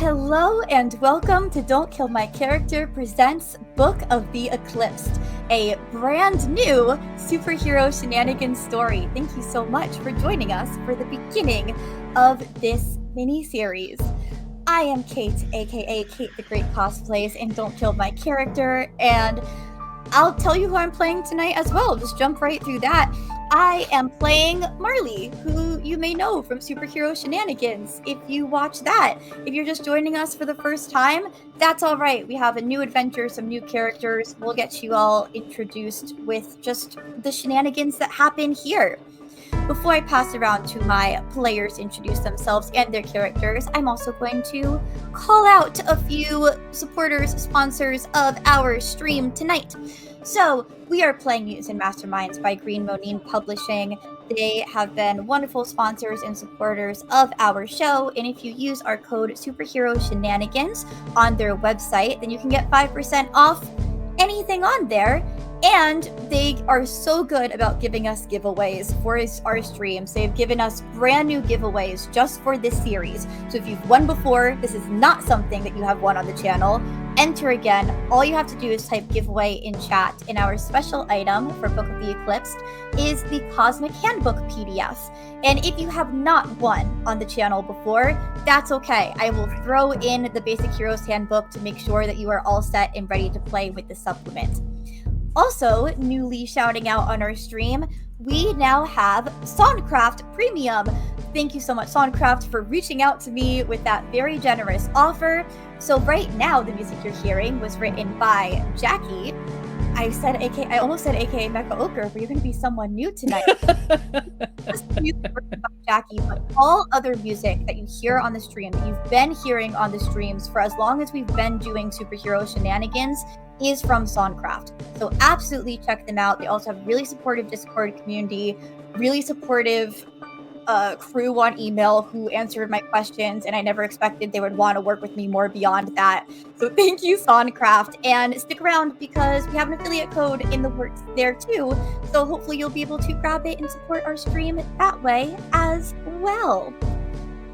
Hello and welcome to Don't Kill My Character presents Book of the Eclipsed, a brand new superhero shenanigans story. Thank you so much for joining us for the beginning of this mini-series. I am Kate, aka Kate the Great Cosplays, and Don't Kill My Character, and I'll tell you who I'm playing tonight as well. Just jump right through that. I am playing Marley, who you may know from Superhero Shenanigans if you watch that. If you're just joining us for the first time, that's all right. We have a new adventure, some new characters. We'll get you all introduced with just the shenanigans that happen here. Before I pass around to my players to introduce themselves and their characters, I'm also going to call out a few supporters, sponsors of our stream tonight. So, we are playing Mutants Masterminds by Green Monin Publishing. They have been wonderful sponsors and supporters of our show, and if you use our code Superhero Shenanigans on their website, then you can get 5% off anything on there. And they are so good about giving us giveaways for our streams. They've given us brand new giveaways just for this series. So if you've won before, this is not something that you have won on the channel. Enter again. All you have to do is type giveaway in chat. And our special item for Book of the Eclipsed is the Cosmic Handbook PDF. And if you have not won on the channel before, that's okay. I will throw in the Basic Heroes Handbook to make sure that you are all set and ready to play with the supplement. Also, newly shouting out on our stream, we now have Songcraft Premium. Thank you so much, Songcraft, for reaching out to me with that very generous offer. So right now, the music you're hearing was written by Jackie. I almost said AKA Mecha Ochre, but you're going to be someone new tonight. This music written by Jackie, but all other music that you hear on the stream, that you've been hearing on the streams for as long as we've been doing superhero shenanigans, is from Songcraft. So absolutely check them out. They also have really supportive Discord community, really supportive crew on email who answered my questions, and I never expected they would want to work with me more beyond that. So thank you, Songcraft, and stick around because we have an affiliate code in the works there too. So hopefully you'll be able to grab it and support our stream that way as well.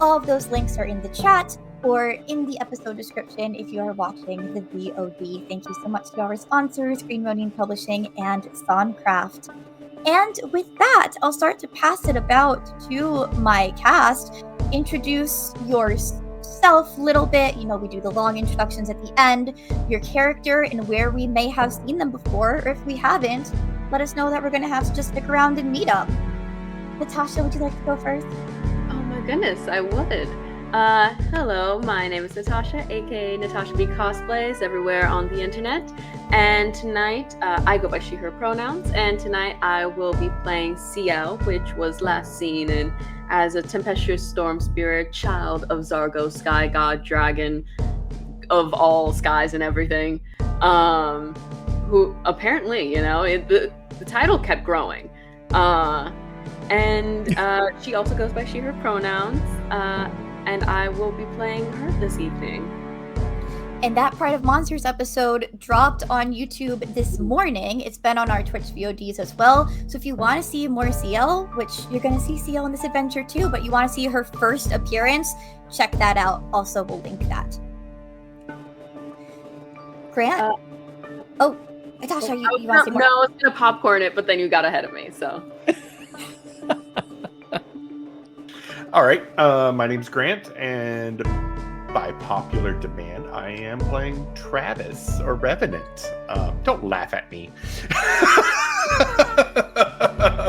All of those links are in the chat or in the episode description if you are watching the VOD. Thank you so much to our sponsors, Green Monin Publishing and Songcraft. And with that, I'll start to pass it about to my cast. Introduce yourself a little bit. You know, we do the long introductions at the end. Your character and where we may have seen them before, or if we haven't, let us know that we're going to have to just stick around and meet up. Natasha, would you like to go first? Oh my goodness, I would. Hello, my name is Natasha, aka Natasha B Cosplays everywhere on the internet. And tonight, I go by she, her pronouns. And tonight I will be playing Ciel, which was last seen as a tempestuous storm spirit, child of Zargo, sky god, dragon of all skies and everything. Who apparently, the title kept growing. And she also goes by she, her pronouns. And I will be playing her this evening. And that Pride of Monsters episode dropped on YouTube this morning. It's been on our Twitch VODs as well. So if you want to see more Ciel, which you're going to see Ciel in this adventure too, but you want to see her first appearance, check that out. Also, we'll link that. Grant? Natasha, you want to say more? No, I was going to popcorn it, but then you got ahead of me, so... All right, my name's Grant, and by popular demand, I am playing Travis, or Revenant. Don't laugh at me.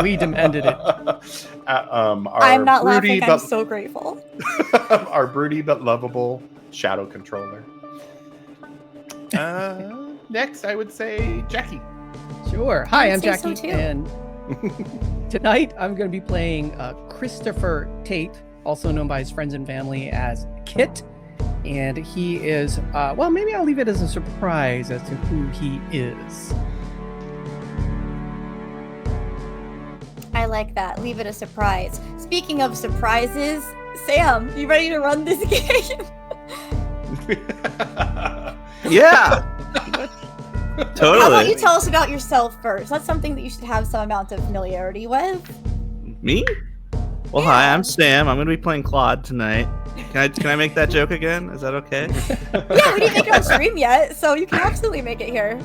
We demanded it. I'm not laughing, I'm so grateful. Our broody but lovable Shadow Controller. Next, I would say Jackie. Sure. Hi, I'm say so Jackie, too. and tonight I'm going to be playing Kristopher Tate, also known by his friends and family as Kit. And he is, well, maybe I'll leave it as a surprise as to who he is. I like that. Leave it a surprise. Speaking of surprises, Sam, you ready to run this game? Yeah. Totally. How about you tell us about yourself first? That's something that you should have some amount of familiarity with. Me? Well, Hi, I'm Sam. I'm going to be playing Claude tonight. Can I make that joke again? Is that okay? Yeah, we didn't make it on stream yet, so you can absolutely make it here.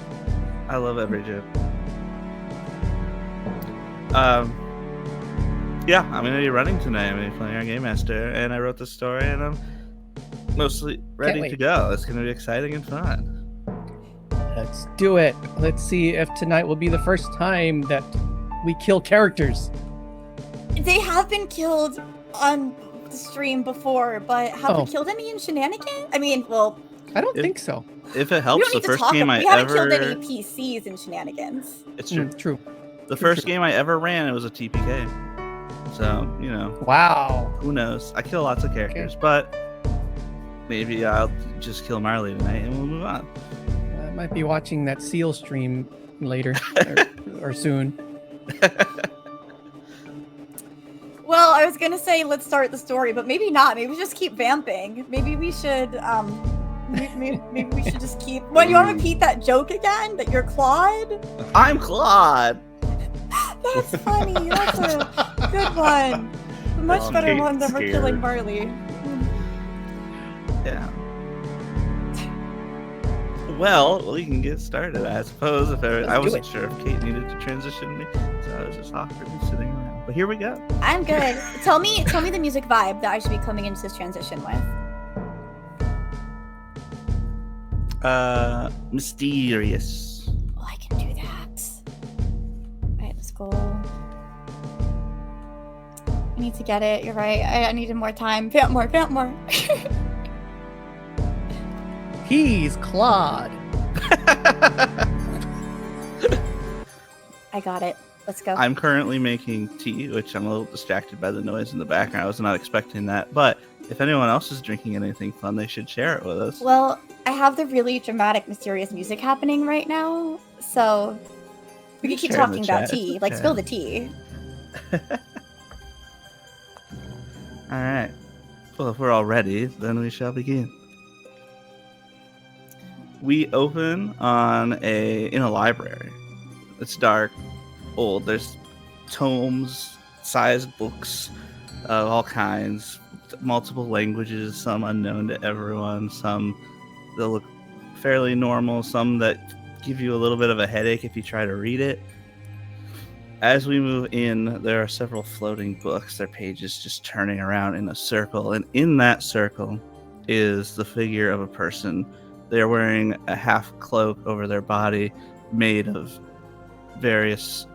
I love every joke. Yeah, I'm gonna be running tonight. I'm gonna be playing our game master, and I wrote the story, and I'm mostly ready wait. to go. It's gonna be exciting and fun. Let's do it. Let's see if tonight will be the first time that we kill characters. They have been killed on the stream before, but have Oh. we killed any in Shenanigans? I mean, well, I don't If- think so. If it we helps, don't the need to first talk. game We I haven't ever killed any PCs in Shenanigans. it's true. True. The True, first true. game I ever ran, it was a TPK. So, Wow. who knows? I kill lots of characters, but maybe I'll just kill Marley tonight and we'll move on. I might be watching that Ciel stream later or soon. Well, I was gonna say let's start the story, but maybe not. Maybe we just keep vamping. Maybe we should maybe we should just keep. What, you want to repeat that joke again? That you're Claude? I'm Claude. That's funny. That's a good one. A much Oh, better Kate's one than we're scared. killing Marley. Yeah. Well, we can get started, I suppose. I do wasn't it. sure if Kate needed to transition me, so I was just awkwardly sitting around. But here we go. I'm good. Tell me the music vibe that I should be coming into this transition with. Mysterious. Oh, I can do that. Alright, let's go. I need to get it. You're right. I needed more time. Vamp more. He's Claude. I got it. Let's go. I'm currently making tea, which I'm a little distracted by the noise in the background. I was not expecting that. But if anyone else is drinking anything fun, they should share it with us. Well, I have the really dramatic, mysterious music happening right now, so we can keep Share in the talking about chat, tea. it's Like, okay. spill the tea. All right. Well, if we're all ready, then we shall begin. We open in a library. It's dark, old. There's tomes, sized books of all kinds, multiple languages, some unknown to everyone, some that look fairly normal, some that give you a little bit of a headache if you try to read it. As we move in, there are several floating books, their pages just turning around in a circle, and in that circle is the figure of a person. They're wearing a half cloak over their body made of various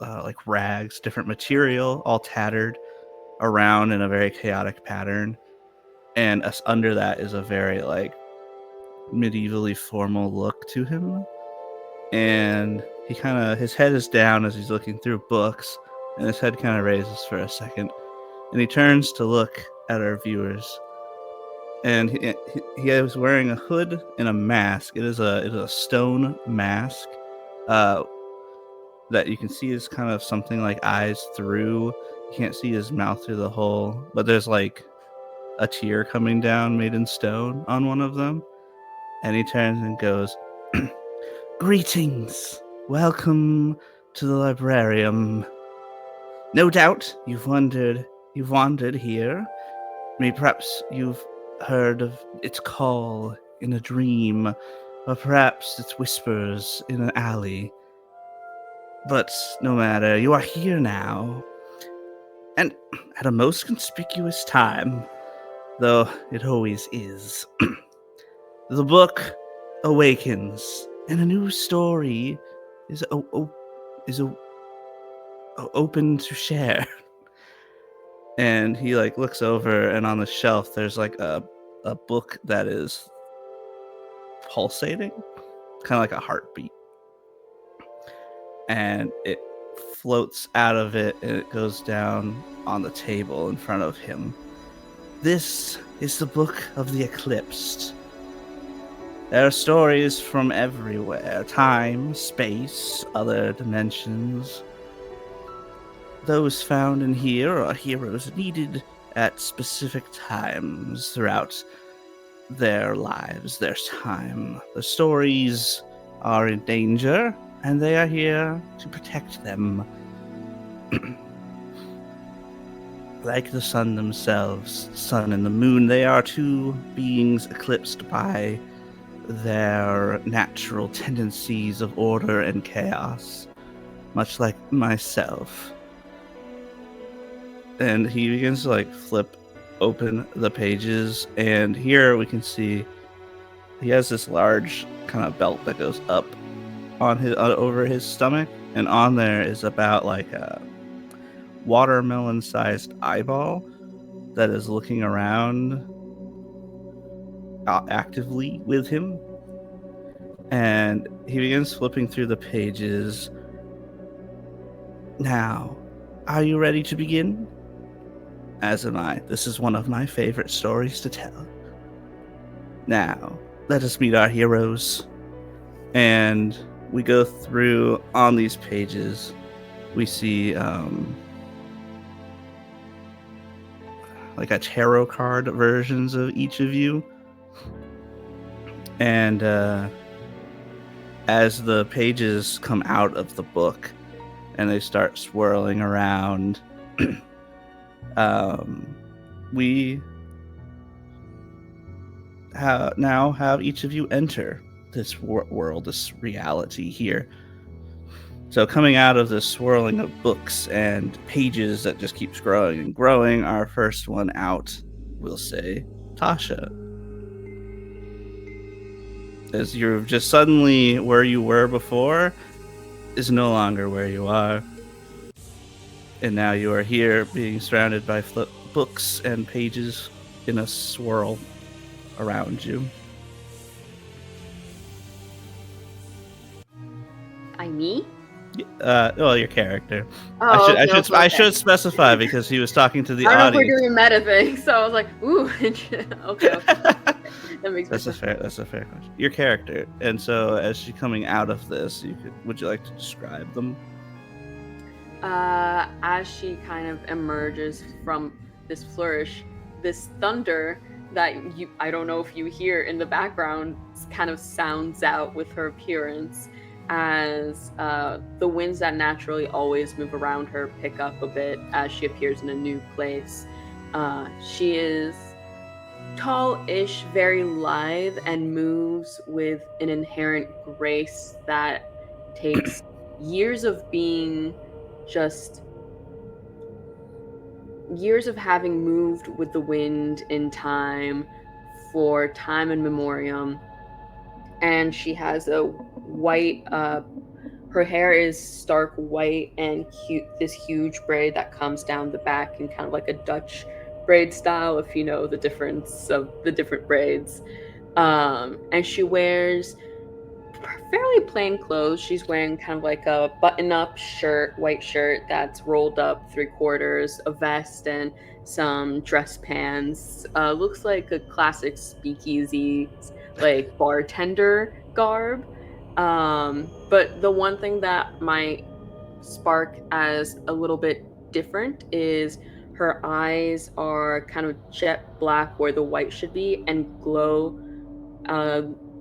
like rags, different material, all tattered around in a very chaotic pattern. And under that is a very like medievally formal look to him. And his head is down as he's looking through books, and his head kind of raises for a second. And he turns to look at our viewers. And he is wearing a hood and a mask. It is a stone mask that you can see is kind of something like eyes through. You can't see his mouth through the hole, but there's like a tear coming down made in stone on one of them. And he turns and goes, "Greetings. Welcome to the librarium. No doubt you've wandered here. Maybe perhaps you've heard of its call in a dream, or perhaps its whispers in an alley. But no matter, you are here now, and at a most conspicuous time, though it always is. The book awakens, and a new story is open to share." And he like looks over, and on the shelf there's like a book that is pulsating, kind of like a heartbeat, and it floats out of it and it goes down on the table in front of him. This is the book of the Eclipsed. There are stories from everywhere, time, space, other dimensions. Those found in here are heroes needed at specific times throughout their lives, their time. The stories are in danger, and they are here to protect them. like the sun themselves, sun and the moon, they are two beings eclipsed by their natural tendencies of order and chaos, much like myself. And he begins to like flip open the pages, and here we can see he has this large kind of belt that goes up on his over his stomach, and on there is about like a watermelon-sized eyeball that is looking around actively with him. And he begins flipping through the pages. Now, are you ready to begin? As am I. This is one of my favorite stories to tell. Now, let us meet our heroes. And we go through on these pages. We see like a tarot card versions of each of you. And as the pages come out of the book and they start swirling around, we now have each of you enter this world, this reality here. So coming out of this swirling of books and pages that just keeps growing and growing, our first one out, we'll say, Tasha. As you're just suddenly where you were before is no longer where you are. And now you are here being surrounded by books and pages in a swirl around you. Me? Well, your character. Oh, I should specify because he was talking to the I don't know audience. if we're doing meta things, so I was like, ooh, okay. That makes That's a fair question. Your character, and so as she's coming out of this, would you like to describe them? As she kind of emerges from this flourish, this thunder that I don't know if you hear in the background kind of sounds out with her appearance as the winds that naturally always move around her pick up a bit as she appears in a new place. She is tall-ish, very lithe, and moves with an inherent grace that takes years of being just years of having moved with the wind in time for time and memoriam. And she has a white her hair is stark white and cute, this huge braid that comes down the back in kind of like a Dutch braid style, if you know the difference of the different braids. And she wears fairly plain clothes. She's wearing kind of like a button-up shirt, white shirt that's rolled up 3/4, a vest, and some dress pants. Looks like a classic speakeasy, like bartender garb. But the one thing that might spark as a little bit different is her eyes are kind of jet black where the white should be and glow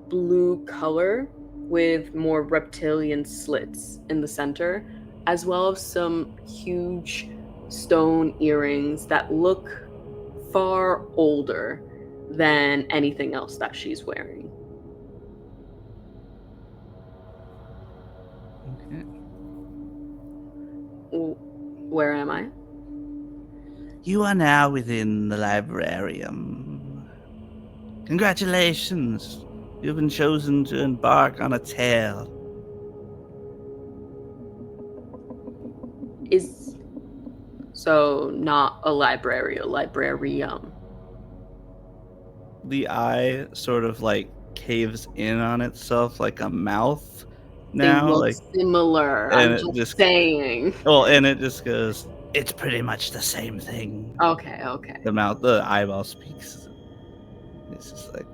blue color with more reptilian slits in the center, as well as some huge stone earrings that look far older than anything else that she's wearing. Okay. Where am I? You are now within the librarium. Congratulations. You've been chosen to embark on a tale. So not a library, a librarium. The eye sort of like caves in on itself like a mouth now. They look like similar. and I'm just saying. Well, and it just goes, it's pretty much the same thing. Okay. The eyeball speaks. It's just like,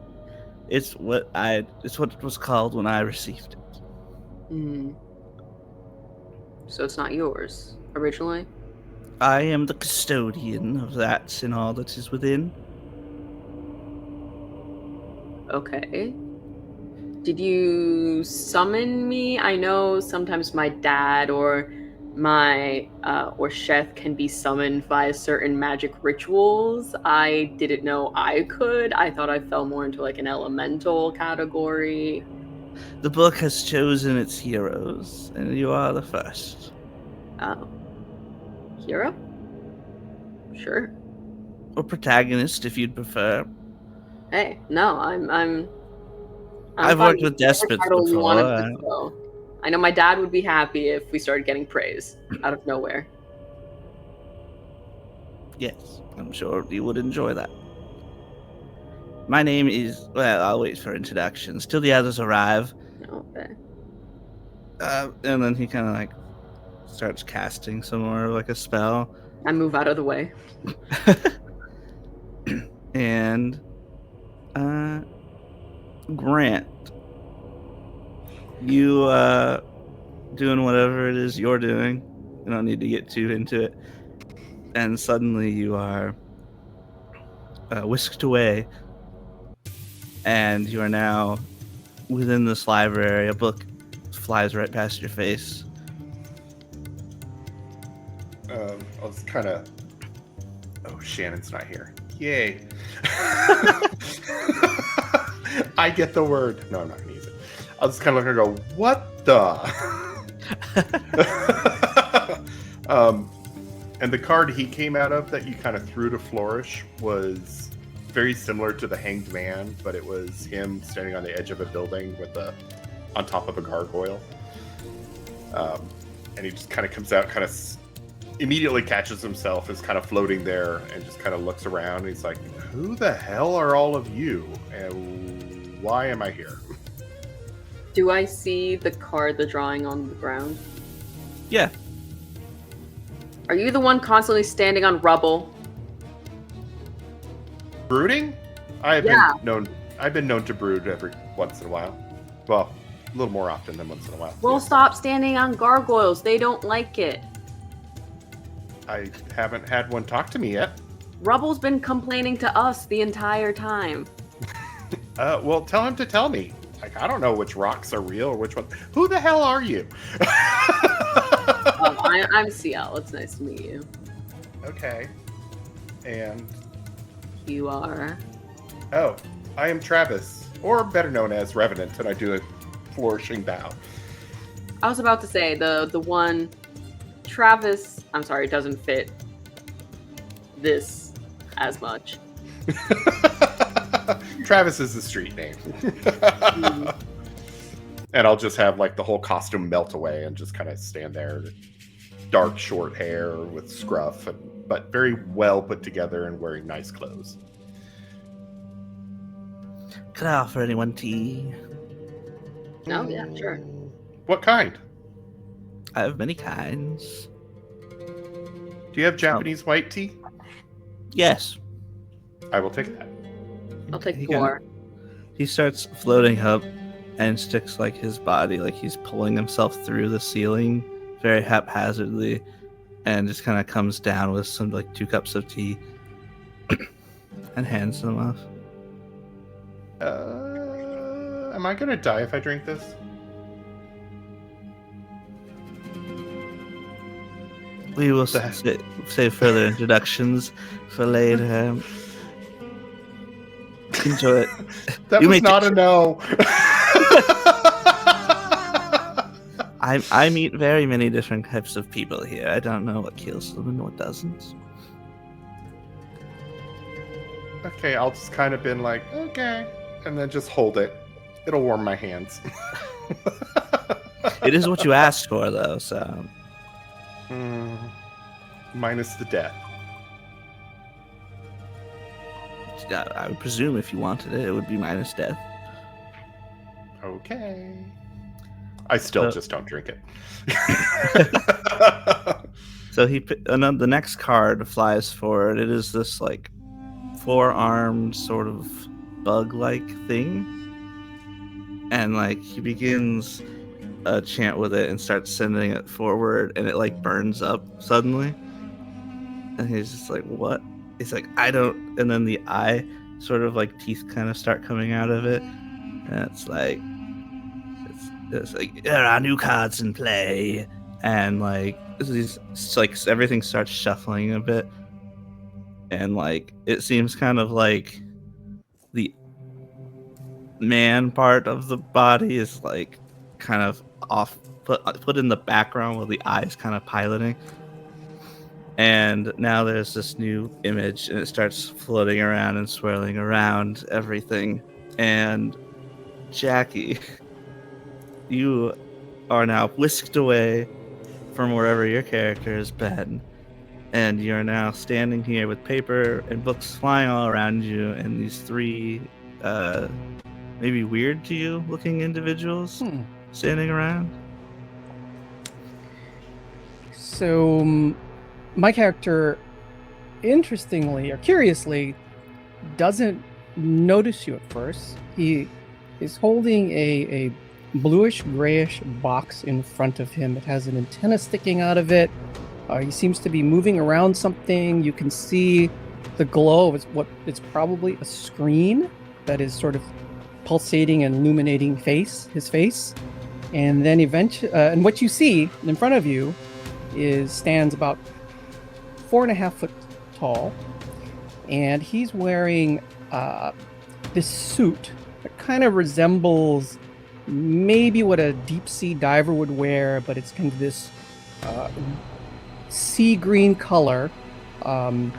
it's what it was called when I received it. Mm. So it's not yours originally? I am the custodian of that and all that is within. Okay. Did you summon me? I know sometimes my dad or my Orsheth can be summoned via certain magic rituals. I didn't know I could. I thought I fell more into like an elemental category. The book has chosen its heroes, and you are the first. Oh. Hero? Sure. Or protagonist, if you'd prefer. Hey, no, I'm I've fine worked with despots title you wanted before. to throw. I know my dad would be happy if we started getting praise out of nowhere. Yes, I'm sure you would enjoy that. My name is... Well, I'll wait for introductions till the others arrive. Okay. And then he kind of like starts casting some more like a spell. I move out of the way. And Grant, you doing whatever it is you're doing. You don't need to get too into it. And suddenly you are whisked away, and you are now within this library. A book flies right past your face. I'll just kind of... Oh, Shannon's not here. Yay. I get the word. No, I'm not going to use it. I'll just kind of look and go, what the? And the card he came out of that you kind of threw to Flourish was very similar to the Hanged Man, but it was him standing on the edge of a building on top of a gargoyle. And he just kind of comes out, kind of immediately catches himself as kind of floating there and just kind of looks around. And he's like, who the hell are all of you? And why am I here? Do I see the card, the drawing on the ground? Yeah. Are you the one constantly standing on rubble? Brooding? I've Yeah. been known to brood every once in a while. Well, a little more often than once in a while. Well, Yeah. stop standing on gargoyles. They don't like it. I haven't had one talk to me yet. Rubble's been complaining to us the entire time. Well, tell him to tell me. Like, I don't know which rocks are real or which one. Who the hell are you? I'm Ciel. It's nice to meet you. Okay. And You are... oh, I am Travis, or better known as Revenant, and I do a flourishing bow. I was about to say, the one... Travis... I'm sorry, it doesn't fit this as much. Travis is the street name. And I'll just have like the whole costume melt away and just kind of stand there. Dark short hair with scruff, but very well put together and wearing nice clothes. Could I offer anyone tea? Oh, yeah, sure. What kind? I have many kinds. Do you have Japanese white tea? Yes. I will take that. I'll take He 4. He starts floating up and sticks like his body, like he's pulling himself through the ceiling very haphazardly, and just kind of comes down with some like 2 cups of tea and hands them off. Am I gonna die if I drink this? We will save further introductions for later. Enjoy it. That You was may not take- a no. I meet very many different types of people here. I don't know what kills them and what doesn't. Okay, I'll just kind of been like, okay, and then just hold it. It'll warm my hands. It is what you asked for, though, so... Minus the death. I would presume if you wanted it, it would be minus death. Okay. I still just don't drink it. So the next card flies forward. It is this like 4-armed sort of bug-like thing, and like he begins a chant with it and starts sending it forward, and it like burns up suddenly. And he's just like, "What?" He's like, "I don't." And then the eye sort of like teeth kind of start coming out of it, and it's like there are new cards in play, and like it's like everything starts shuffling a bit, and like it seems kind of like the man part of the body is like kind of off, put in the background while the eye is kind of piloting. And now there's this new image, and it starts floating around and swirling around everything. And Jackie, you are now whisked away from wherever your character has been, and you're now standing here with paper and books flying all around you, and these three maybe weird to you looking individuals standing around. So my character, interestingly or curiously, doesn't notice you at first. He is holding a bluish grayish box in front of him. It has an antenna sticking out of it. He seems to be moving around something. You can see the glow of what it's probably a screen that is sort of pulsating and illuminating his face. And then eventually, and what you see in front of you stands about 4.5 foot tall, and he's wearing this suit that kind of resembles maybe what a deep sea diver would wear, but it's kind of this sea green color, and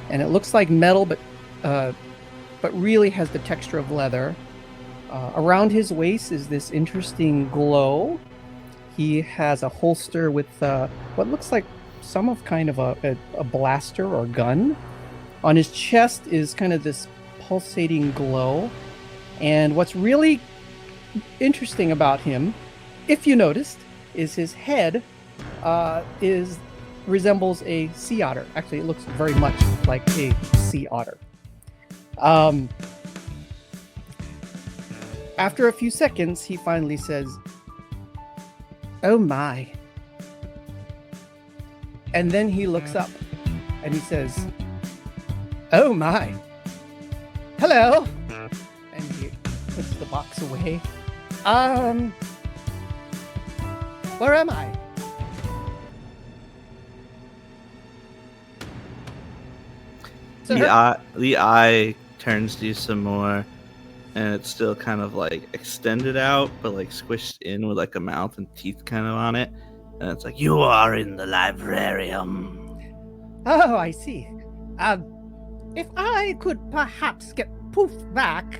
it looks like metal, but really has the texture of leather. Around his waist is this interesting glow. He has a holster with what looks like some of kind of a blaster or gun. On his chest is kind of this pulsating glow. And what's really interesting about him, if you noticed, is his head resembles a sea otter. Actually, it looks very much like a sea otter. After a few seconds, he finally says, "Oh my." And then he looks up and he says, "Oh my. Hello." And he puts the box away. Where am I? The eye turns to you some more, and it's still kind of like extended out, but like squished in with like a mouth and teeth kind of on it. And it's like, "You are in the librarium." Oh, I see. If I could perhaps get poofed back.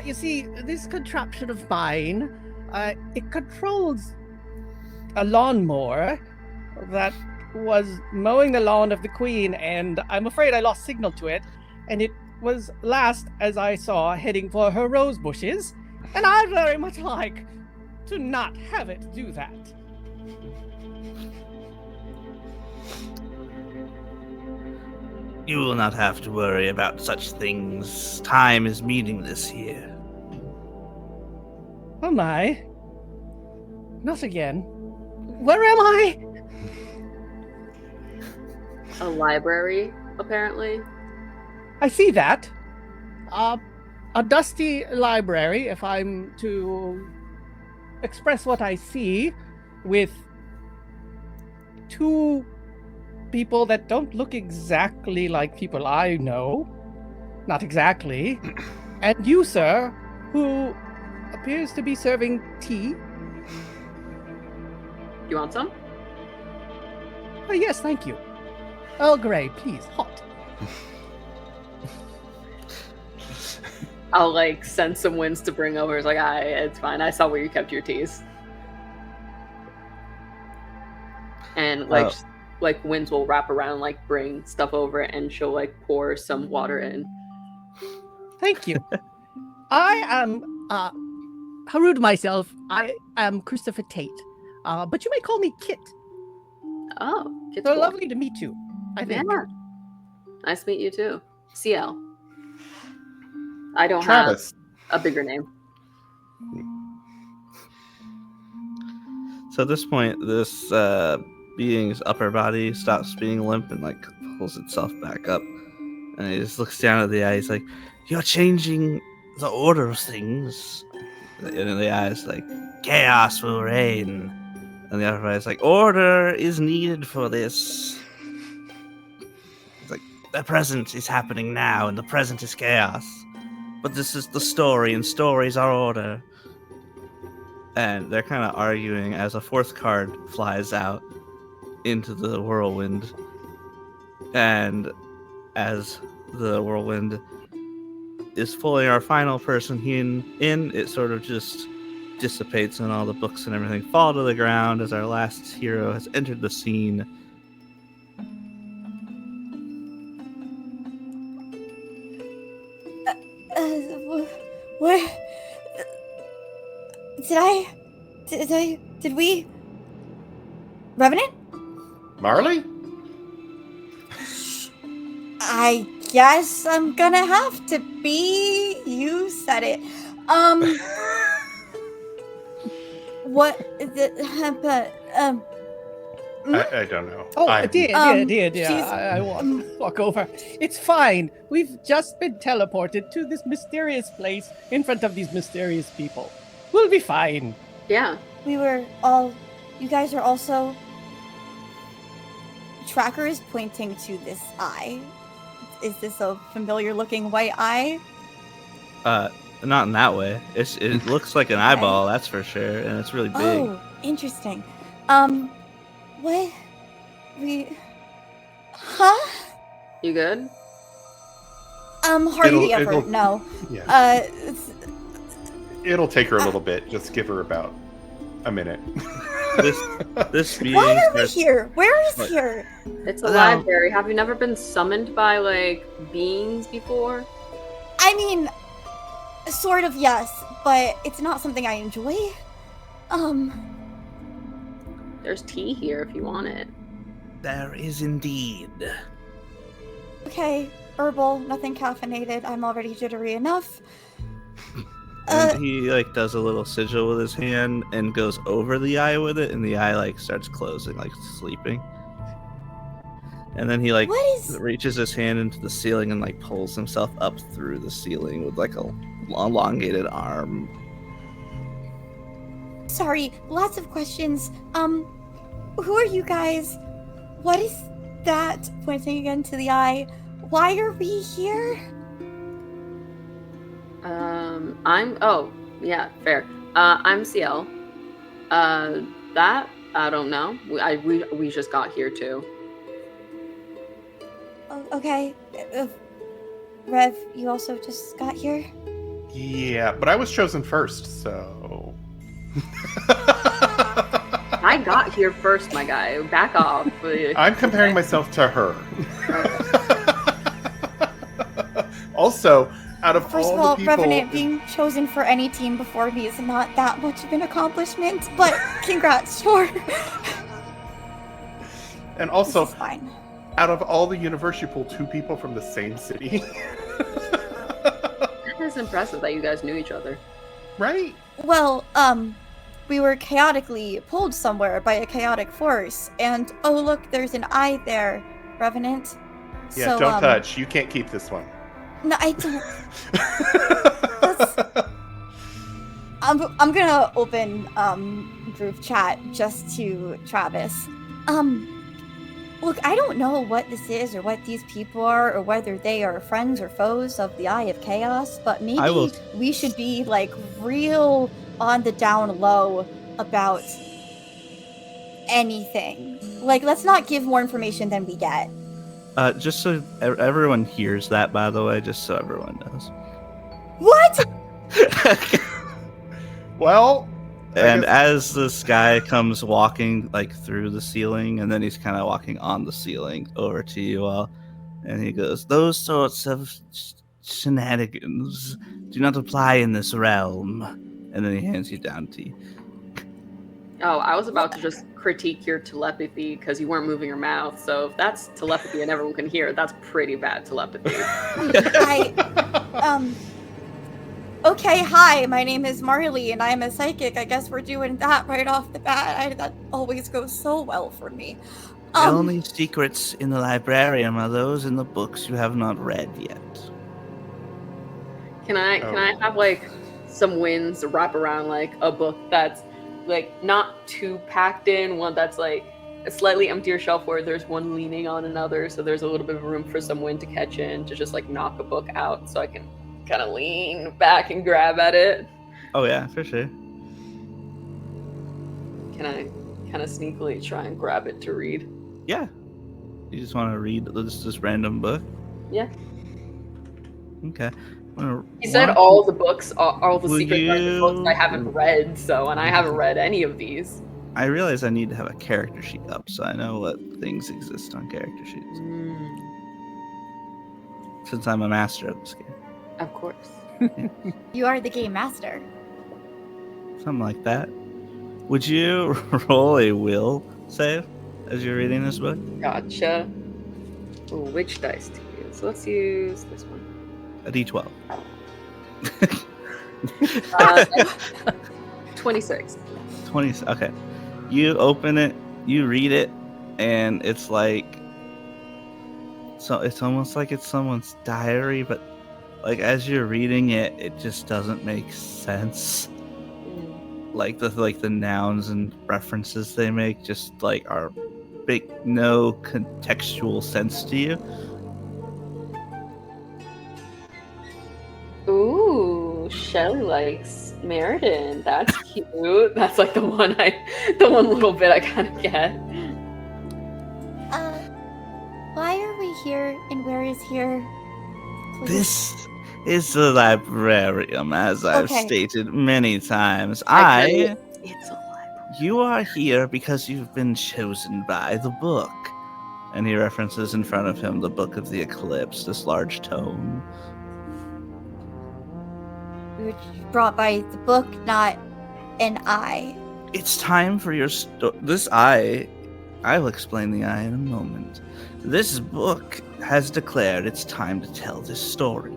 You see, this contraption of mine, it controls a lawnmower that was mowing the lawn of the queen, and I'm afraid I lost signal to it, and it was last, as I saw, heading for her rose bushes, and I'd very much like to not have it do that. You will not have to worry about such things. Time is meaningless here. Oh my. Not again. Where am I? A library, apparently. I see that. A dusty library, if I'm to express what I see, with two people that don't look exactly like people I know. Not exactly. And you, sir, who appears to be serving tea. You want some? Oh, yes, thank you. Earl Grey, please, hot. I'll like send some winds to bring over. It's like, it's fine. I saw where you kept your teas. And like winds will wrap around, like bring stuff over, and she'll like pour some water in. Thank you. I am Harud myself. I am Kristopher Tate. But you may call me Kit. Oh, Kit's So cool. lovely to meet you. I think. Yeah. Nice to meet you too. Ciel. I don't Travis. have a bigger name. So at this point, this being's upper body stops being limp and like pulls itself back up. And he just looks down at the eye. He's like, "You're changing the order of things." And in the eyes, like, "Chaos will reign. And the other guy's like, order is needed for this. It's like, the present is happening now, and the present is chaos. But this is the story, and stories are order. And they're kind of arguing as a fourth card flies out into the whirlwind. And as the whirlwind is pulling our final person in, it sort of just dissipates, and all the books and everything fall to the ground as our last hero has entered the scene. What? Did we? Revenant? Marley? I guess I'm gonna have to be. You said it. What? I don't know. Oh, I dear. she's- I won't walk over. It's fine. We've just been teleported to this mysterious place in front of these mysterious people. We'll be fine. Yeah. We were all. You guys are also. Tracker is pointing to this eye. Is this a familiar-looking white eye? Not in that way. It looks like an eyeball, that's for sure, and it's really big. Oh, interesting. What? Huh? You good? Hardly ever. it'll- No. Yeah. It'll take her a little bit. Just give her about a minute. This meeting Why are we starts- here? Where is What? here? It's a No. library. Have you never been summoned by, like, beings before? I mean, sort of, yes, but it's not something I enjoy. There's tea here if you want it. There is indeed. Okay, herbal, nothing caffeinated. I'm already jittery enough. And he does a little sigil with his hand and goes over the eye with it, and the eye starts closing, sleeping. And then he What is? reaches his hand into the ceiling and pulls himself up through the ceiling with a elongated arm. Sorry, lots of questions. Who are you guys? What is that? Pointing again to the eye. Why are we here? Fair. I'm Ciel. That, I don't know. We just got here too. Oh, okay. Rev, you also just got here? Yeah, but I was chosen first, so. I got here first, my guy. Back off. I'm comparing myself to her. Also, out of First all of all, the people, Revenant being chosen for any team before me is not that much of an accomplishment, but congrats, sure. and also This is fine. out of all the universe, you pulled two people from the same city, It's impressive that you guys knew each other. right? Well, we were chaotically pulled somewhere by a chaotic force, and oh look, there's an eye there, Revenant. Yeah, So, don't touch. You can't keep this one. No, I don't. I'm gonna open group chat just to Travis. Look, I don't know what this is or what these people are or whether they are friends or foes of the Eye of Chaos, but maybe we should be real on the down low about anything. Let's not give more information than we get. Just so everyone hears that, by the way, just so everyone knows. What? Well, And as this guy comes walking through the ceiling, and then he's kind of walking on the ceiling over to you all, and he goes, "Those sorts of shenanigans do not apply in this realm." And then he hands you down tea. Oh, I was about to just critique your telepathy because you weren't moving your mouth. So if that's telepathy and everyone can hear it, that's pretty bad telepathy. Okay, hi, my name is Marley, and I'm a psychic. I guess we're doing that right off the bat. That always goes so well for me. The only secrets in the librarium are those in the books you have not read yet. Can I have some wins wrap around a book that's like not too packed in, one that's like a slightly emptier shelf where there's one leaning on another, so there's a little bit of room for some wind to catch in to just like knock a book out, so I can kind of lean back and grab at it. Oh yeah, for sure. Can I kind of sneakily try and grab it to read? Yeah. You just want to read this random book? Yeah. Okay. He said all the books, all the Will secret Revenant books I you- haven't read, so, and I haven't read any of these. I realize I need to have a character sheet up so I know what things exist on character sheets. Since I'm a master of this game. Of course. You are the game master. Something like that. Would you roll a will save as you're reading this book? Gotcha. Ooh, which dice to use? Let's use this one. A d12. 26. 20. Okay. You open it, you read it, and it's like, so it's almost like it's someone's diary, but like as you're reading it, it just doesn't make sense. Like the nouns and references they make just like are make no contextual sense to you. Ooh, Shelly likes Meriden. That's cute. That's like the one little bit I kind of get. Why are we here and where is here? Please. This is the librarium, as I've Okay. stated many times. It's a library. You are here because you've been chosen by the book. And he references in front of him the Book of the Eclipsed, this large tome. We were brought by the book, not an eye. It's time for your this eye. I'll explain the eye in a moment. This book has declared it's time to tell this story.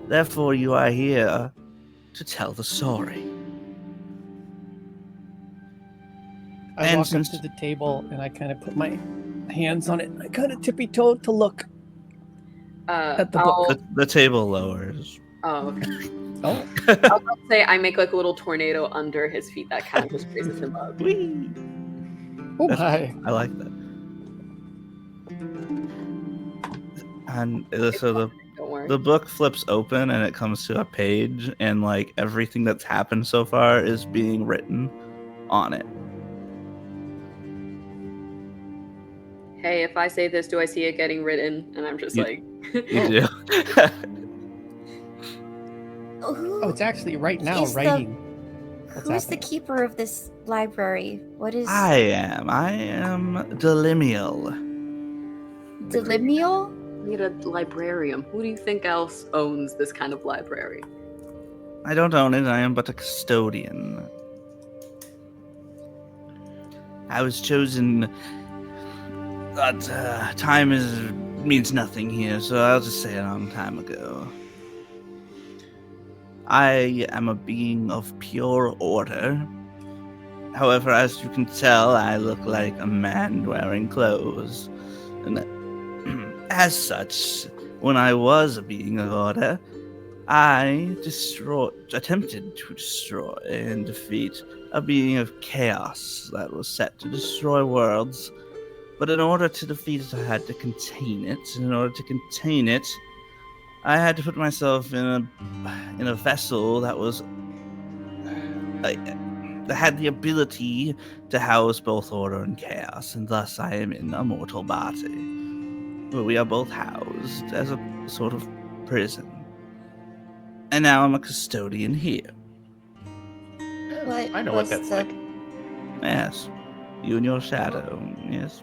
Therefore, you are here to tell the story. I And walk since- up to the table and I kind of put my hands on it. I kind of tippy-toe to look at the book. The table lowers. Oh, okay. Oh, I'll say I make like a little tornado under his feet that kind of just raises him up. Whee! oh hi. I like that. And so Don't worry. the book flips open and it comes to a page, and like everything that's happened so far is being written on it. Hey, if I say this, do I see it getting written? And I'm just You- like, You do. Who, Oh, it's actually right now Is the- writing. What's who's the happening? keeper of this library? What is I am Delimiel. Delimiel? need a librarian. Who do you think else owns this kind of library? I don't own it, I am but a custodian. I was chosen, but time means nothing here, so I'll just say a long time ago. I am a being of pure order. However, as you can tell, I look like a man wearing clothes. And as such, when I was a being of order, I attempted to destroy and defeat a being of chaos that was set to destroy worlds. But in order to defeat it, I had to contain it. And in order to contain it, I had to put myself in a vessel that was that had the ability to house both order and chaos, and thus I am in a mortal body, where we are both housed as a sort of prison. And now I'm a custodian here. What I know what was that's the- like. Yes, you and your shadow. Yes,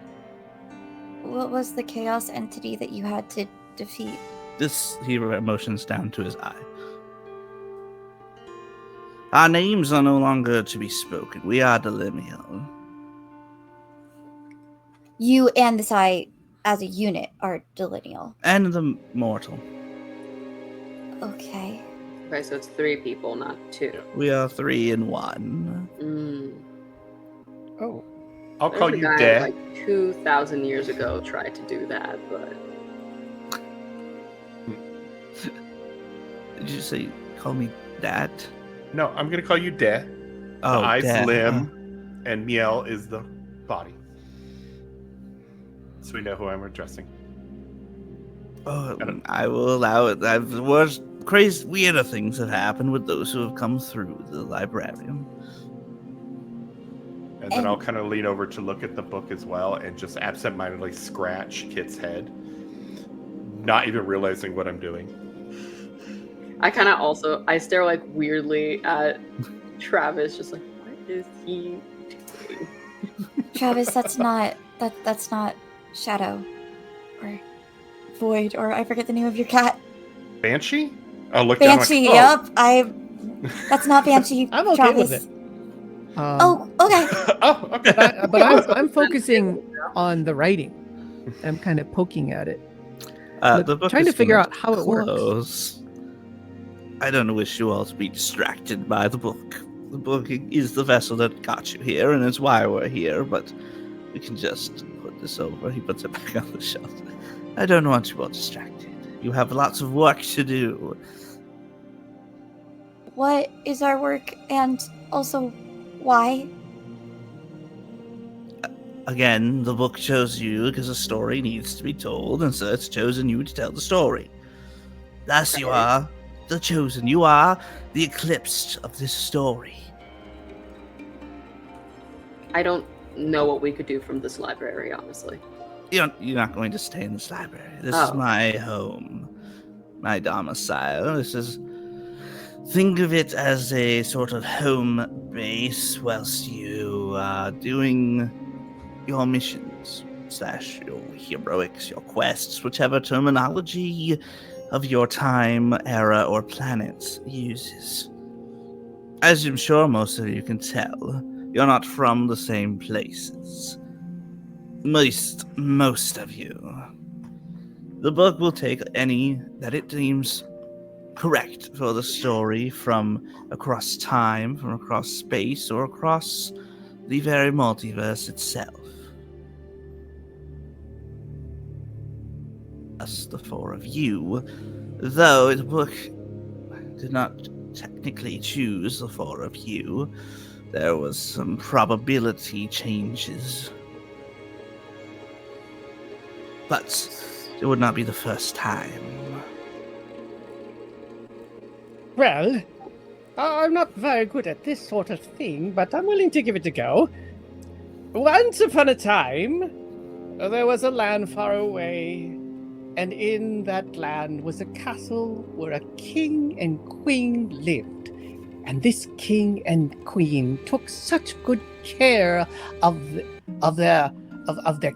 What was the chaos entity that you had to defeat? this he motions down to his eye. Our names are no longer to be spoken. We are Delimiel. You and this eye, as a unit, are delineal. And the mortal. Okay. Okay, so it's 3 people, not 2. We are 3 in 1. Oh, I'll There's call a you guy Dad. like 2,000 years ago tried to do that, but Did you say call me Dad? No, I'm gonna call you Dad. Oh, eyes Dad. limb. And Miel is the body. So we know who I'm addressing. Oh, I will allow it. I've worse, crazy, weirder things have happened with those who have come through the librarian. And then I'll kind of lean over to look at the book as well and just absentmindedly scratch Kit's head, not even realizing what I'm doing. I kind of also, I stare like weirdly at Travis, just like, what is he doing? Travis, that's not Shadow or Void, or I forget the name of your cat. Banshee? I'll look Banshee, down like, yep. That's not Banshee. I'm okay Travis. with it. Oh, okay. Oh, okay. But I'm focusing on the writing. I'm kind of poking at it. The book trying is to figure gonna out how it works. close. I don't wish you all to be distracted by the book. The book is the vessel that got you here, and it's why we're here, but we can just put this over. He puts it back on the shelf. I don't want you all distracted. You have lots of work to do. What is our work, and also why? Again, the book chose you because a story needs to be told, and so it's chosen you to tell the story. Thus you are the chosen. You are the Eclipsed of this story. I don't know what we could do from this library, honestly. You're not going to stay in this library. This is my home, my domicile. Think of it as a sort of home base whilst you are doing your missions / your heroics, your quests, whichever terminology of your time, era, or planet uses. As I'm sure most of you can tell, you're not from the same places. Most of you. The book will take any that it deems correct for the story from across time, from across space, or across the very multiverse itself. Us, the four of you, though the book did not technically choose the four of you, there was some probability changes. But it would not be the first time. Well, I'm not very good at this sort of thing, but I'm willing to give it a go. Once upon a time, there was a land far away, and in that land was a castle where a king and queen lived. And this king and queen took such good care of their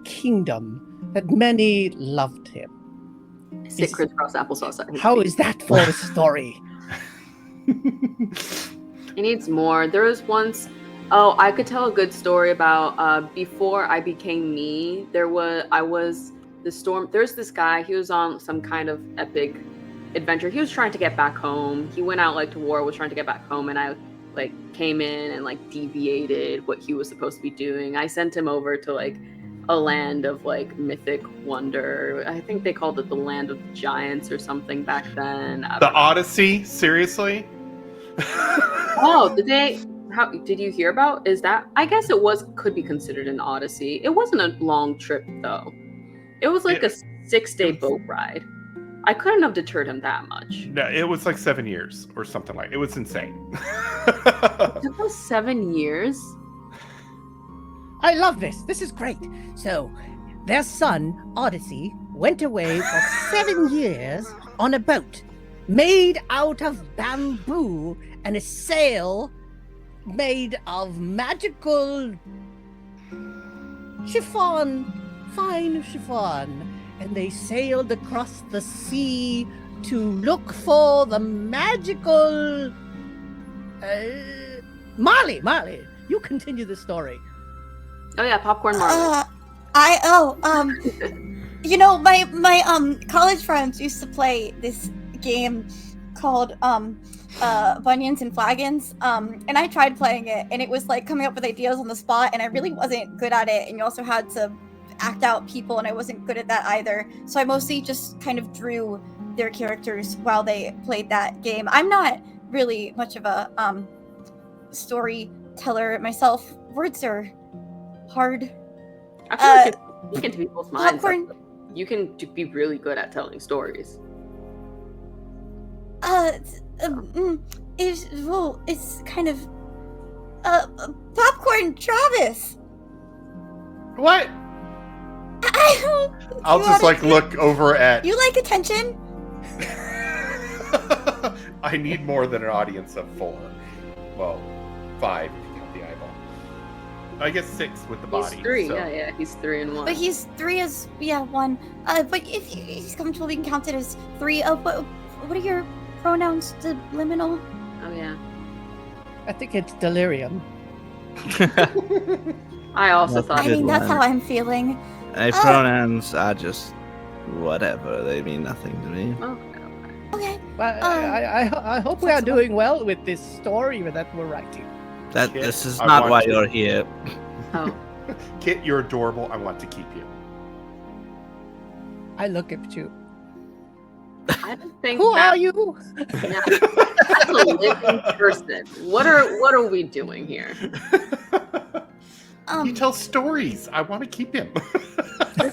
kingdom that many loved him. Sick crisscross applesauce. How is that for a story? He needs more. There was once, I could tell a good story about before I became me. There's this guy, he was on some kind of epic adventure. He was trying to get back home. He went out to war, was trying to get back home, and I came in and deviated what he was supposed to be doing. I sent him over to a land of mythic wonder. I think they called it the land of giants or something back then. The Odyssey? Seriously? Oh, how did you hear about? Is that, I guess could be considered an Odyssey. It wasn't a long trip though. It was a 6-day boat ride. I couldn't have deterred him that much. No, it was 7 years or something it was insane. It took us 7 years. I love this. This is great. So, their son, Odyssey, went away for 7 years on a boat made out of bamboo and a sail made of magical fine chiffon. And they sailed across the sea to look for the magical... Marley, you continue the story. Oh yeah, Popcorn Marley. My college friends used to play this game called Bunions and Flagons, and I tried playing it, and it was coming up with ideas on the spot, and I really wasn't good at it, and you also had to act out people, and I wasn't good at that either, so I mostly just kind of drew their characters while they played that game. I'm not really much of a story storyteller myself. Words are hard. I feel like it's speaking to people's minds. Popcorn. You can be really good at telling stories. It's kind of popcorn, Travis. What? I'll just like look over at. You like attention? I need more than an audience of 4. Well, 5 if you count the eyeball. I guess 6 with the body. He's 3. so- Yeah. He's 3 and 1. But he's 3 as 1. But if he's comfortable, we can count it as 3. What are your pronouns? Liminal? Oh yeah. I think it's delirium. I also That's thought. I mean, that's one. how I'm feeling. Pronouns are just whatever. They mean nothing to me. Okay. But I hope we are doing well with this story that we're writing. That Kit, this is I not want why to- you're here. Oh. Kit, you're adorable. I want to keep you. I look at you. I don't think. Who that, are you? Yeah, as a living person, what are we doing here? He tells stories. I want to keep him. You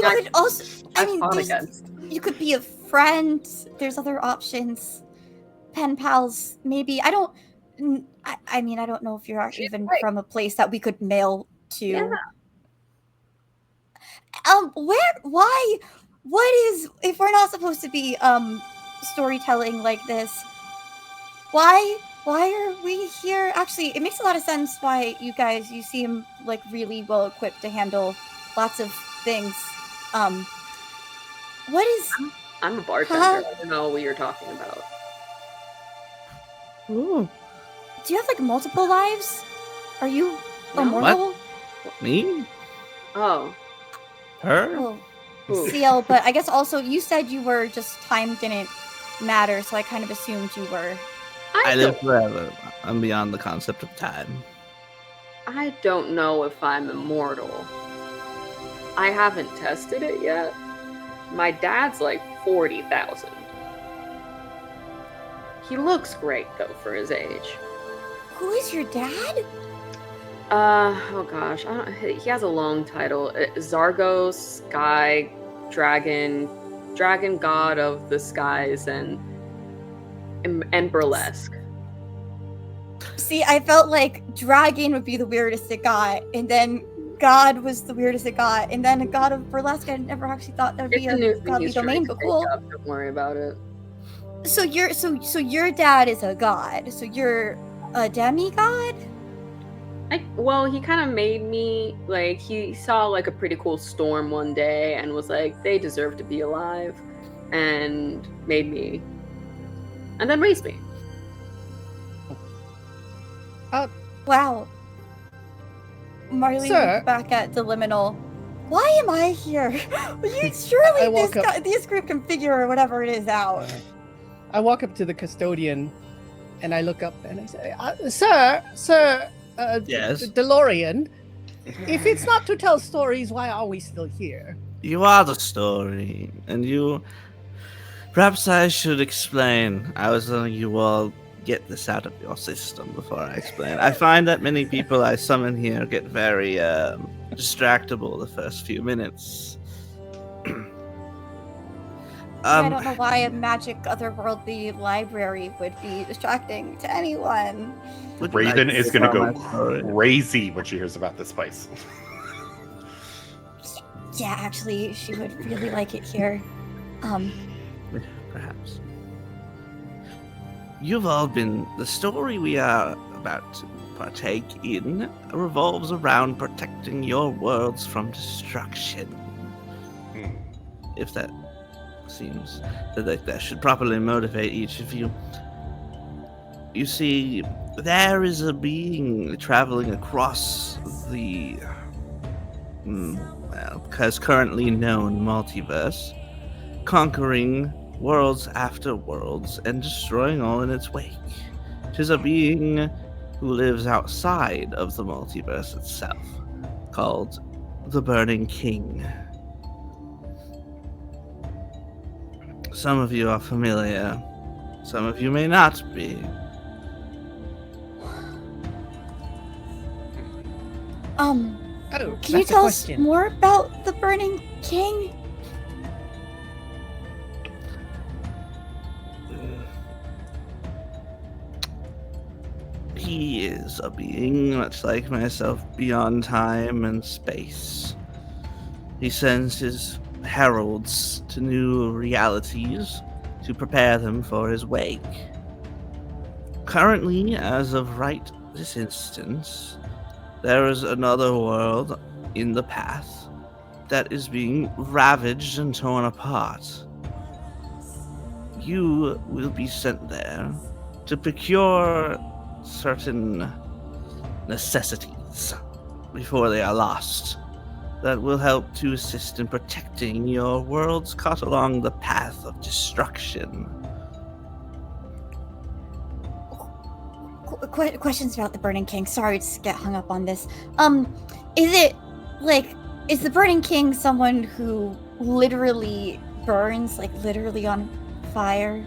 could also. I mean, fought there's- against. you could be a friend. There's other options. Pen pals, maybe. I don't. I mean, I don't know if you're even right. from a place that we could mail to. Yeah. Why? What is? If we're not supposed to be storytelling like this, why are we here? Actually, it makes a lot of sense why you seem like really well equipped to handle lots of things. What is? I'm a bartender. Huh? I don't know what you're talking about. Ooh, Do you have like multiple lives? Are you No. immortal? me? Oh. Her? Well, Ooh. Ciel, but I guess also you said you were just time didn't matter, so I kind of assumed you were. I don't- live forever. I'm beyond the concept of time. I don't know if I'm immortal. I haven't tested it yet. My dad's like 40,000. He looks great though for his age. Who is your dad? Oh gosh, he has a long title. Zargos, Sky, Dragon God of the Skies, and Burlesque. See, I felt like Dragon would be the weirdest it got, and then God was the weirdest it got, and then a God of Burlesque. I never actually thought that would It's be a new a thing godly he's domain, trying to but take cool. up, don't worry about it. So your dad is a god. So you're a demigod? Well, he kind of made me, like, he saw like a pretty cool storm one day and was like, they deserve to be alive, and made me, and then raised me. Wow. Marley Sir? looked back at the liminal. Why am I here? You surely I walk this group can figure whatever it is out. I walk up to the custodian, and I look up and I say, "Sir, Yes? DeLorean, if it's not to tell stories, why are we still here?" You are the story, and you. Perhaps I should explain. I was letting you all get this out of your system before I explain. I find that many people I summon here get very distractible the first few minutes. I don't know why a magic otherworldly library would be distracting to anyone. would you Raven like is to going to tell go my story? crazy when she hears about this place. Yeah, actually, she would really like it here. Perhaps. You've all been. The story we are about to partake in revolves around protecting your worlds from destruction. Hmm. If that seems that should properly motivate each of you. You see, there is a being traveling across the as currently known multiverse, conquering worlds after worlds and destroying all in its wake. 'Tis a being who lives outside of the multiverse itself, called the Burning King. Some of you are familiar, some of you may not be. Oh, Oh, can you that's a tell us question. more about the Burning King? He is a being, much like myself, beyond time and space. He sends his heralds to new realities to prepare them for his wake. Currently, as of right this instance, there is another world in the path that is being ravaged and torn apart. You will be sent there to procure certain necessities before they are lost that will help to assist in protecting your worlds caught along the path of destruction. Questions about the Burning King. Sorry to get hung up on this. Is it like, is the Burning King someone who literally burns, like literally on fire?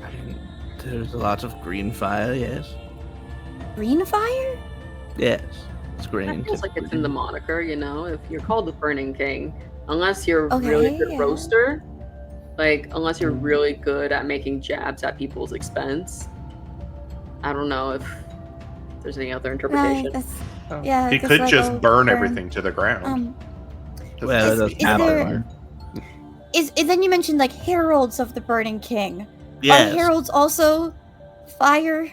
I mean, there's a lot of green fire, yes. Green fire? Yes, it's That green. feels like it's in the moniker, you know. If you're called the Burning King, unless you're a really Okay, good yeah. roaster, like unless you're really good at making jabs at people's expense, I don't know if there's any other interpretation. Oh. Yeah. He I guess could I'll just go burn everything to the ground. Just Well, is- it does is have there- fire. Is then you mentioned like heralds of the Burning King. Yes, Are heralds also fire?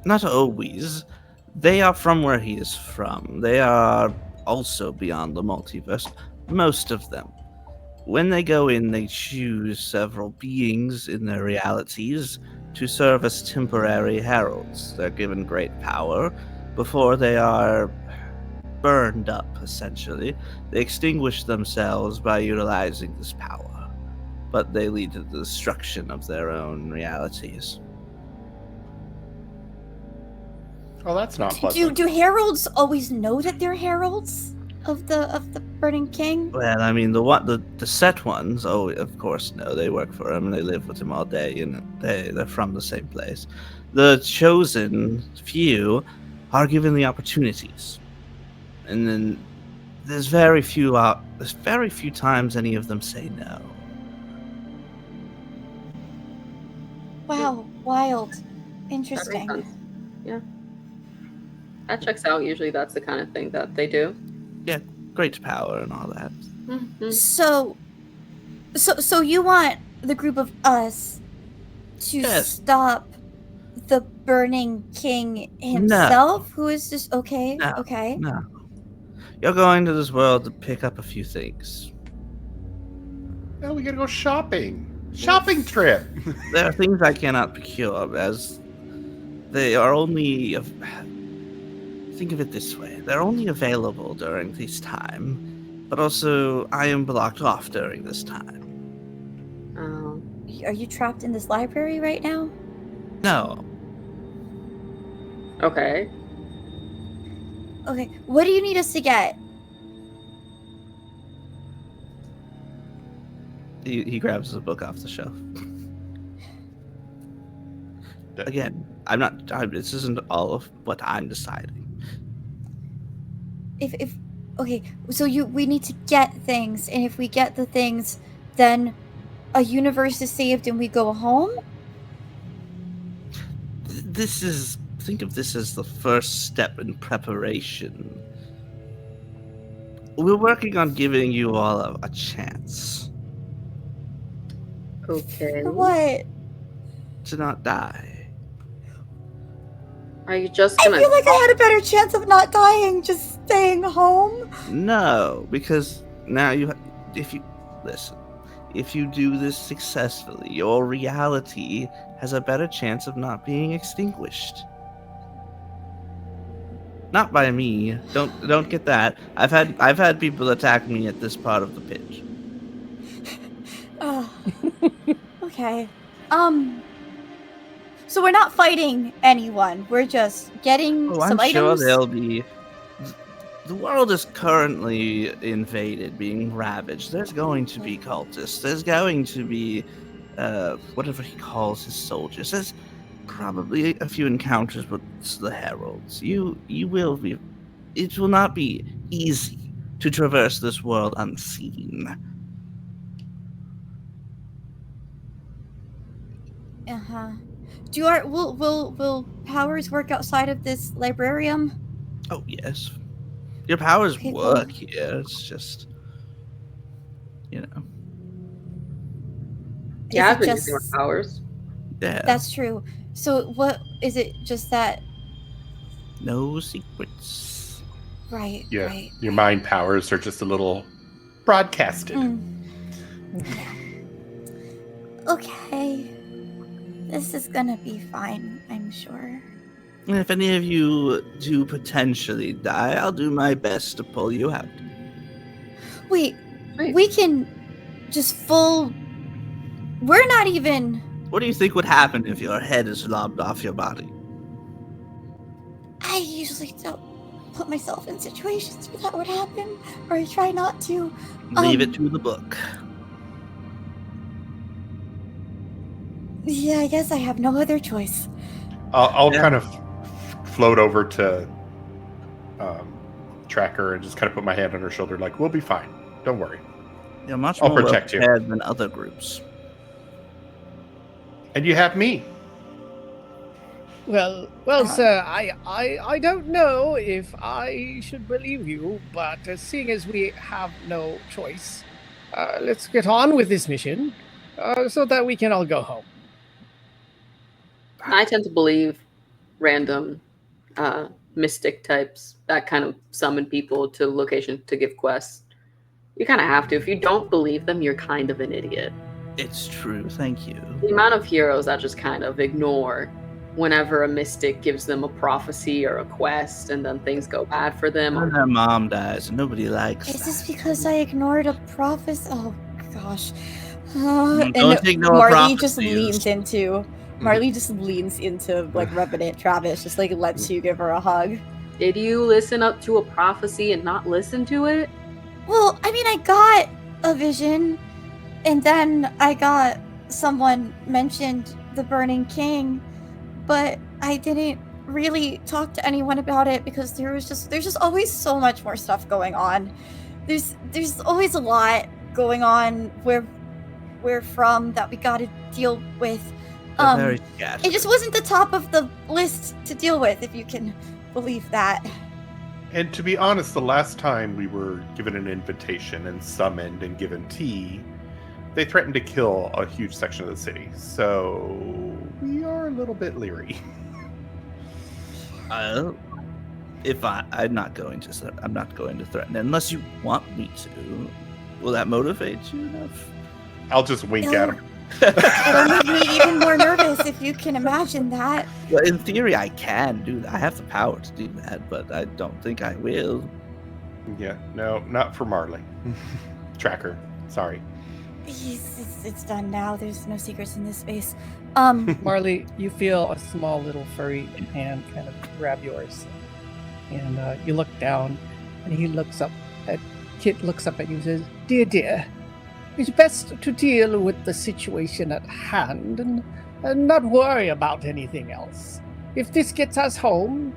not always. They are from where he is from. They are also beyond the multiverse. Most of them. When they go in, they choose several beings in their realities to serve as temporary heralds. They're given great power before they are burned up, essentially. They extinguish themselves by utilizing this power, but they lead to the destruction of their own realities. Oh, that's not pleasant. Do heralds always know that they're heralds of the Burning King? Well, I mean, the set ones, oh, of course, no, they work for him and they live with him all day, and they're from the same place. The chosen few are given the opportunities, and then there's very few times any of them say no. Wow, wild, That interesting. makes sense. Yeah. That checks out. Usually that's the kind of thing that they do. Great power and all that. Mhm. So you want the group of us to Yes. stop the Burning King himself, who is just okay? No. Okay. No. You're going to this world to pick up a few things. No, we gotta go shopping. Shopping trip. There are things I cannot procure, as they are only. Think of it this way: they're only available during this time, but also I am blocked off during this time. Oh. Are you trapped in this library right now? No, Okay. Okay. What do you need us to get? he grabs the book off the shelf. Again, this isn't all of what I'm deciding. If okay, so we need to get things, and if we get the things, then a universe is saved and we go home? Think of this as the first step in preparation. We're working on giving you all a chance Okay. For what? to not die. Are you just I gonna? feel like I had a better chance of not dying just staying home. No, because now if you do this successfully, your reality has a better chance of not being extinguished. Not by me. Don't get that. I've had people attack me at this part of the pitch. Oh. Okay. So we're not fighting anyone. We're just getting Oh, some I'm sure items. there'll be. The world is currently invaded, being ravaged. There's going to be cultists. There's going to be, whatever he calls his soldiers. There's probably a few encounters with the heralds. You will be it will not be easy to traverse this world unseen. Uh-huh. Will powers work outside of this librarium? Oh, yes. Your powers Okay, work cool. here. It's just, Is Yeah, I've it been using my just powers. yeah. That's true. So what is it just that No secrets. right, Yeah, right. your mind powers are just a little broadcasted. Okay. This is gonna be fine, I'm sure. And if any of you do potentially die, I'll do my best to pull you out. Wait, Wait. we can just we're not even What do you think would happen if your head is lobbed off your body? I usually don't put myself in situations where that would happen, or I try not to. Leave it to the book. Yeah, I guess I have no other choice. I'll Yeah. kind of float over to Tracker and just kind of put my hand on her shoulder, like, we'll be fine. Don't worry. You're much I'll more protect you. prepared than other groups. And you have me. Well, sir, I don't know if I should believe you, but seeing as we have no choice, let's get on with this mission so that we can all go home. I tend to believe random mystic types that kind of summon people to location to give quests. You kind of have to. If you don't believe them, you're kind of an idiot. It's true, thank you. The amount of heroes that just kind of ignore whenever a mystic gives them a prophecy or a quest and then things go bad for them. When their mom dies, nobody likes Is that. this because I ignored a prophecy? Oh gosh. Don't And ignore Marley just prophecies. Marley just leans into like Revenant Travis, just like lets you give her a hug. Did you listen up to a prophecy and not listen to it? Well, I mean, I got a vision, and then I got someone mentioned the Burning King, but I didn't really talk to anyone about it because there's just always so much more stuff going on. There's always a lot going on where we're from that we got to deal with. They're very scattered. It just wasn't the top of the list to deal with, if you can believe that. And to be honest, the last time we were given an invitation and summoned and given tea, they threatened to kill a huge section of the city. So we are a little bit leery. I'm not going to threaten unless you want me to. Will that motivate you enough? I'll just wink at him. It'll make me even more nervous if you can imagine that. Well, in theory, I can do that. I have the power to do that, but I don't think I will. Yeah, no, not for Marley. Tracker, sorry. It's done now. There's no secrets in this space. Marley, you feel a small little furry hand kind of grab yours, and you look down, and he looks up. Kit looks up at you and says, "Dear, it's best to deal with the situation at hand and not worry about anything else. If this gets us home,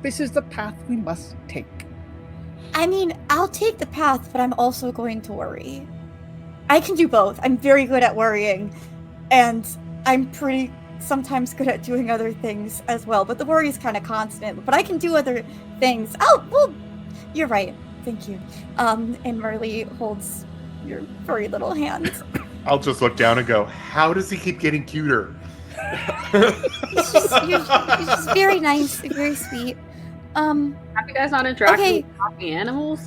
this is the path we must take." I mean, I'll take the path, but I'm also going to worry. I can do both. I'm very good at worrying, and I'm pretty sometimes good at doing other things as well. But the worry is kind of constant. But I can do other things. Oh, well, you're right. Thank you. And Marley holds your furry little hand. I'll just look down and go, how does he keep getting cuter? You're just very nice, very sweet. Have you guys not interacted Okay. with talking animals?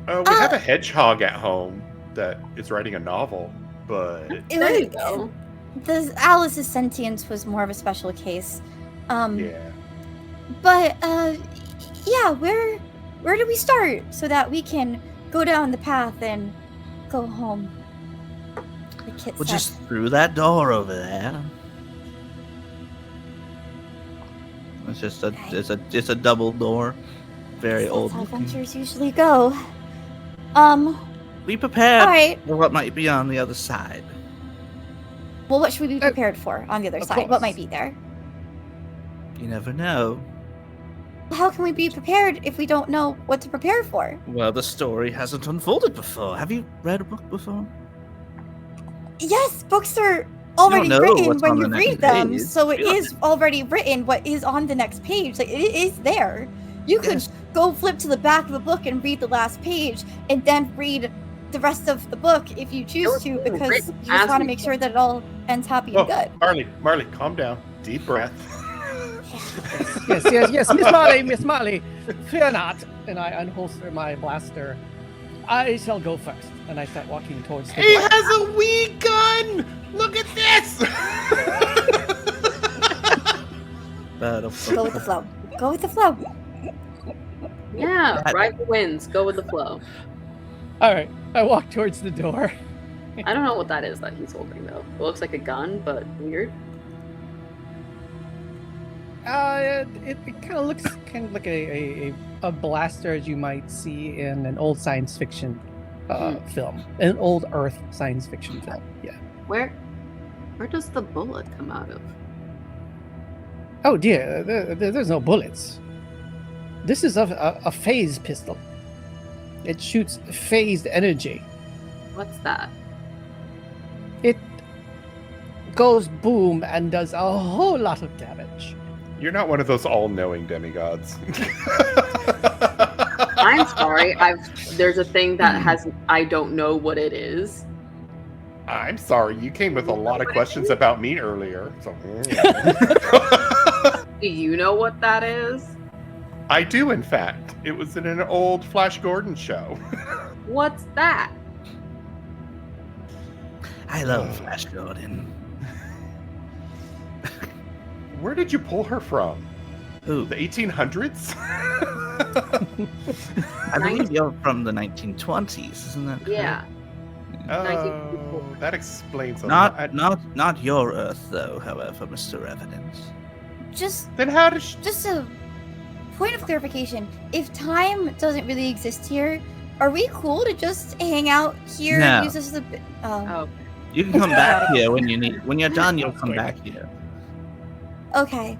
We have a hedgehog at home that is writing a novel, but There you go. The Alice's sentience was more of a special case. yeah. But yeah, where do we start so that we can go down the path and go home? The kid Well, said. just through that door over there. It's just it's a double door, very That's old how looking. adventures usually go. Be prepared All right. for what might be on the other side. Well, what should we be prepared for on the other Of side? What course. might be there? You never know. How can we be prepared if we don't know what to prepare for? Well, the story hasn't unfolded before. Have you read a book before? Yes, books are already know written what's when on you the next read them, page. so it Yeah. is already written what is on the next page. Like, it is there. You could Yes. go flip to the back of the book and read the last page, and then read the rest of the book if you choose was to, being because written you just as want to we make sure that it all ends happy and good. Marley, calm down. Deep breath. Yes, Miss Marley, fear not. And I unholster my blaster. I shall go first. And I start walking towards the He door. has a wee gun! Look at this! Go with the flow. Go with the flow. Yeah, ride the winds. Go with the flow. All right, I walk towards the door. I don't know what that is that he's holding though. It looks like a gun, but weird. It kind of looks like a blaster as you might see in an old science fiction film, an old Earth science fiction film. Yeah. Where does the bullet come out of? Oh dear, there's no bullets. This is a phase pistol. It shoots phased energy. What's that? It goes boom and does a whole lot of damage. You're not one of those all-knowing demigods. I'm sorry. There's a thing that has I don't know what it is. I'm sorry, you came with a lot of questions about me earlier. So. Do you know what that is? I do, in fact. It was in an old Flash Gordon show. What's that? I love Flash Gordon. Where did you pull her from? Who? The 1800s? I believe you're from the 1920s, isn't that correct? Yeah. Oh, that explains a lot. Not your Earth, though. However, Mr. Revenant. Then how did she... Just a point of clarification. If time doesn't really exist here, are we cool to just hang out here No. and use this as a... Oh. You can come back here when you need. When you're done, you'll come back here. Okay.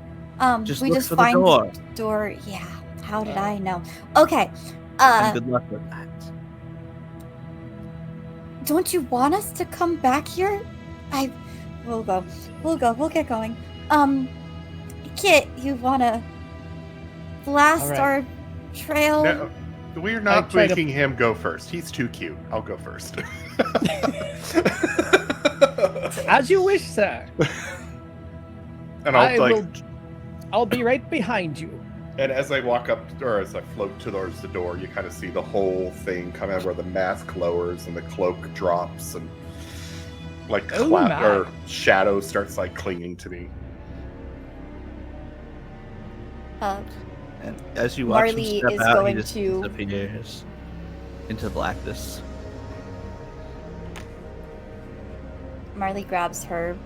Just we look just for the find door. the door. Yeah. How did I know? Okay. And good luck with that. Don't you want us to come back here? We'll go. We'll get going. Kit, you wanna blast All right. our trail? No, we're not I try to- making him go first. He's too cute. I'll go first. As you wish, sir. And I'll be right behind you. And as I walk up, or as I float towards the door, you kind of see the whole thing come out where the mask lowers and the cloak drops, and like Oh my. or shadow starts like clinging to me. And as you watch Marley him is step out, going he just to- disappears into blackness. Marley grabs her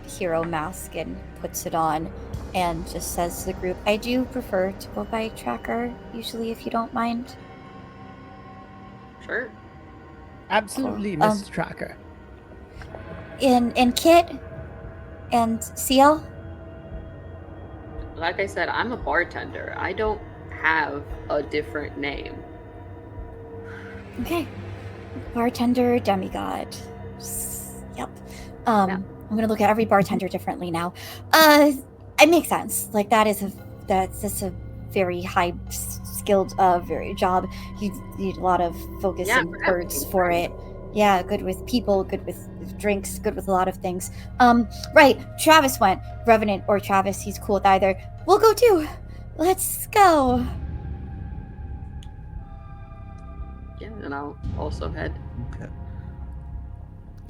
hero mask and puts it on and just says to the group, I do prefer to go by tracker, usually, if you don't mind. Sure. Absolutely, Cool. Miss Tracker. And Kit and Ciel. Like I said, I'm a bartender. I don't have a different name. Okay. Bartender, demigod. Yep. I'm gonna look at every bartender differently now. It makes sense. Like that's a very high skilled very job. You need a lot of focus Yeah, and for words everything, for right. it. Yeah, good with people, good with drinks, good with a lot of things. Right, Travis went. Revenant or Travis, he's cool with either. We'll go too. Let's go. Yeah, and I'll also head. Okay.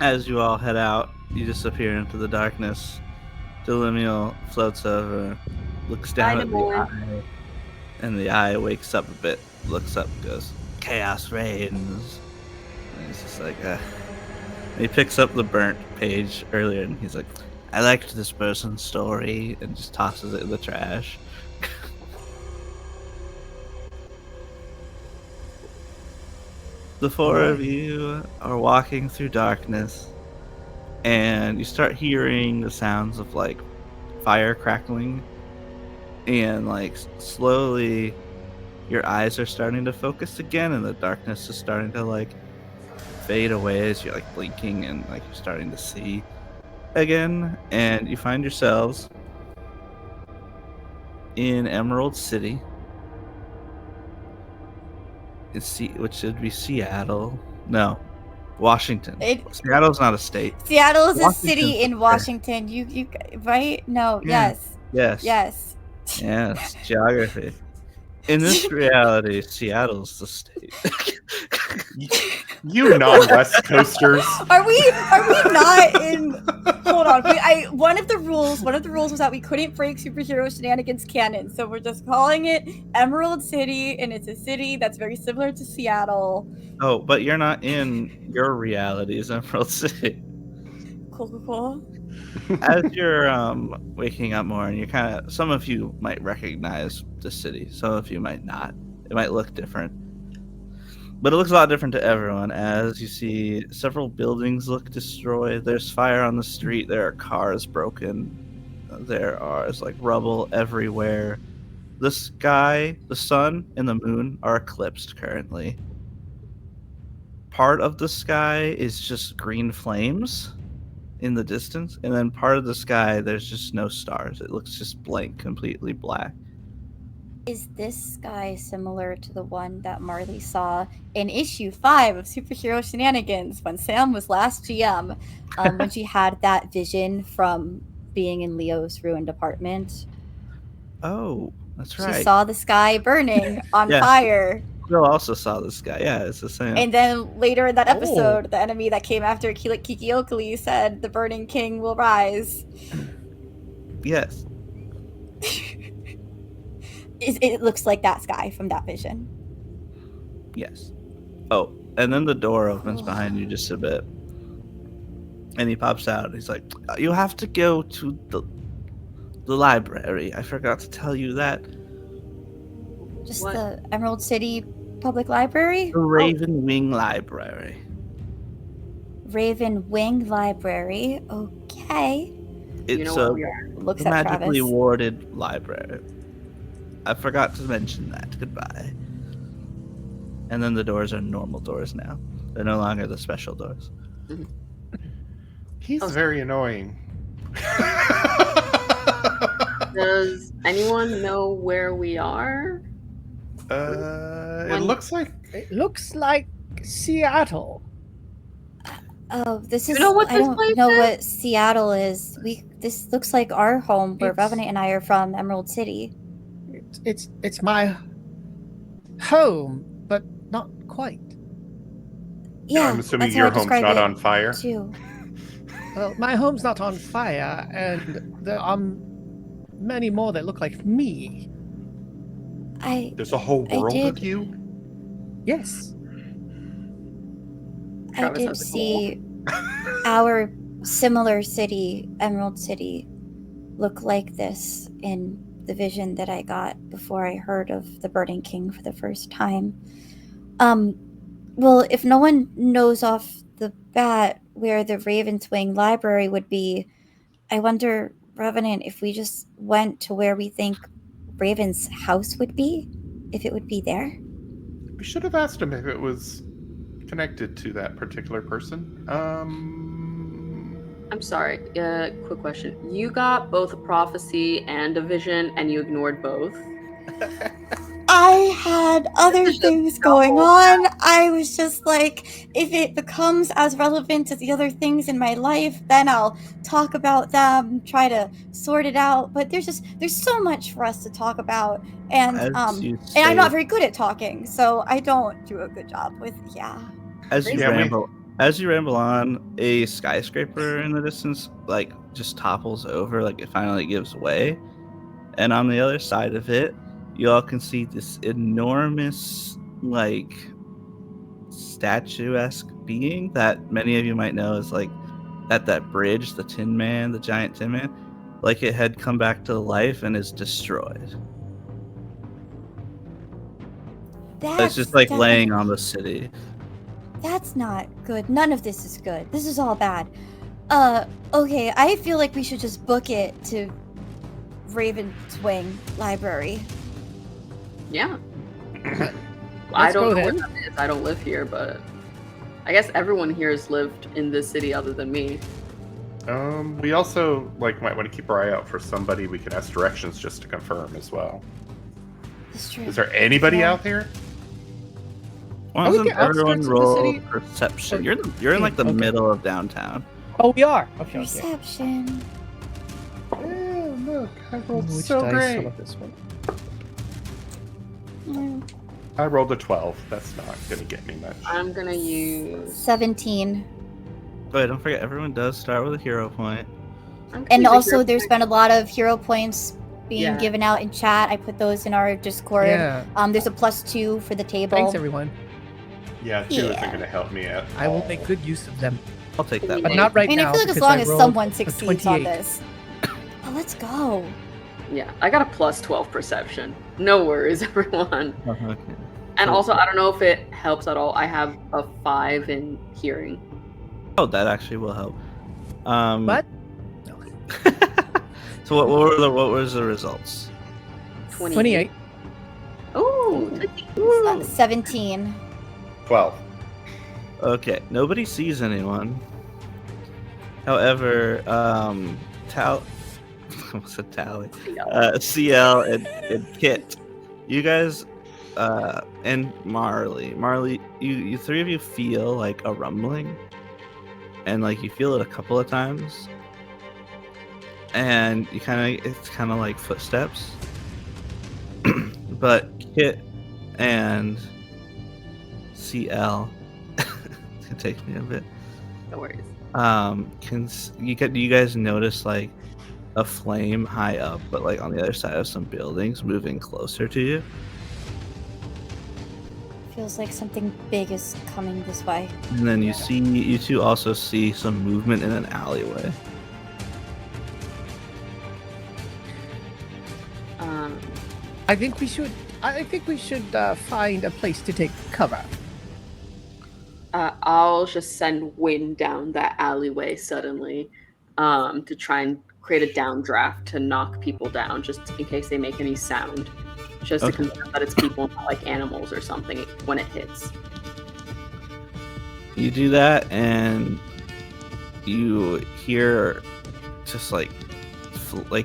As you all head out, you disappear into the darkness. Delimiel floats over, looks down at the eye, and the eye wakes up a bit, looks up, goes, "Chaos reigns." And he's just like, He picks up the burnt page earlier, and he's like, "I liked this person's story," and just tosses it in the trash. The four of you are walking through darkness, and you start hearing the sounds of like fire crackling and like slowly your eyes are starting to focus again, and the darkness is starting to like fade away as you're like blinking and like you're starting to see again, and you find yourselves in Emerald City, which should be Seattle. No, Washington. Seattle's not a state. Seattle is a Washington's city in there. Washington. You right? No. Yeah. Yes. Yes. Yes. Yes. Geography. In this reality, Seattle's the state. You non-West Coasters. Are we not in? Hold on. One of the rules was that we couldn't break superhero shenanigans canon, so we're just calling it Emerald City, and it's a city that's very similar to Seattle. Oh, but you're not in your reality's Emerald City. Cool. As you're waking up more, and you're kind of, some of you might recognize the city, some of you might not. It might look different, but it looks a lot different to everyone. As you see, several buildings look destroyed. There's fire on the street. There are cars broken. There is like rubble everywhere. The sky, the sun, and the moon are eclipsed currently. Part of the sky is just green flames in the distance, and then part of the sky there's just no stars. It looks just blank, completely black. Is this sky similar to the one that Marley saw in issue 5 of Superhero Shenanigans when Sam was last GM, when she had that vision from being in Leo's ruined apartment? Oh, that's right. She saw the sky burning on Yeah. fire. Bill also saw this guy. Yeah, it's the same. And then later in that episode, the enemy that came after Kikiokuli said the burning king will rise. Yes. It looks like that sky from that vision. Yes. Oh, and then the door opens behind you just a bit. And he pops out. He's like, you have to go to the library. I forgot to tell you that. Just What? the Emerald City Public Library? The Raven Wing Library. Raven Wing Library. Okay. You It's know a where we are. Looks at magically Travis. warded library. I forgot to mention that. Goodbye. And then the doors are normal doors now. They're no longer the special doors. He's Oh. very annoying. Does anyone know where we are? It looks like It looks like Seattle. Oh, this You is. know what I this don't place know is? what Seattle is. This looks like our home, where It's- Revenant and I are from, Emerald City. It's my home, but not quite. Yeah, I'm assuming that's how your I home's describe not it on fire. too. Well, my home's not on fire, and there are many more that look like me. There's a whole I world of did- you. Yes. I Travis did has a see our similar city, Emerald City, look like this in the vision that I got before I heard of the Burning King for the first time. Well, if no one knows off the bat where the Raven's Wing Library would be, I wonder, Revenant, if we just went to where we think Raven's house would be, if it would be there. We should have asked him if it was connected to that particular person. I'm sorry. Quick question. You got both a prophecy and a vision, and you ignored both. I had other This is things just going double. on. I was just like, if it becomes as relevant as the other things in my life, then I'll talk about them, try to sort it out. But there's so much for us to talk about, and As you and I'm not say- very good at talking, so I don't do a good job with As you Yeah, as you ramble on, a skyscraper in the distance like just topples over, like it finally gives way, and on the other side of it, you all can see this enormous, like, statuesque being that many of you might know is like at that bridge, the Tin Man, the giant Tin Man, like it had come back to life and is destroyed. that. It's just like laying on the city. That's not good. None of this is good. This is all bad. Okay, I feel like we should just book it to Ravenswing Library. Yeah. I Let's don't go know then. what that is. I don't live here, but I guess everyone here has lived in this city other than me. We also might want to keep our eye out for somebody we can ask directions just to confirm as well. That's true. Is there anybody Yeah. out here? Why Are we doesn't the outskirts everyone of the roll city? perception? Or- You're in like the Okay. middle of downtown. Oh, we are. Okay. Perception. Yeah, look, I rolled Which so dice? great. How about this one? I rolled a 12. That's not going to get me much. I'm gonna use. 17. But don't forget, everyone does start with a hero point. I'm gonna And use a also, hero there's point. been a lot of hero points being Yeah. given out in chat. I put those in our Discord. Yeah. There's a +2 for the table. Thanks, everyone. Yeah, 2 isn't going to help me at I will all. make good use of them, I'll take that. but Nice. not right I mean, now. I feel like as because long I as rolled someone a succeeds on 28. this. Oh, let's go. Yeah, I got a +12 perception. No worries, everyone. Okay. And Cool. also, I don't know if it helps at all. I have a 5 in hearing. Oh, that actually will help. What? So what was the results? 28. Oh, So that's 17. 12. Okay, nobody sees anyone. However, what's a tally? Ciel and Kit, you guys, and Marley, you three of you feel like a rumbling, and like you feel it a couple of times, and it's kind of like footsteps, but Kit and Ciel, it's gonna take me a bit. no worries. You guys notice like a flame high up, but like on the other side of some buildings, moving closer to you? Feels like something big is coming this way. And then you two also see some movement in an alleyway. I think we should find a place to take cover. I'll just send wind down that alleyway suddenly, to try and create a downdraft to knock people down, just in case they make any sound, just to Okay. confirm that it's people, not like animals or something, when it hits. You do that, and you hear just like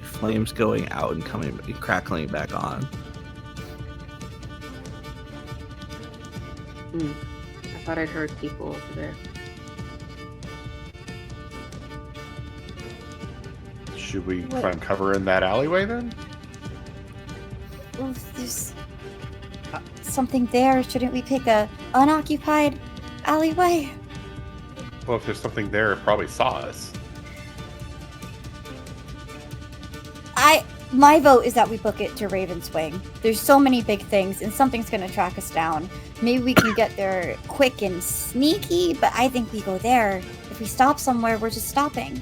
flames going out and crackling back on. I thought I'd heard people over there. Should we What? find cover in that alleyway then? Oh, there's something there. Shouldn't we pick a unoccupied alleyway? Well, if there's something there, it probably saw us. My vote is that we book it to Ravenswing. There's so many big things, and something's gonna track us down. Maybe we can get there quick and sneaky, but I think we go there. If we stop somewhere, we're just stopping.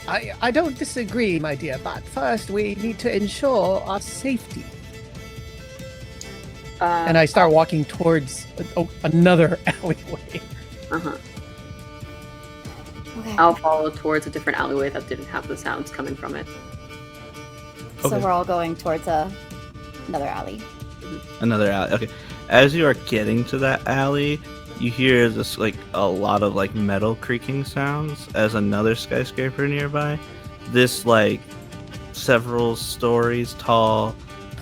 I don't disagree, my dear, but first we need to ensure our safety. And I start walking towards another alleyway. Uh-huh. Okay. I'll follow towards a different alleyway that didn't have the sounds coming from it. So Okay. we're all going towards another alley. Another alley. Okay. As you are getting to that alley, you hear this like a lot of like metal creaking sounds as another skyscraper nearby. This like several stories tall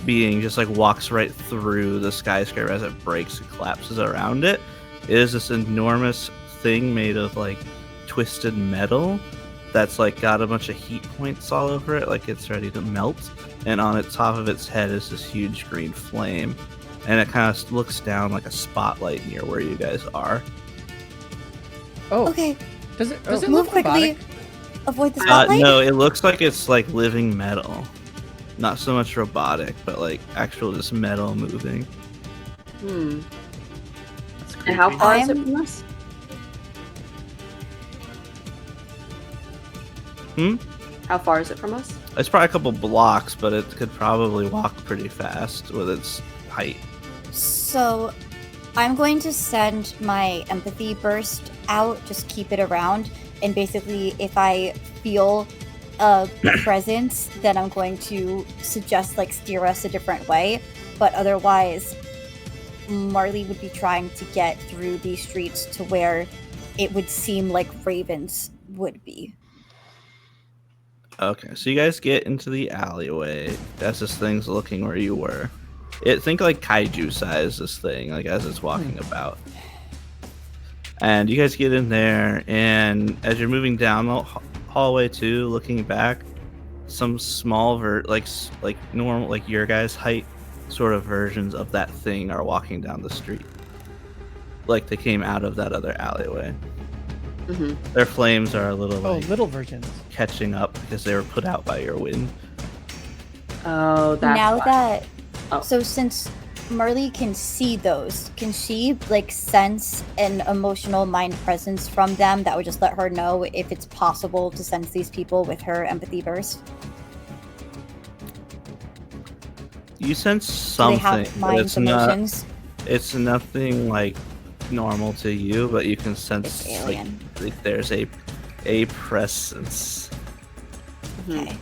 being just like walks right through the skyscraper as it breaks and collapses around it. It is this enormous thing made of like twisted metal that's like got a bunch of heat points all over it, like it's ready to melt. And on its top of its head is this huge green flame, and it kind of looks down like a spotlight near where you guys are. Oh, Okay, does it move look quickly. robotic? Avoid the spotlight. No, it looks like it's like living metal, not so much robotic, but like actual just metal moving. That's And how creepy. far is it I'm- from us? How far is it from us? It's probably a couple blocks, but it could probably walk pretty fast with its height. So, I'm going to send my empathy burst out, just keep it around, and basically, if I feel a presence, then I'm going to suggest like steer us a different way. But otherwise, Marley would be trying to get through these streets to where it would seem like ravens would be. Okay, so you guys get into the alleyway. That's this thing's looking where you were. Think like kaiju size, this thing, like as it's walking about. And you guys get in there, and as you're moving down the hallway too, looking back, some small like normal, like your guys' height sort of versions of that thing are walking down the street. Like they came out of that other alleyway. Mm-hmm. Their flames are a little little versions catching up because they were put out by your wind. Oh, that's now why. that Oh. So since Marley can see those, can she like sense an emotional mind presence from them that would just let her know if it's possible to sense these people with her empathy burst? You sense Do something. they have minds, emotions? It's nothing like normal to you, but you can sense It's alien. like there's a presence. Okay.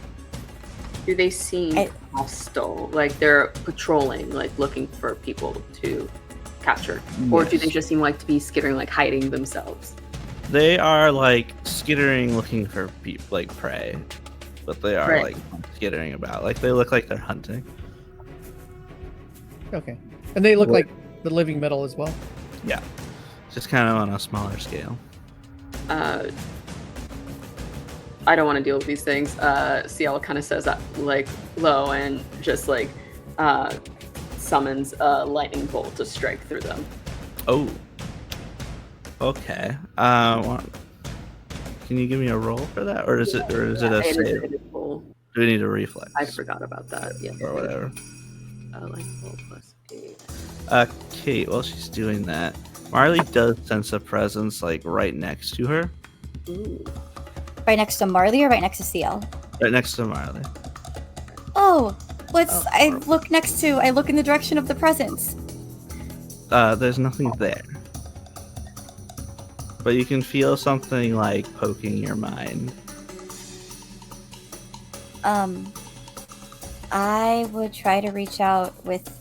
Do they seem hostile? Like they're patrolling, like looking for people to capture? Or do Yes. they just seem like to be skittering, like hiding themselves? They are like skittering, looking for people, like prey, but they are Prey. like skittering about. Like they look like they're hunting. Okay. And they look What? like the living metal as well. Yeah, just kind of on a smaller scale. I don't want to deal with these things. Ciel kind of says that like low and just like summons a lightning bolt to strike through them. Oh. Okay. Can you give me a roll for that, or is it a save? It is full. Do we need a reflex? I forgot about that. Yeah. Or whatever. Lightning bolt plus 8. Kate, while she's doing that, Marley does sense a presence like right next to her. Ooh. Right next to Marley or right next to Ciel? Right next to Marley. Oh, I Oh. look in the direction of the presence. There's nothing there. But you can feel something like poking your mind. I would try to reach out with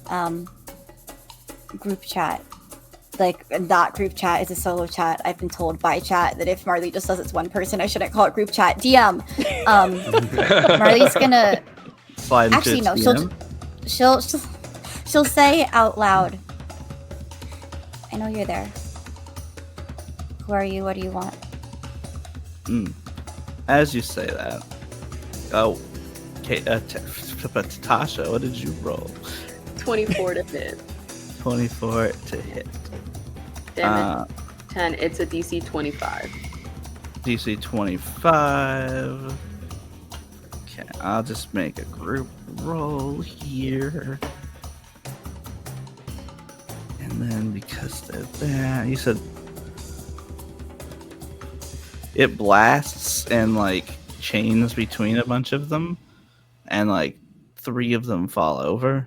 group chat. Like, not group chat, it's a solo chat. I've been told by chat that if Marley just says it's one person, I shouldn't call it group chat. DM. Marley's gonna Slide into actually its no. DM. She'll say out loud. I know you're there. Who are you? What do you want? As you say that, Kate, Natasha, what did you roll? 24 to hit. 24 to hit. Damn it. 10. It's a DC 25. DC 25. Okay, I'll just make a group roll here. And then because they're there, you said it blasts and like chains between a bunch of them, and like 3 of them fall over.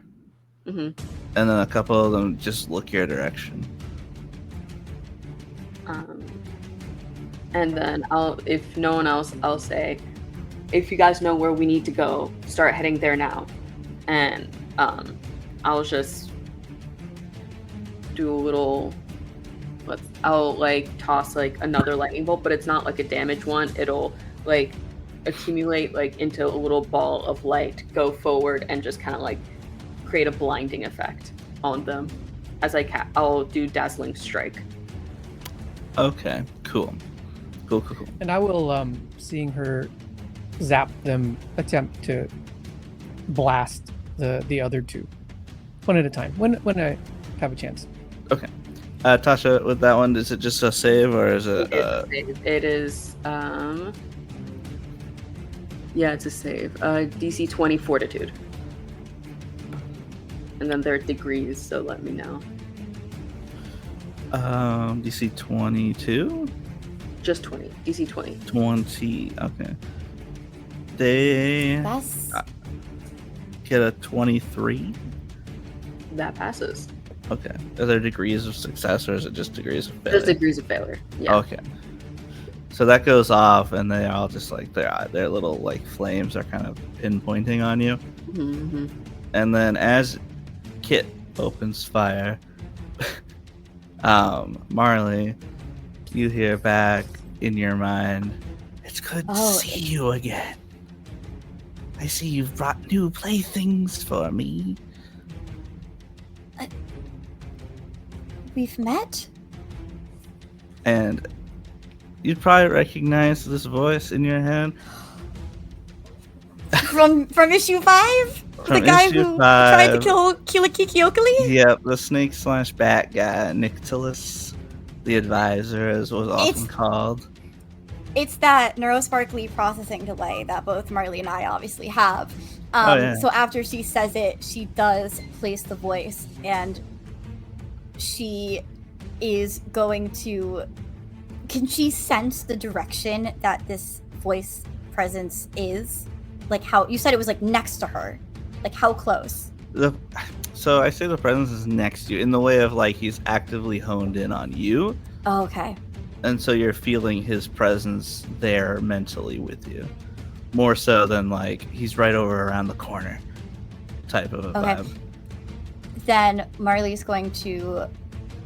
Mm-hmm. And then a couple of them just look your direction. And then if no one else, I'll say, if you guys know where we need to go, start heading there now. And I'll just do a little, I'll like toss like another lightning bolt, but it's not like a damage one. It'll like accumulate like into a little ball of light, go forward, and just kind of like create a blinding effect on them as I'll do dazzling strike. Okay, cool. Cool. And I will, seeing her zap them, attempt to blast the other 2. One at a time, when I have a chance. Okay. Tasha, with that one, is it just a save or is it? It is. Yeah, it's a save. DC 20 Fortitude. And then there are degrees, so let me know. DC 22? Just 20. DC 20. 20. Okay. They That's get a 23. That passes. Okay. Are there degrees of success or is it just degrees of failure? Just degrees of failure. Yeah. Okay. So that goes off, and they all just like their little like flames are kind of pinpointing on you. Mm-hmm. And then as Kit opens fire, Marley, you hear back in your mind, "It's good to see you again. I see you've brought new playthings for me." We've met? And you'd probably recognize this voice in your head. From issue 5? From The guy issue who 5. tried to kill Kilikiki. Yep, the snake/bat guy, Nyctilus, the advisor, as was often called. It's that neurosparkly processing delay that both Marley and I obviously have. Yeah. So after she says it, she does place the voice, and she is going to... Can she sense the direction that this voice presence is? Like how... You said it was like next to her. Like how close? So I say the presence is next to you in the way of like he's actively honed in on you. Oh, okay. And so you're feeling his presence there mentally with you. More so than like he's right over around the corner type of a vibe. Then Marley's going to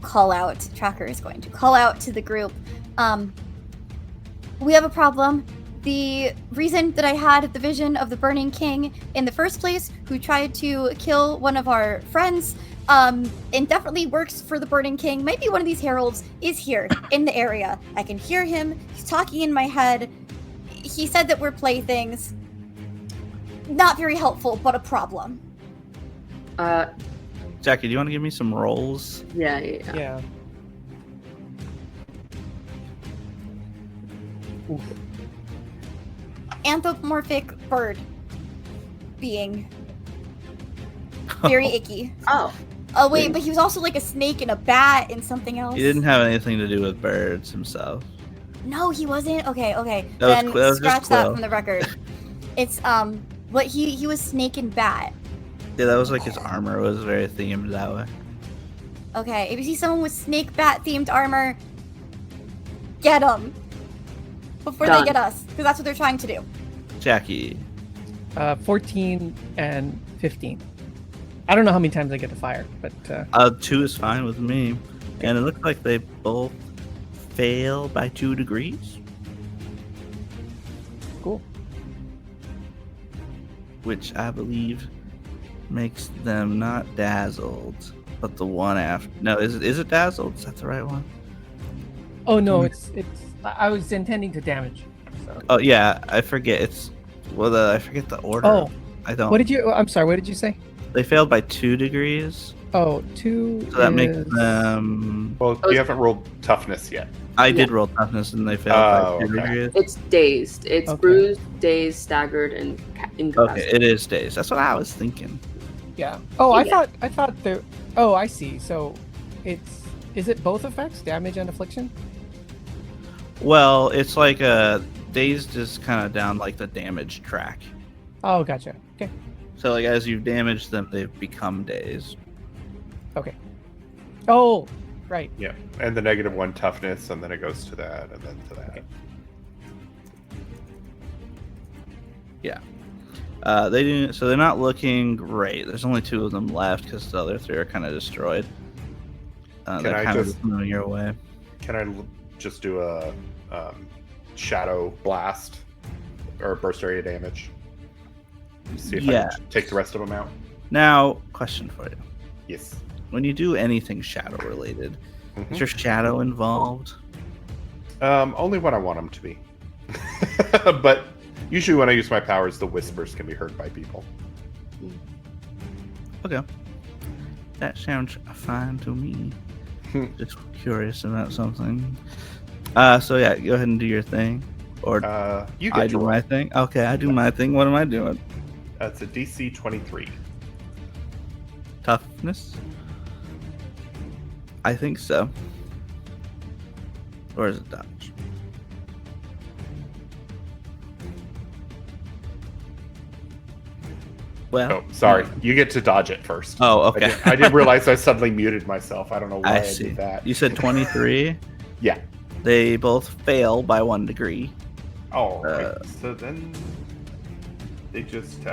call out, Tracker is going to call out to the group. We have a problem. The reason that I had the vision of the Burning King in the first place, who tried to kill one of our friends, and definitely works for the Burning King, might be one of these heralds, is here in the area. I can hear him. He's talking in my head. He said that we're playthings. Not very helpful, but a problem. Jackie, do you want to give me some rolls? Yeah. Ooh. Anthropomorphic bird being. Very icky. Oh. Oh, wait, but he was also like a snake and a bat and something else. He didn't have anything to do with birds himself. No, he wasn't? Okay. That was Scratch just that Quill. from the record. It's, what he was snake and bat. Yeah, that was like his armor was very themed that way. Okay, if you see someone with snake bat themed armor, get them. Before Done. they get us, because that's what they're trying to do. Jackie. 14 and 15. I don't know how many times I get to fire, but 2 is fine with me. And it looks like they both fail by 2 degrees. cool. Which I believe makes them not dazzled, but the one after. No, is it dazzled? Is that the right one? Oh no, it's. I was intending to damage. So. Oh yeah, I forget. I forget the order. Oh, I don't. what did you? I'm sorry. What did you say? They failed by 2 degrees. Oh, 2. So that makes them. Well, you haven't rolled toughness yet. I did roll toughness, and they failed by 2 degrees. It's dazed. It's Okay. bruised, dazed, staggered, and incapacitated. Okay, it is days. That's what I was thinking. Yeah. Oh, Yeah. I thought there. Oh, I see. So, is it both effects, damage and affliction? Well, it's like dazed is kind of down like the damage track. Oh, gotcha. Okay. So like as you've damaged them, they've become dazed. Okay. Oh, right. Yeah, and the -1 toughness, and then it goes to that, and then to that. Okay. Yeah. They do. So they're not looking great. There's only 2 of them left because the other 3 are kind of destroyed. They're I kind of just- moving your way. Can I just do a shadow blast or burst area damage? See if I Yeah. can take the rest of them out. Now, question for you: Yes. when you do anything shadow related, Mhm. is your shadow involved? Only when I want them to be. But usually when I use my powers, the whispers can be heard by people. Okay. That sounds fine to me. Just curious about something. So yeah, go ahead and do your thing. Or You I get do to roll. my thing? Okay, I do my thing. What am I doing? That's a DC 23. Toughness? I think so. Or is it dodge? Well, Oh, sorry. You get to dodge it first. Oh, okay. I didn't realize I suddenly muted myself. I don't know why I I see. did that. You said 23? Yeah. They both fail by 1 degree. All right. So then they just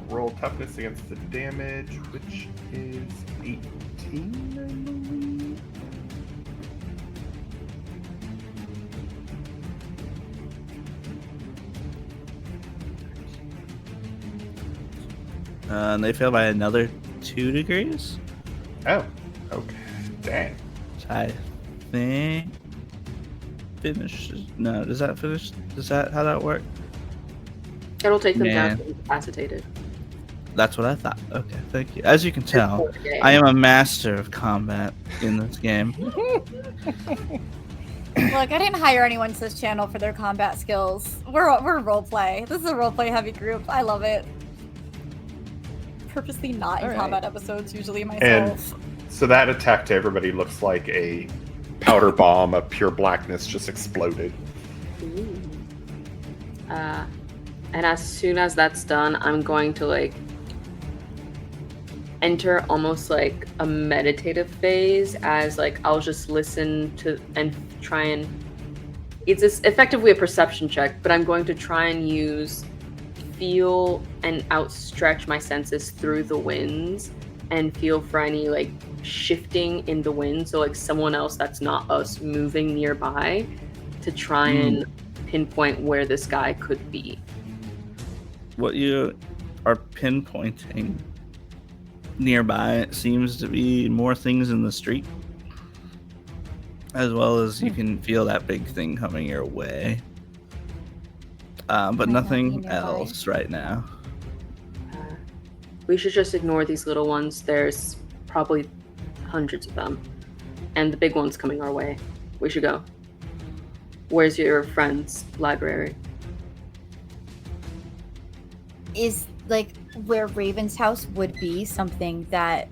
roll toughness against the damage, which is 18, I believe. And they fail by another 2 degrees. Oh, okay. Dang. So I think finishes. No, does that finish? Is that how that works? It'll take them Yeah. down to incapacitated. That's what I thought. Okay, thank you. As you can tell, I am a master of combat in this game. Look, I didn't hire anyone to this channel for their combat skills. We're roleplay. This is a roleplay heavy group. I love it. Purposely not in All right. combat episodes usually myself. So that attack to everybody looks like a powder bomb of pure blackness just exploded. Ooh. And as soon as that's done, I'm going to like enter almost like a meditative phase as like I'll just listen to and try and it's effectively a perception check, but I'm going to try and feel and outstretch my senses through the winds and feel for any like shifting in the wind, so like someone else that's not us moving nearby to try and pinpoint where this guy could be. What you are pinpointing nearby seems to be more things in the street, as well as you can feel that big thing coming your way. But Might not be nothing nearby. else right now. We should just ignore these little ones. There's probably hundreds of them, and the big one's coming our way. We should go. Where's your friend's library? Is like where Raven's house would be something that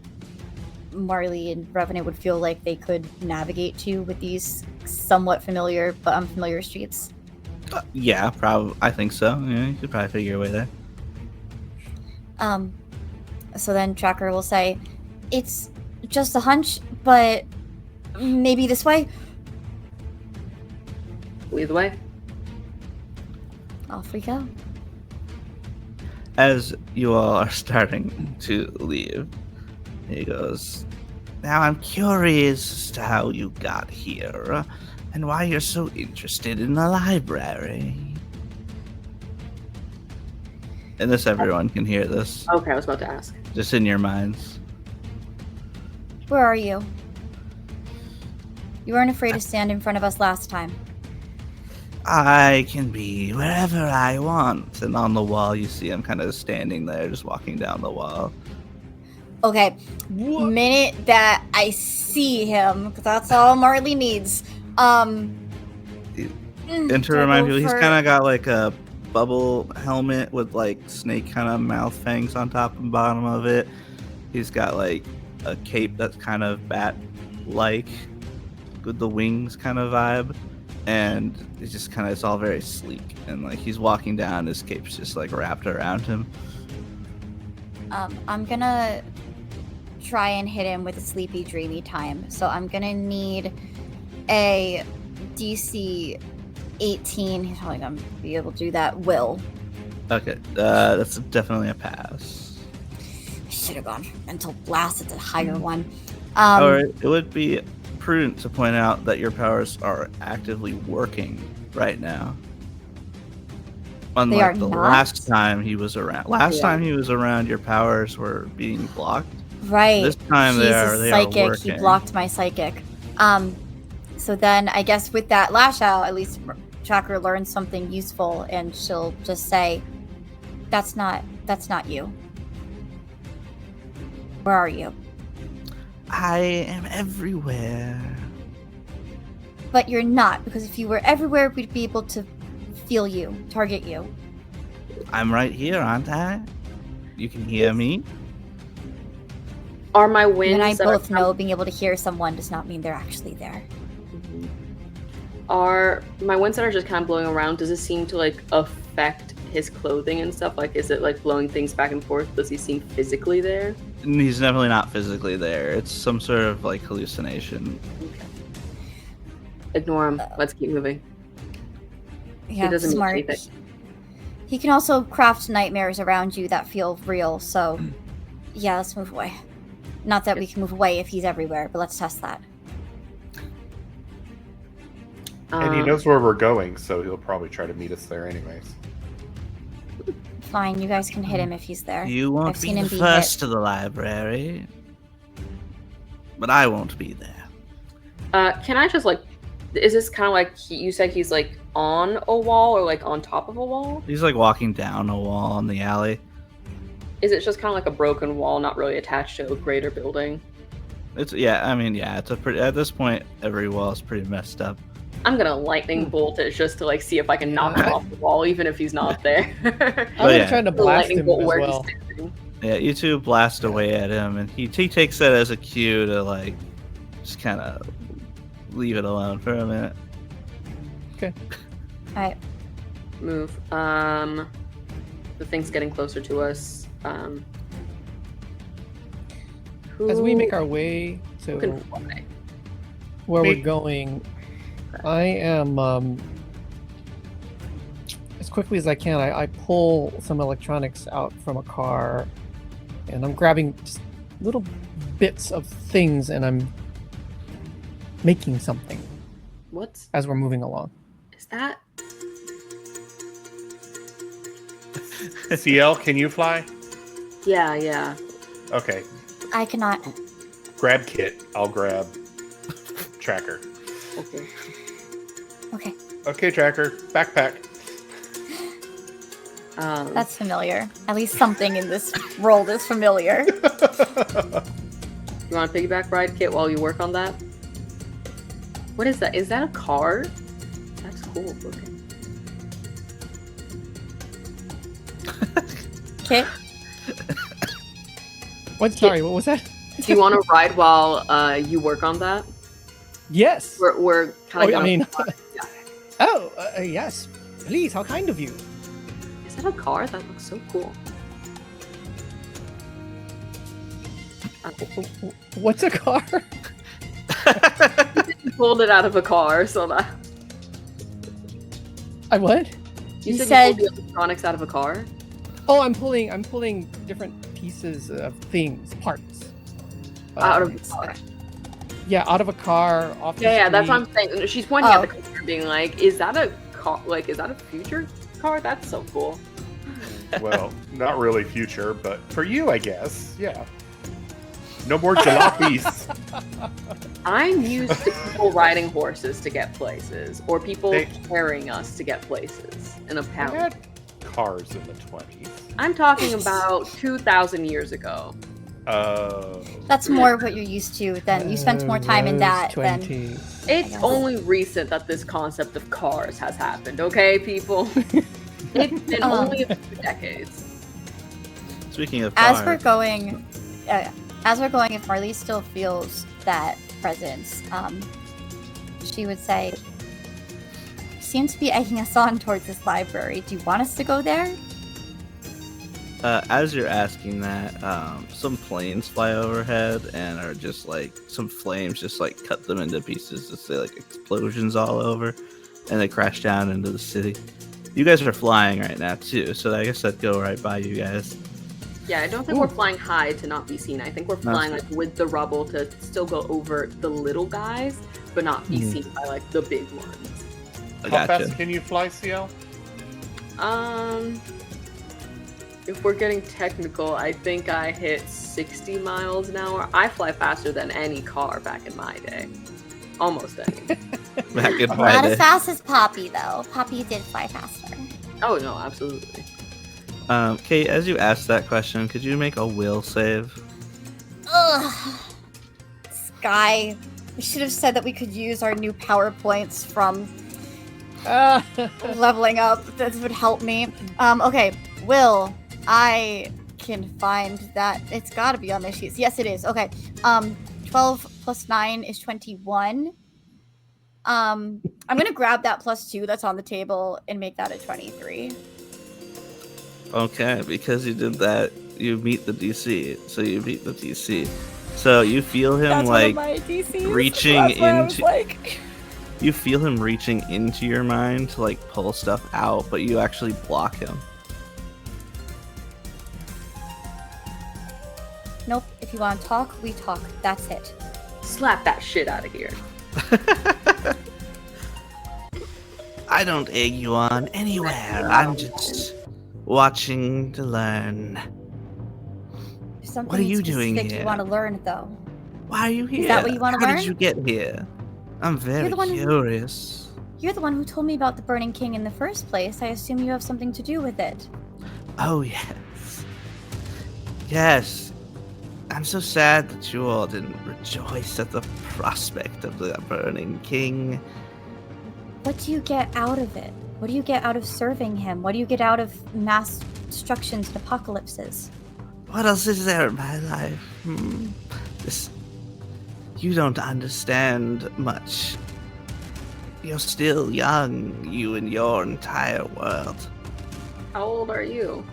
Marley and Revenant would feel like they could navigate to with these somewhat familiar but unfamiliar streets? Yeah, probably. I think so. Yeah, you could probably figure your way there. So then Tracker will say, "It's just a hunch, but maybe this way." Lead the way. Off we go. As you all are starting to leave, he goes, "Now I'm curious as to how you got here and why you're so interested in the library." And this, everyone can hear this, Okay, I was about to ask. just in your minds. Where are you? You weren't afraid to stand in front of us last time. I can be wherever I want. And on the wall, you see him kind of standing there, just walking down the wall. Okay, minute that I see him, because that's all Marley needs. And to remind you, he's kind of got like a bubble helmet with like snake kind of mouth fangs on top and bottom of it. He's got like a cape that's kind of bat-like with the wings kind of vibe. And it's just kind of, it's all very sleek. And like he's walking down, his cape's just like wrapped around him. I'm gonna try and hit him with a sleepy, dreamy time. So I'm gonna need a DC 18. He's probably gonna be able to do that. Will. Okay, that's definitely a pass. I should have gone for mental blast. It's a higher one. Or it would be prudent to point out that your powers are actively working right now. Unlike the not? last time he was around. Last Yeah. time he was around, your powers were being blocked. Right. This time He's they a are psychic. working. He blocked my psychic. So then I guess with that lash out, at least Chakra learns something useful, and she'll just say, that's not you. Where are you? I am everywhere. But you're not, because if you were everywhere, we'd be able to feel you, target you. I'm right here, aren't I? You can hear me. Are my You winds and I that are both know being able to hear someone does not mean they're actually there. Mhm. Are my winds that are just kind of blowing around, does it seem to like affect his clothing and stuff? Like, is it like blowing things back and forth? Does he seem physically there? He's definitely not physically there. It's some sort of like hallucination. Ignore him. Let's keep moving. Yeah, doesn't mean smart. anything. He can also craft nightmares around you that feel real, so yeah, let's move away. Not that we can move away if he's everywhere, but let's test that. And he knows where we're going, so he'll probably try to meet us there anyways. Fine, you guys can hit him if he's there. You won't I've be seen the him be first hit. to the library, but I won't be there. Can I just, like, is this kind of like, you said he's, like, on a wall or, like, on top of a wall? He's like walking down a wall in the alley. Is it just kind of like a broken wall, not really attached to a greater building? It's it's a pretty. At this point, every wall is pretty messed up. I'm gonna lightning bolt it just to, like, see if I can knock him off the wall, even if he's not there. I'm trying to blast lightning him bolt as where well. he's standing. Yeah, you two blast away at him, and he takes that as a cue to like just kind of leave it alone for a minute. Alright. Move. The thing's getting closer to us. As we make our way to Who can fly? where Me. we're going, I am as quickly as I can. I pull some electronics out from a car, and I'm grabbing just little bits of things, and I'm making something What's as we're moving along. is that? Ciel, can you fly? Yeah. Okay. I cannot. Grab Kit. I'll grab Tracker. Okay. Okay, Okay, Tracker. Backpack. that's familiar. At least something in this world is familiar. You want a piggyback ride kit while you work on that? What is that? Is that a car? That's cool looking. Okay. What? Sorry, what was that? Do you want to ride while you work on that? Yes. We're kind of. Yes. Please, how kind of you. Is that a car? That looks so cool. What's a car? You pulled it out of a car, so that. I what? You You said said- you pulled the electronics out of a car? Oh, I'm pulling different pieces of things, parts. Out of a It's, car. Yeah, out of a car. Off the Yeah, that's street. what I'm saying. She's pointing at Oh. the car, being like, "Is that a car? Like, is that a future car? That's so cool." Well, not really future, but for you, I guess. Yeah. No more jalopies. I'm used to people riding horses to get places, or people They- carrying us to get places in a We pound. had cars in the 20s. I'm talking about 2,000 years ago. That's more what you're used to than you spent more time in that than 20. It's Yes. only recent that this concept of cars has happened, okay, people? It's been only a few decades. Speaking of as cars, we're going, if Marley still feels that presence, she would say, "You seem to be egging us on towards this library. Do you want us to go there?" as you're asking that, some planes fly overhead and are just like some flames just like cut them into pieces. Just say like explosions all over, and they crash down into the city. You guys are flying right now too, so I guess I'd go right by you guys. Yeah, I don't think we're flying high to not be seen. I think we're flying like with the rubble to still go over the little guys, but not be seen by like the big ones. I How gotcha. fast can you fly, Ciel? If we're getting technical, I think I hit 60 miles an hour. I fly faster than any car back in my day. Almost any. Back in Not my as day. fast as Poppy, though. Poppy did fly faster. Oh no, absolutely. Kate, as you asked that question, could you make a will save? Ugh. Sky. We should have said that we could use our new PowerPoints from leveling up. This would help me. Okay, Will, I can find that. It's got to be on the sheets. Yes, it is. Okay. 12 plus 9 is 21. I'm gonna grab that plus 2 that's on the table and make that a 23. Okay, because you did that, you meet the DC. So you beat the DC. So you feel him That's like one of my DCs. reaching That's why I was into- like, You feel him reaching into your mind to like pull stuff out, but you actually block him. Nope. If you want to talk, we talk. That's it. Slap that shit out of here. I don't egg you on anywhere. I'm just watching to learn. There's something What are you doing specific here? you want to learn, though. Why are you here? Is that what you want to How learn? did you get here? I'm very the one who- curious. You're the one who told me about the Burning King in the first place. I assume you have something to do with it. Oh, yes. Yes. I'm so sad that you all didn't rejoice at the prospect of the Burning King. What do you get out of it? What do you get out of serving him? What do you get out of mass destructions and apocalypses? What else is there in my life? This... You don't understand much. You're still young, you and your entire world. How old are you?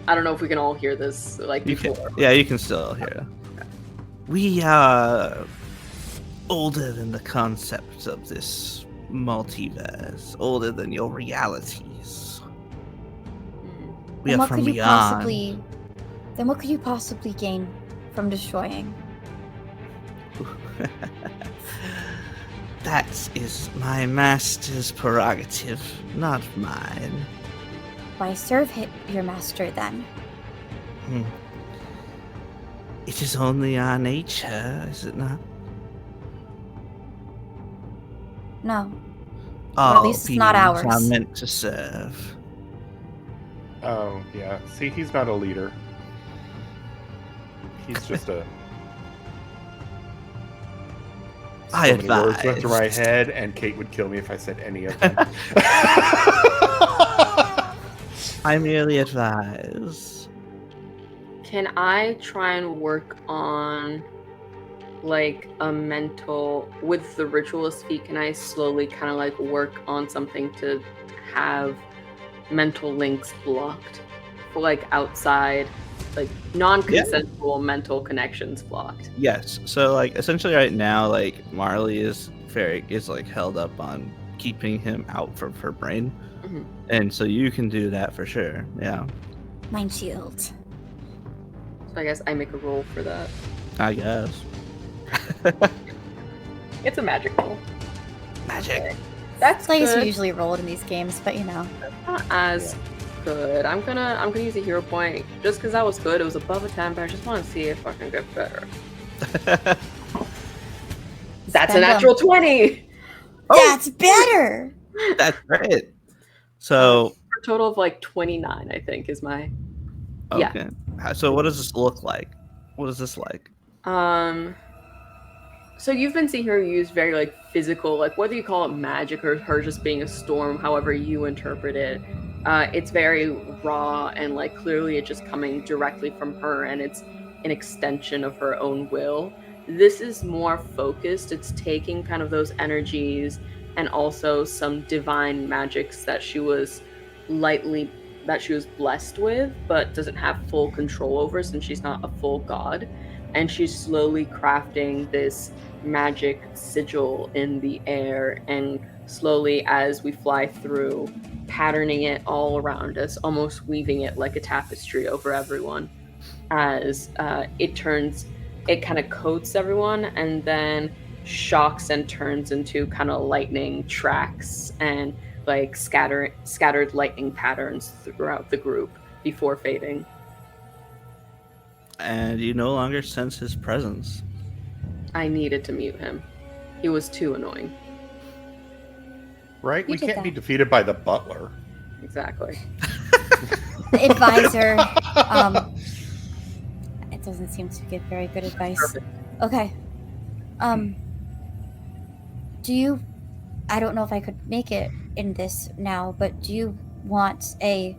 I don't know if we can all hear this like You before. can, yeah, you can still hear. We are older than the concept of this multiverse, older than your realities. We Then are what from could you beyond. Then what could you possibly gain from destroying? That is my master's prerogative, not mine. Why serve your master then? It is only our nature, is it not? No. All least it's not beings ours. are meant to serve. Oh, yeah. See, he's not a leader. He's just a... I so many words went through my advise. head, and Kate would kill me if I said any of them. I merely advise. Can I try and work on like a mental with the ritualist feat? Can I slowly kind of like work on something to have mental links blocked for like outside, like non-consensual mental connections blocked? Yes. So like essentially right now, like Marley is like held up on keeping him out from her brain. Mhm. And so you can do that for sure. Yeah. Mind shield. So I guess I make a roll for that. I guess. It's a magic roll. Magic. That's Plays are good. usually rolled in these games, but you know. Not as good. I'm gonna use a hero point just because that was good. It was above a 10, but I just want to see if I can get better. That's a Spend 'em. natural 20. That's better! That's great. So For a total of like 29, I think is my. Yeah. okay. So what does this look like? What is this like? So you've been seeing her use very like physical, like whether you call it magic or her just being a storm, however you interpret it. It's very raw and like clearly it's just coming directly from her, and it's an extension of her own will. This is more focused. It's taking kind of those energies and also some divine magics that she was blessed with, but doesn't have full control over since she's not a full god. And she's slowly crafting this magic sigil in the air, and slowly as we fly through, patterning it all around us, almost weaving it like a tapestry over everyone. As it kind of coats everyone and then shocks and turns into kind of lightning tracks and like scattered lightning patterns throughout the group before fading. And you no longer sense his presence. I needed to mute him. He was too annoying. Right? You We did can't that. be defeated by the butler. Exactly. The advisor, it doesn't seem to give very good advice. Perfect. Okay. I don't know if I could make it in this now, but do you want a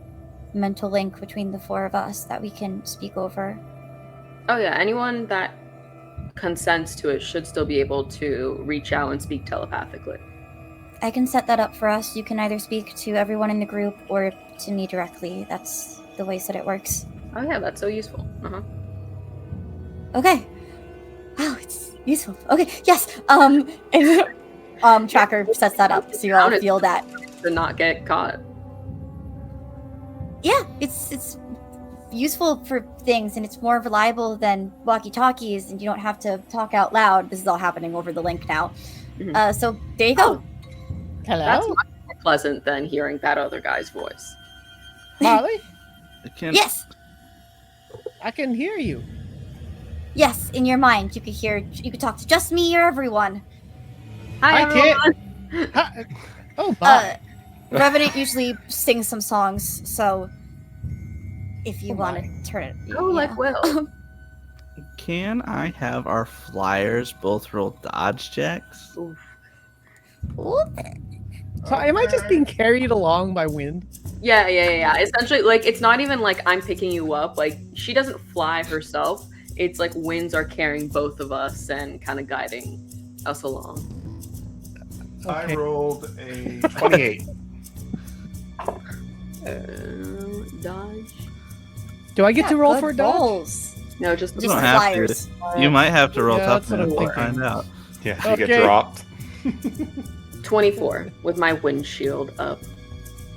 mental link between the four of us that we can speak over? Oh yeah, anyone that consents to it should still be able to reach out and speak telepathically. I can set that up for us. You can either speak to everyone in the group or to me directly. That's the ways that it works. Oh yeah, that's so useful. Uh-huh. Okay. Wow, it's useful. Okay, yes. And Tracker sets that up so you all feel that. To not get caught. Yeah, it's useful for things, and it's more reliable than walkie-talkies, and you don't have to talk out loud. This is all happening over the link now. Mhm. So there you go. Hello, That's much more pleasant than hearing that other guy's voice. Marley. Yes, I can hear you. yes. In your mind, you could talk to just me or everyone. Hi, everyone. Kit. Hi. Oh, bye. Revenant usually sings some songs, so if you Oh, want my. to turn it, Oh, like Will. Can I have our flyers both roll dodge checks? Oof. So am I just being carried along by wind? Yeah. Essentially, like, it's not even like I'm picking you up. Like, she doesn't fly herself. It's like winds are carrying both of us and kind of guiding us along. I rolled a 28. Dodge? Do I get to roll good for a dodge? rolls. No, just You Just don't the have flyers. to. You might have to roll Yeah, tough that's what I'm to thinking. find out. Yeah, you get Okay. dropped. 24 with my windshield up.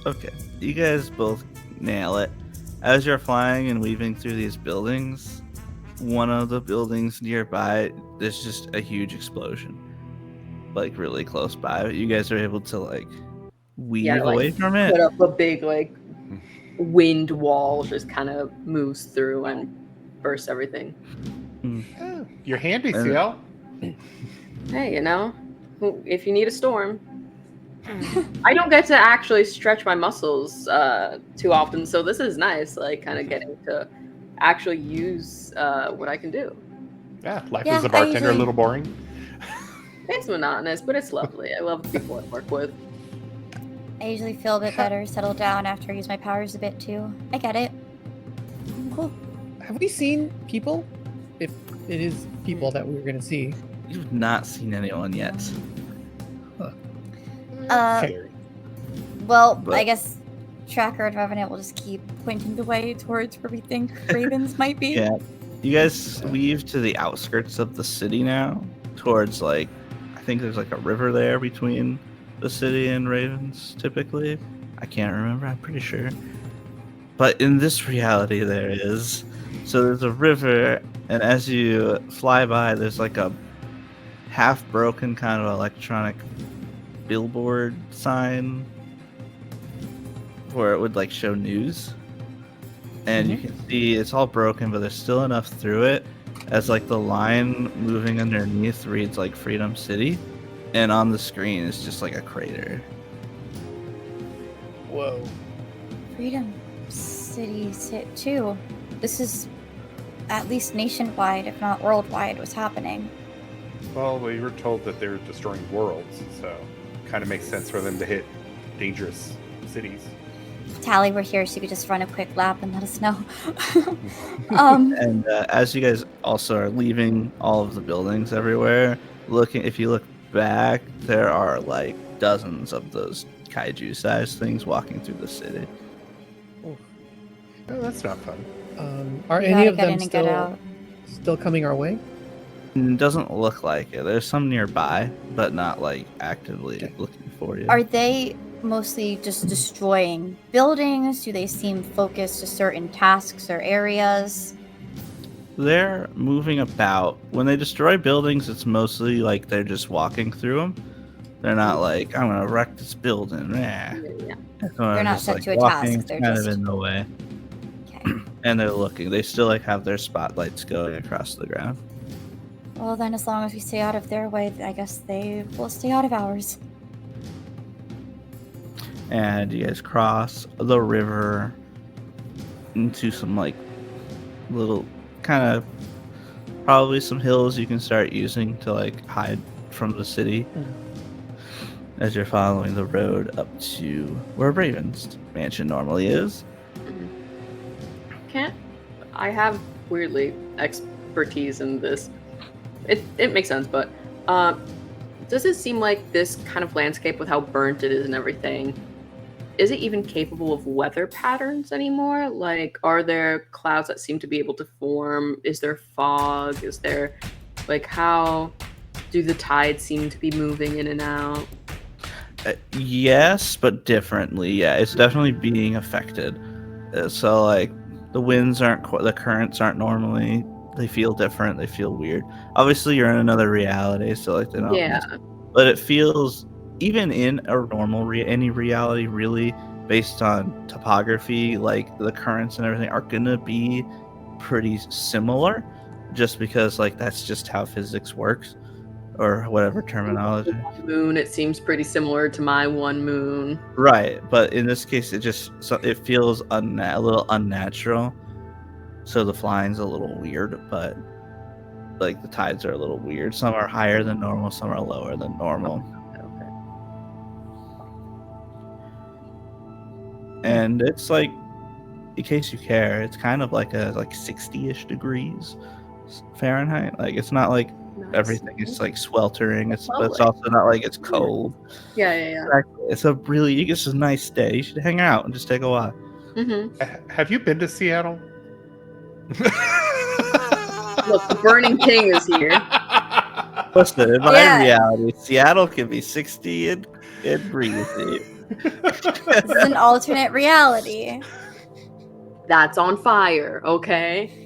Okay, you guys both nail it. As you're flying and weaving through these buildings, one of the buildings nearby, there's just a huge explosion, like really close by. You guys are able to like weave Yeah, like, away from it. Put up a big, like, wind wall, just kind of moves through and bursts everything. Oh, you're handy, And- Ciel. Hey, you know, if you need a storm. I don't get to actually stretch my muscles too often, so this is nice, like, kind of getting to actually use what I can do. Yeah, life Yeah, as a I bartender a usually- little boring. It's monotonous, but it's lovely. I love the people I work with. I usually feel a bit better, settle down after I use my powers a bit too. I get it. Cool. Have we seen people? If it is people that we were going to see. You've not seen anyone yet. Scary. Well, But- I guess Tracker and Revenant will just keep pointing the way towards where we think ravens might be. Yeah. You guys weave to the outskirts of the city now, towards like, I think there's like a river there between the city and Ravens, typically. I can't remember, I'm pretty sure. But in this reality, there is. So there's a river, and as you fly by, there's like a half broken kind of electronic billboard sign where it would like show news. And you can see it's all broken, but there's still enough through it as like the line moving underneath reads like Freedom City, and on the screen is just like a crater. Whoa. Freedom City sit too. This is at least nationwide, if not worldwide, what's happening. Well, we were told that they're destroying worlds, so kind of makes sense for them to hit dangerous cities. If Tally were here, she could just run a quick lap and let us know. And as you guys also are leaving all of the buildings everywhere, if you look back, there are like dozens of those kaiju-sized things walking through the city. Oh, that's not fun. Are We any gotta of get them in and get out. still coming our way? It doesn't look like it. There's some nearby, but not like actively looking for you. Are they mostly just destroying buildings? Do they seem focused to certain tasks or areas? They're moving about. When they destroy buildings, it's mostly like they're just walking through them. They're not like, I'm gonna wreck this building. Nah. Yeah. They're not set to a task, they're kind just- of in the way. Okay. And they're looking. They still like have their spotlights going across the ground. Well, then, as long as we stay out of their way, I guess they will stay out of ours. And you guys cross the river into some like little kind of probably some hills you can start using to like hide from the city as you're following the road up to where Raven's mansion normally is. Can't I have weirdly expertise in this? It makes sense, but does it seem like this kind of landscape with how burnt it is and everything, is it even capable of weather patterns anymore? Like, are there clouds that seem to be able to form? Is there fog? Is there, like, how Do the tides seem to be moving in and out? Yes, but differently. Yeah, it's definitely being affected. So like the winds aren't the currents aren't normally. They feel different. They feel weird. Obviously, you're in another reality, so like they don't. Yeah. But it feels even in a normal any reality, really based on topography, like the currents and everything are gonna be pretty similar, just because like that's just how physics works. Or whatever terminology. Moon, it seems pretty similar to my one moon. Right, but in this case, it feels a little unnatural. So the flying's a little weird, but like the tides are a little weird. Some are higher than normal, some are lower than normal. Okay. And it's like, in case you care, it's kind of like 60-ish degrees Fahrenheit. Like it's not like everything is like sweltering. But it's also not like it's cold. Yeah. Exactly. It's a nice day. You should hang out and just take a walk. Mm-hmm. Have you been to Seattle? Look, the Burning King is here. Listen, in my reality, Seattle can be 60 and breezy. This is an alternate reality. That's on fire, okay?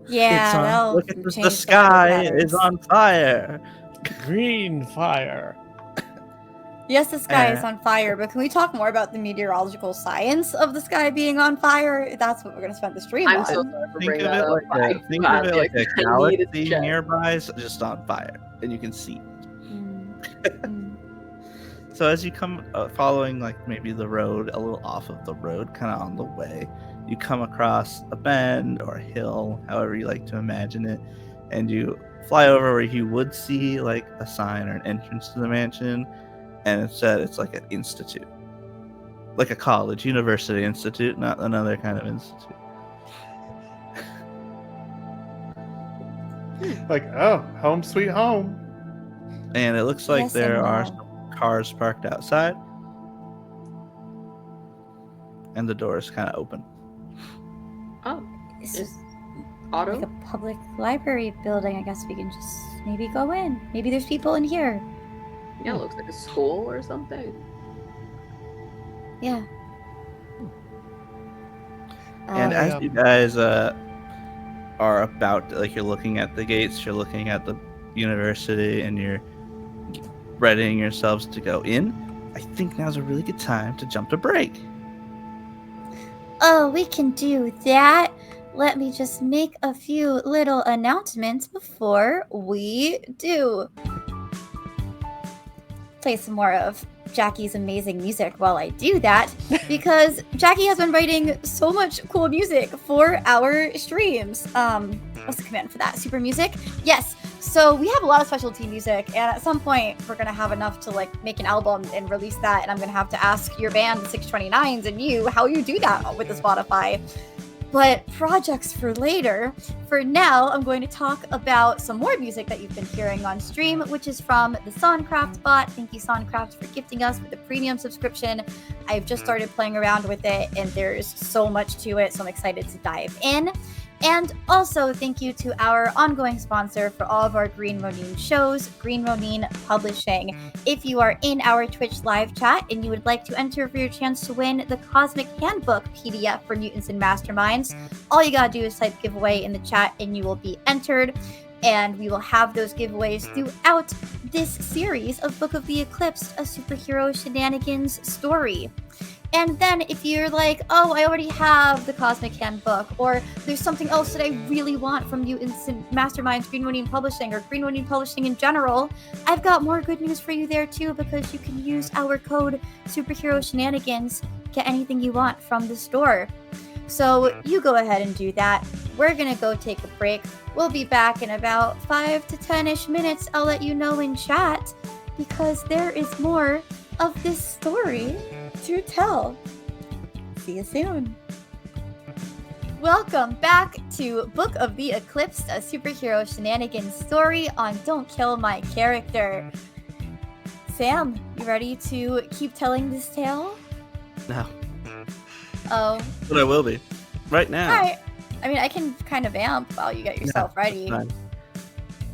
Yeah, look at the sky is on fire. Green fire. Yes, the sky is on fire, but can we talk more about the meteorological science of the sky being on fire? That's what we're going to spend the stream on. I'm so sorry for Think bringing of that it up. like a I needed galaxy to check. nearby is just on fire, and you can see. So as you come following like maybe the road a little off of the road, kind of on the way, you come across a bend or a hill, however you like to imagine it, and you fly over where you would see like a sign or an entrance to the mansion, and it said it's like an institute, like a college, university institute, not another kind of institute. Like, oh, home sweet home. And it looks like Yes there and are no. some cars parked outside, and the door is kind of open. Oh, This is is Otto? like a public library building. I guess we can just maybe go in. Maybe there's people in here. Yeah, it looks like a school or something. Yeah. And as you guys are about, like, you're looking at the gates, you're looking at the university, and you're readying yourselves to go in, I think now's a really good time to jump to break. Oh, we can do that. Let me just make a few little announcements before we do. Play some more of Jackie's amazing music while I do that, because Jackie has been writing so much cool music for our streams. What's the command for that? Super music? Yes. So we have a lot of specialty music, and at some point we're gonna have enough to like make an album and release that, and I'm gonna have to ask your band, the 629s, and you how you do that with the Spotify. But projects for later. For now, I'm going to talk about some more music that you've been hearing on stream, which is from the Soncraft bot. Thank you, Soncraft, for gifting us with a premium subscription. I've just started playing around with it, and there's so much to it, so I'm excited to dive in. And also, thank you to our ongoing sponsor for all of our Green Ronin shows, Green Ronin Publishing. If you are in our Twitch live chat and you would like to enter for your chance to win the Cosmic Handbook PDF for Mutants and Masterminds, all you gotta do is type giveaway in the chat and you will be entered. And we will have those giveaways throughout this series of Book of the Eclipsed, a superhero shenanigans story. And then if you're like, oh, I already have the Cosmic Handbook, or there's something else that I really want from Mutants and Masterminds, Green Ronin Publishing, or Green Ronin Publishing in general, I've got more good news for you there too, because you can use our code Superhero Shenanigans, get anything you want from the store. So you go ahead and do that. We're gonna go take a break. We'll be back in about 5 to 10-ish minutes. I'll let you know in chat, because there is more of this story to tell. See you soon. Welcome back to Book of the Eclipsed, a superhero shenanigans story on Don't Kill My Character. Sam, you ready to keep telling this tale? No. Oh. But I will be. Right now. Alright. I mean, I can kind of amp while you get yourself ready. Fine.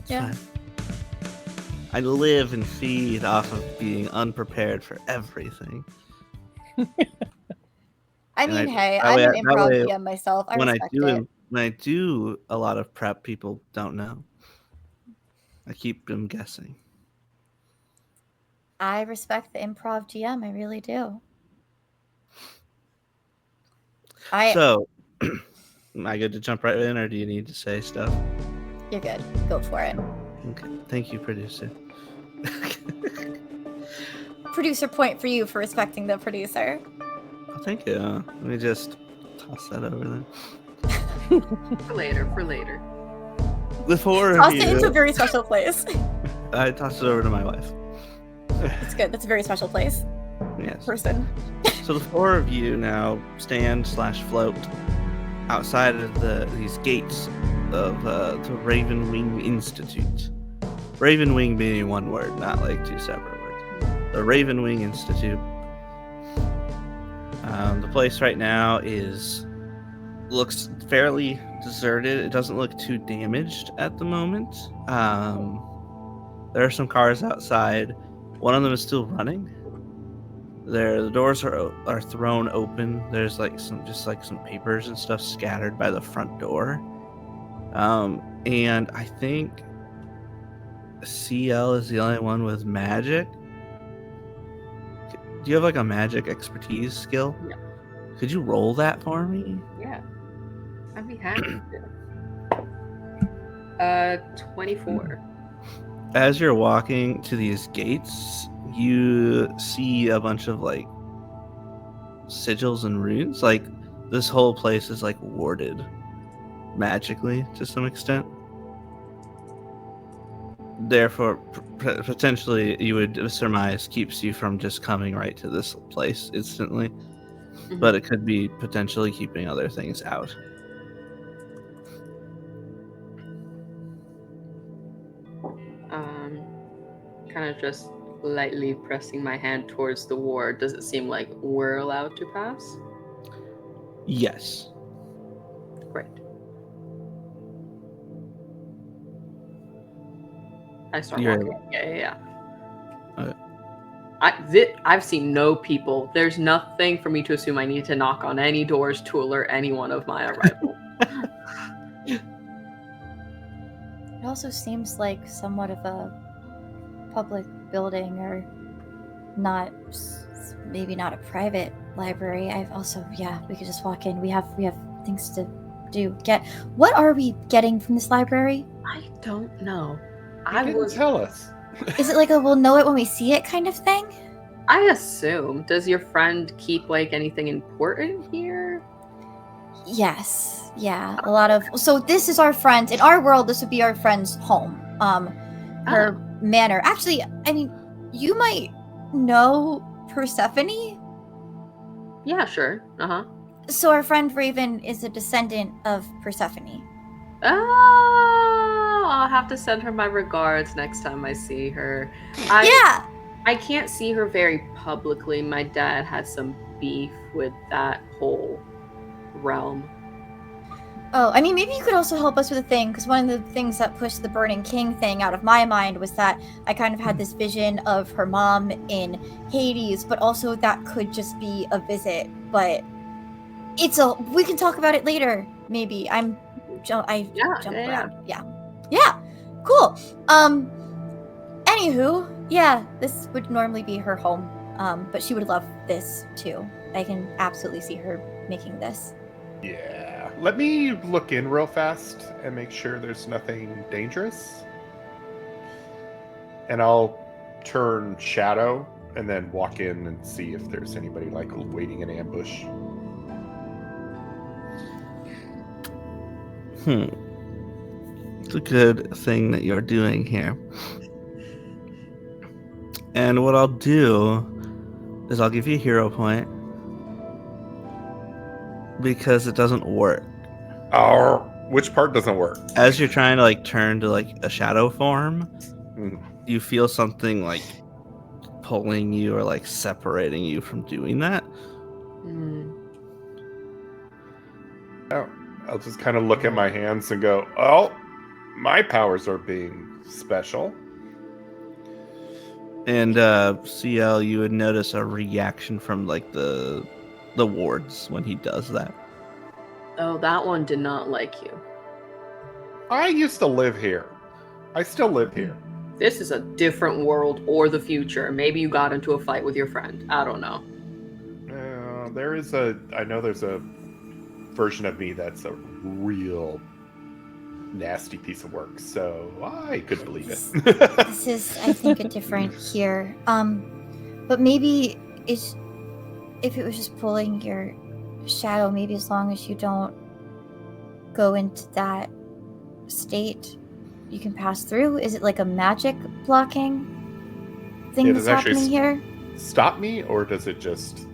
It's Yeah. fine. I live and feed off of being unprepared for everything. I And mean, I- hey, that I'm way- an that improv way, DM myself. I when I respect it. do a lot of prep, people don't know. I keep them guessing. I respect the improv GM. I really do. So, am I good to jump right in, or do you need to say stuff? You're good. Go for it. Okay, thank you, producer. Producer point for you for respecting the producer. Oh, thank you. Let me just toss that over there. For later. The four Toss of it into a you, very special place. I tossed it over to my wife. It's good. That's a very special place. Yes. Person. So the four of you now stand/float outside of these gates of the Raven Wing Institute. Raven Wing being one word, not like two separate words. The Raven Wing Institute. The place right now looks fairly deserted. It doesn't look too damaged at the moment. There are some cars outside. One of them is still running. The doors are thrown open. There's some papers and stuff scattered by the front door. And I think Ciel is the only one with magic. Do you have like a magic expertise skill? Yeah. Could you roll that for me? Yeah. I'd be happy to. 24. As you're walking to these gates, you see a bunch of like sigils and runes. Like this whole place is like warded magically to some extent. Therefore, potentially you would surmise keeps you from just coming right to this place instantly. Mhm. But it could be potentially keeping other things out. Kind of just lightly pressing my hand towards the ward. Does it seem like we're allowed to pass? Yes. Great. I start walking. Yeah. Okay. I've seen no people. There's nothing for me to assume I need to knock on any doors to alert anyone of my arrival. It also seems like somewhat of a public building, or not, maybe not a private library. We could just walk in. We have things to do. What are we getting from this library? I don't know. You didn't tell us. Is it like a we'll know it when we see it kind of thing? I assume. Does your friend keep like anything important here? Yes. Yeah. A lot of. So this is our friend. In our world, this would be our friend's home. Her manor. Actually, I mean, you might know Persephone. Yeah, sure. So our friend Raven is a descendant of Persephone. Oh, I'll have to send her my regards next time I see her. I can't see her very publicly. My dad had some beef with that whole realm. Oh, I mean, maybe you could also help us with a thing, because one of the things that pushed the Burning King thing out of my mind was that I kind of had this vision of her mom in Hades, but also that could just be a visit. But we can talk about it later, maybe. I jump around. Yeah. Cool. Anywho, yeah, this would normally be her home. But she would love this too. I can absolutely see her making this. Yeah. Let me look in real fast and make sure there's nothing dangerous. And I'll turn shadow and then walk in and see if there's anybody like waiting in ambush. It's a good thing that you're doing here. And what I'll do is I'll give you a hero point because it doesn't work. Oh, which part doesn't work? As you're trying to like turn to like a shadow form, you feel something like pulling you or like separating you from doing that. Oh, I'll just kind of look at my hands and go, oh, my powers are being special. And Ciel, you would notice a reaction from like the wards when he does that. Oh, that one did not like you. I used to live here. I still live here. This is a different world or the future. Maybe you got into a fight with your friend. I don't know. I know there's a version of me that's a real nasty piece of work, so I could believe it. This is, I think, a different here. But maybe if it was just pulling your shadow, maybe as long as you don't go into that state, you can pass through. Is it like a magic blocking thing that's happening here? Stop me, or does it just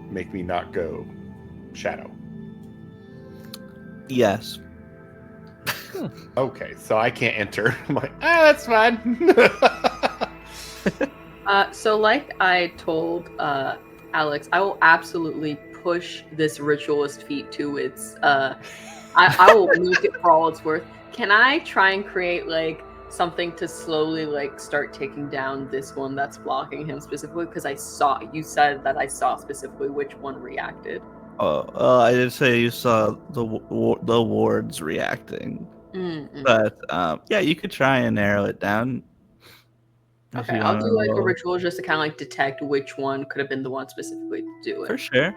make me not go shadow? Yes. Okay, so I can't enter. I'm like, that's fine. So like I told Alex, I will absolutely push this ritualist feat to its I will milk it for all it's worth. Can I try and create like something to slowly like start taking down this one that's blocking him specifically? Because you said that I saw specifically which one reacted. Oh, I did say you saw the wards reacting. Mm-hmm. But yeah, you could try and narrow it down. Okay, I'll do like a ritual just to kind of like detect which one could have been the one specifically to do it. For sure.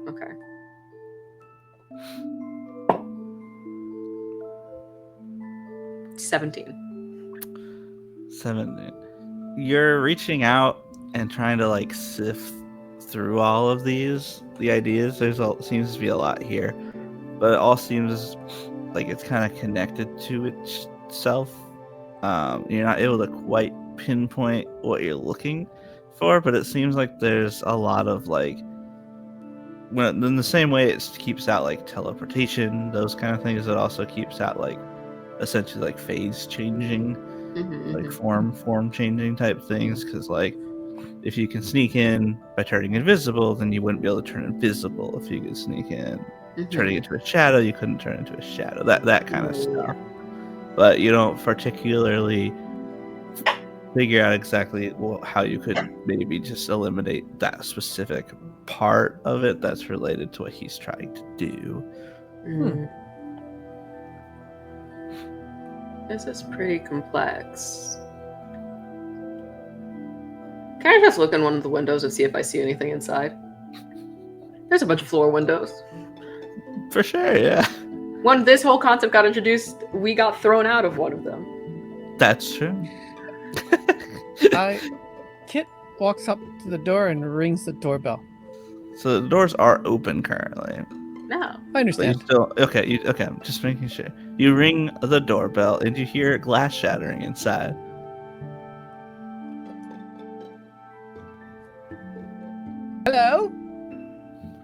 Okay. $17. You're reaching out and trying to like sift through all of these. The ideas, seems to be a lot here, but it all seems like it's kind of connected to itself. You're not able to quite pinpoint what you're looking for, but it seems like there's a lot of like, when in the same way it keeps out like teleportation, those kind of things, it also keeps out like essentially like phase changing, like form changing type things. Because like if you can sneak in by turning invisible, then you wouldn't be able to turn invisible. If you could sneak in turning into a shadow, you couldn't turn into a shadow. That kind of stuff. But you don't particularly figure out exactly how you could maybe just eliminate that specific part of it that's related to what he's trying to do. This is pretty complex. Can I just look in one of the windows and see if I see anything inside? There's a bunch of floor windows. For sure, yeah. When this whole concept got introduced, we got thrown out of one of them. That's true. Kit walks up to the door and rings the doorbell. So the doors are open currently. No. I understand. Okay, I'm just making sure. You ring the doorbell and you hear glass shattering inside. Hello?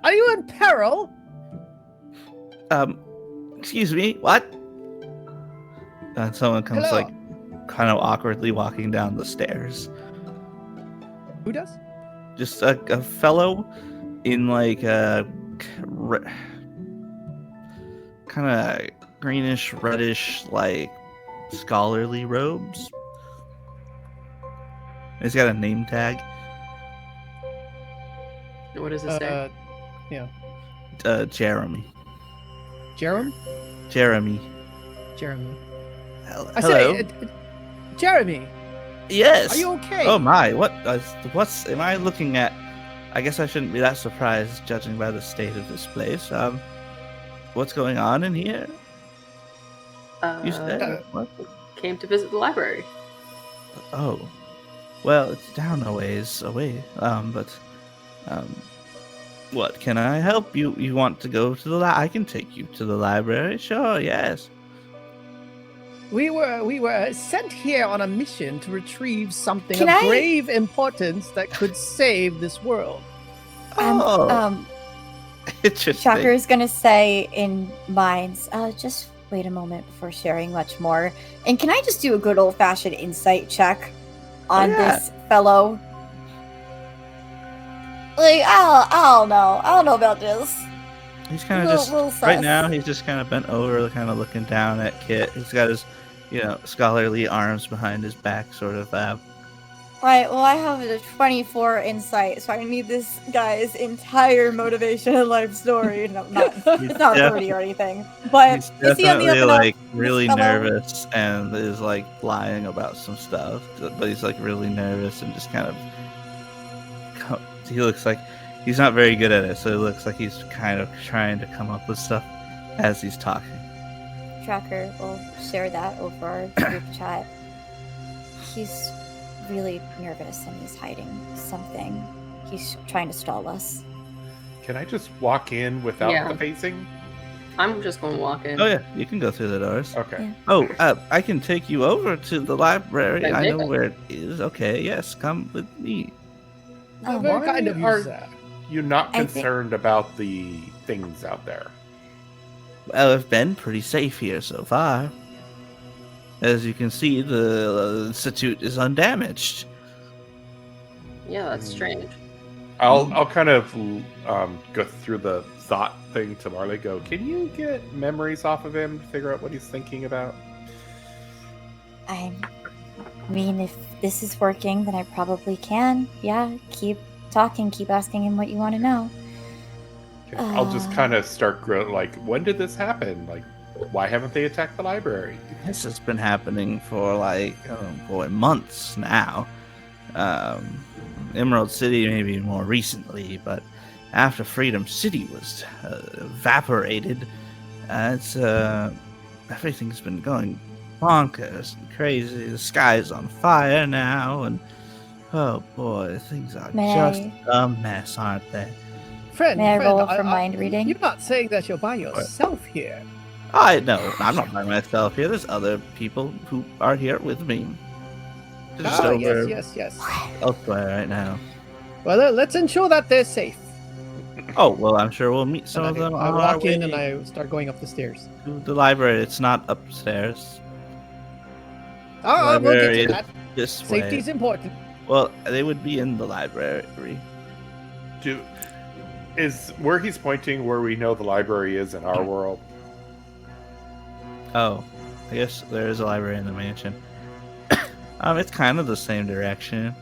Are you in peril? Excuse me, what? And someone comes Hello? like kind of awkwardly walking down the stairs. Who does? Just a fellow in like a kind of greenish, reddish, like scholarly robes. He's got a name tag. What does it say? Jeremy. Jeremy? Jeremy. I Hello. say, Jeremy. Yes. Are you okay? Oh my! What's am I looking at? I guess I shouldn't be that surprised, judging by the state of this place. What's going on in here? You said what? Came to visit the library. Oh, well, it's down a ways away. What can I help you? You want to go to the I can take you to the library. Sure, yes. We were sent here on a mission to retrieve something Can of I- grave importance that could save this world. Interesting. Shocker is going to say in minds, just wait a moment before sharing much more. And can I just do a good old-fashioned insight check on this fellow? Like, I don't know about this. He's kind of Little just right sus. now. He's just kind of bent over, kind of looking down at Kit. He's got his, scholarly arms behind his back, sort of. Right, well, I have a 24 insight, so I need this guy's entire motivation and life story. No, it's not 30 or anything. But He's is he on the definitely up and up? like really this fellow? nervous and is like lying about some stuff, but he's like really nervous and just kind of. He looks like he's not very good at it, so it looks like he's kind of trying to come up with stuff as he's talking. Tracker will share that over our group chat. He's really nervous and he's hiding something. He's trying to stall us. Can I just walk in without Yeah. the phasing? I'm just going to walk in. Oh yeah, you can go through the doors. Okay. Yeah. Oh, I can take you over to the library. Okay, I know good. where it is. Okay, yes, come with me. Oh, Very why kind of you, are- sir. You're not I think- concerned about the things out there. Well, I've been pretty safe here so far. As you can see, the institute is undamaged. Yeah, that's strange. I'll kind of go through the thought thing to Marley. Go, can you get memories off of him to figure out what he's thinking about? I mean, if this is working, then I probably can. Yeah, keep talking, keep asking him what you want to know. Okay, I'll just kind of start like, when did this happen? Like, why haven't they attacked the library? This has been happening for like, months now. Emerald City maybe more recently, but after Freedom City was evaporated, everything's been going bonkers and crazy. The sky's on fire now, and oh boy, things are May just I- a mess, aren't they? Friend, May I friend, roll for mind reading? You're not saying that you're by yourself here. I know, I'm not by myself here. There's other people who are here with me. Just Ah, over yes. elsewhere right now. Well, let's ensure that they're safe. Oh, well, I'm sure we'll meet some And of them I on our walk way in and I start going up the stairs. to the library. It's not upstairs. Oh, we'll get Library to that. This way. Safety's important. Well, they would be in the library. Is where he's pointing where we know the library is in our world? Oh, I guess there is a library in the mansion. It's kind of the same direction.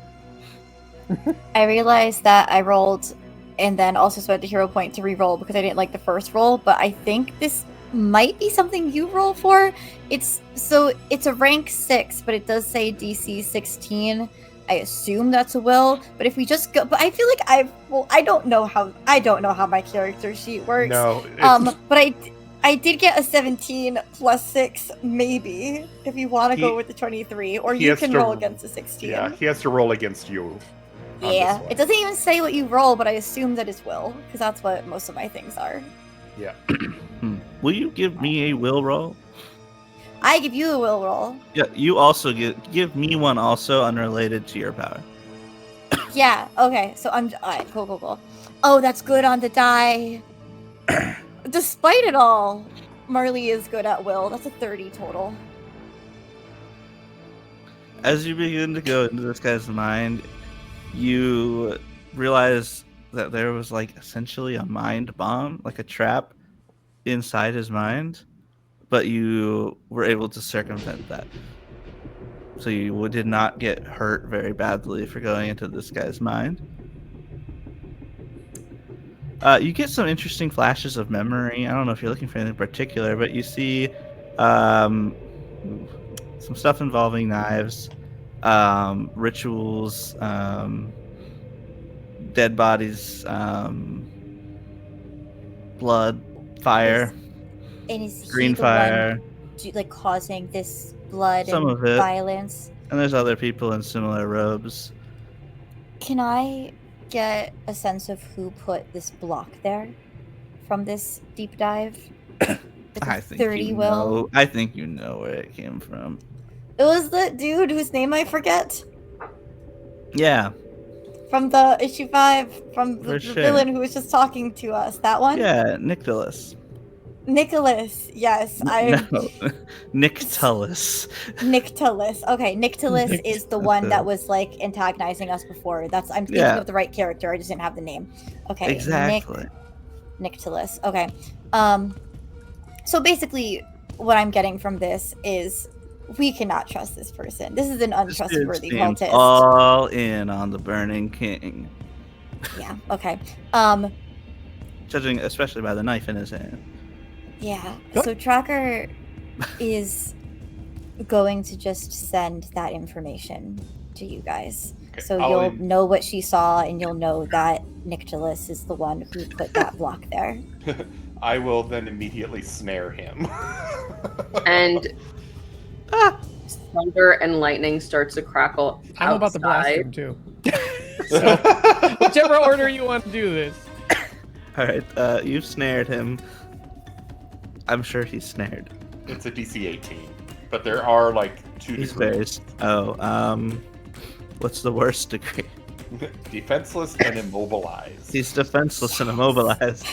I realized that I rolled and then also spent a hero point to re-roll because I didn't like the first roll, but I think this might be something you roll for. It's a rank 6, but it does say DC 16. I assume that's a will, but if we just go, but I feel like I don't know how my character sheet works. No. It's, But I did get a 17 plus 6, maybe, if you want to go He- with the 23, or he you has can to- roll against a 16. yeah, he has to roll against you. on this Yeah, one. it doesn't even say what you roll, but I assume that is will, because that's what most of my things are. Yeah. Will you give me a will roll? I give you a will roll. Yeah, you also give me one also unrelated to your power. Yeah, okay, so alright, cool. Oh, that's good on the die. Despite it all, Marley is good at will. That's a 30 total. As you begin to go into this guy's mind, you realize that there was like essentially a mind bomb, like a trap inside his mind, but you were able to circumvent that. So you did not get hurt very badly for going into this guy's mind. You get some interesting flashes of memory. I don't know if you're looking for anything particular, but you see some stuff involving knives, rituals, dead bodies, blood, fire, And is he green the fire, one like causing this blood Some and of it. violence? and there's other people in similar robes. Can I get a sense of who put this block there from this deep dive? With the I think 30 you will. know. I think you know where it came from. It was the dude whose name I forget Yeah, from the issue 5, from the For sure. villain who was just talking to us. That one? yeah, Nicholas. Nicholas. Yes, I. No, Nictulus. Nictulus. Okay, Nictulus is the one Okay. that was like antagonizing us before. I'm thinking Yeah. of the right character. I just didn't have the name. Okay. Exactly. Nictulus. Okay. So basically, what I'm getting from this is we cannot trust this person. This is an This dude untrustworthy seems cultist. all in on the Burning King, Yeah. Okay. judging especially by the knife in his hand. Yeah. Yep. So Tracker is going to just send that information to you guys. Okay, So I'll you'll in- know what she saw, and you'll know that Nictolis is the one who put that block there. I will then immediately snare him. And thunder and lightning starts to crackle I'm about to blast outside. him too. So, whichever order you want to do this. All right, you've snared him. I'm sure he's snared. It's a DC 18, but there are like 2 He's degrees. very. What's the worst degree? Defenseless and immobilized. He's defenseless and immobilized.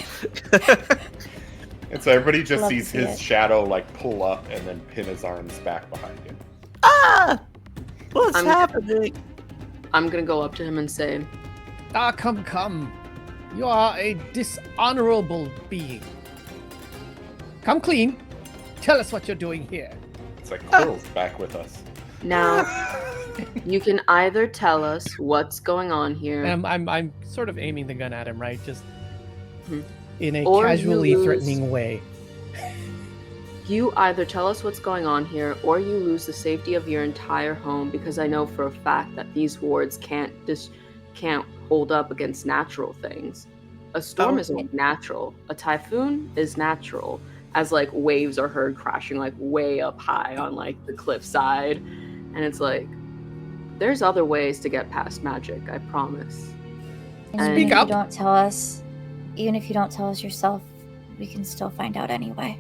And so everybody just Love to sees see his it. shadow like pull up and then pin his arms back behind him. What's I'm- happening? I'm gonna go up to him and say, Ah, come. You are a dishonorable being. Come clean. Tell us what you're doing here. It's like Quill's back with us. now you can either tell us what's going on here, And I'm sort of aiming the gun at him, right? Just Mhm. in a Or you casually lose- threatening way. you either tell us what's going on here, or you lose the safety of your entire home, because I know for a fact that these wards can't hold up against natural things. A storm isn't natural. A typhoon is natural, as like waves are heard crashing like way up high on like the cliffside, and it's like there's other ways to get past magic. I promise. And Speak even if up. you don't tell us, even if you don't tell us yourself, we can still find out anyway.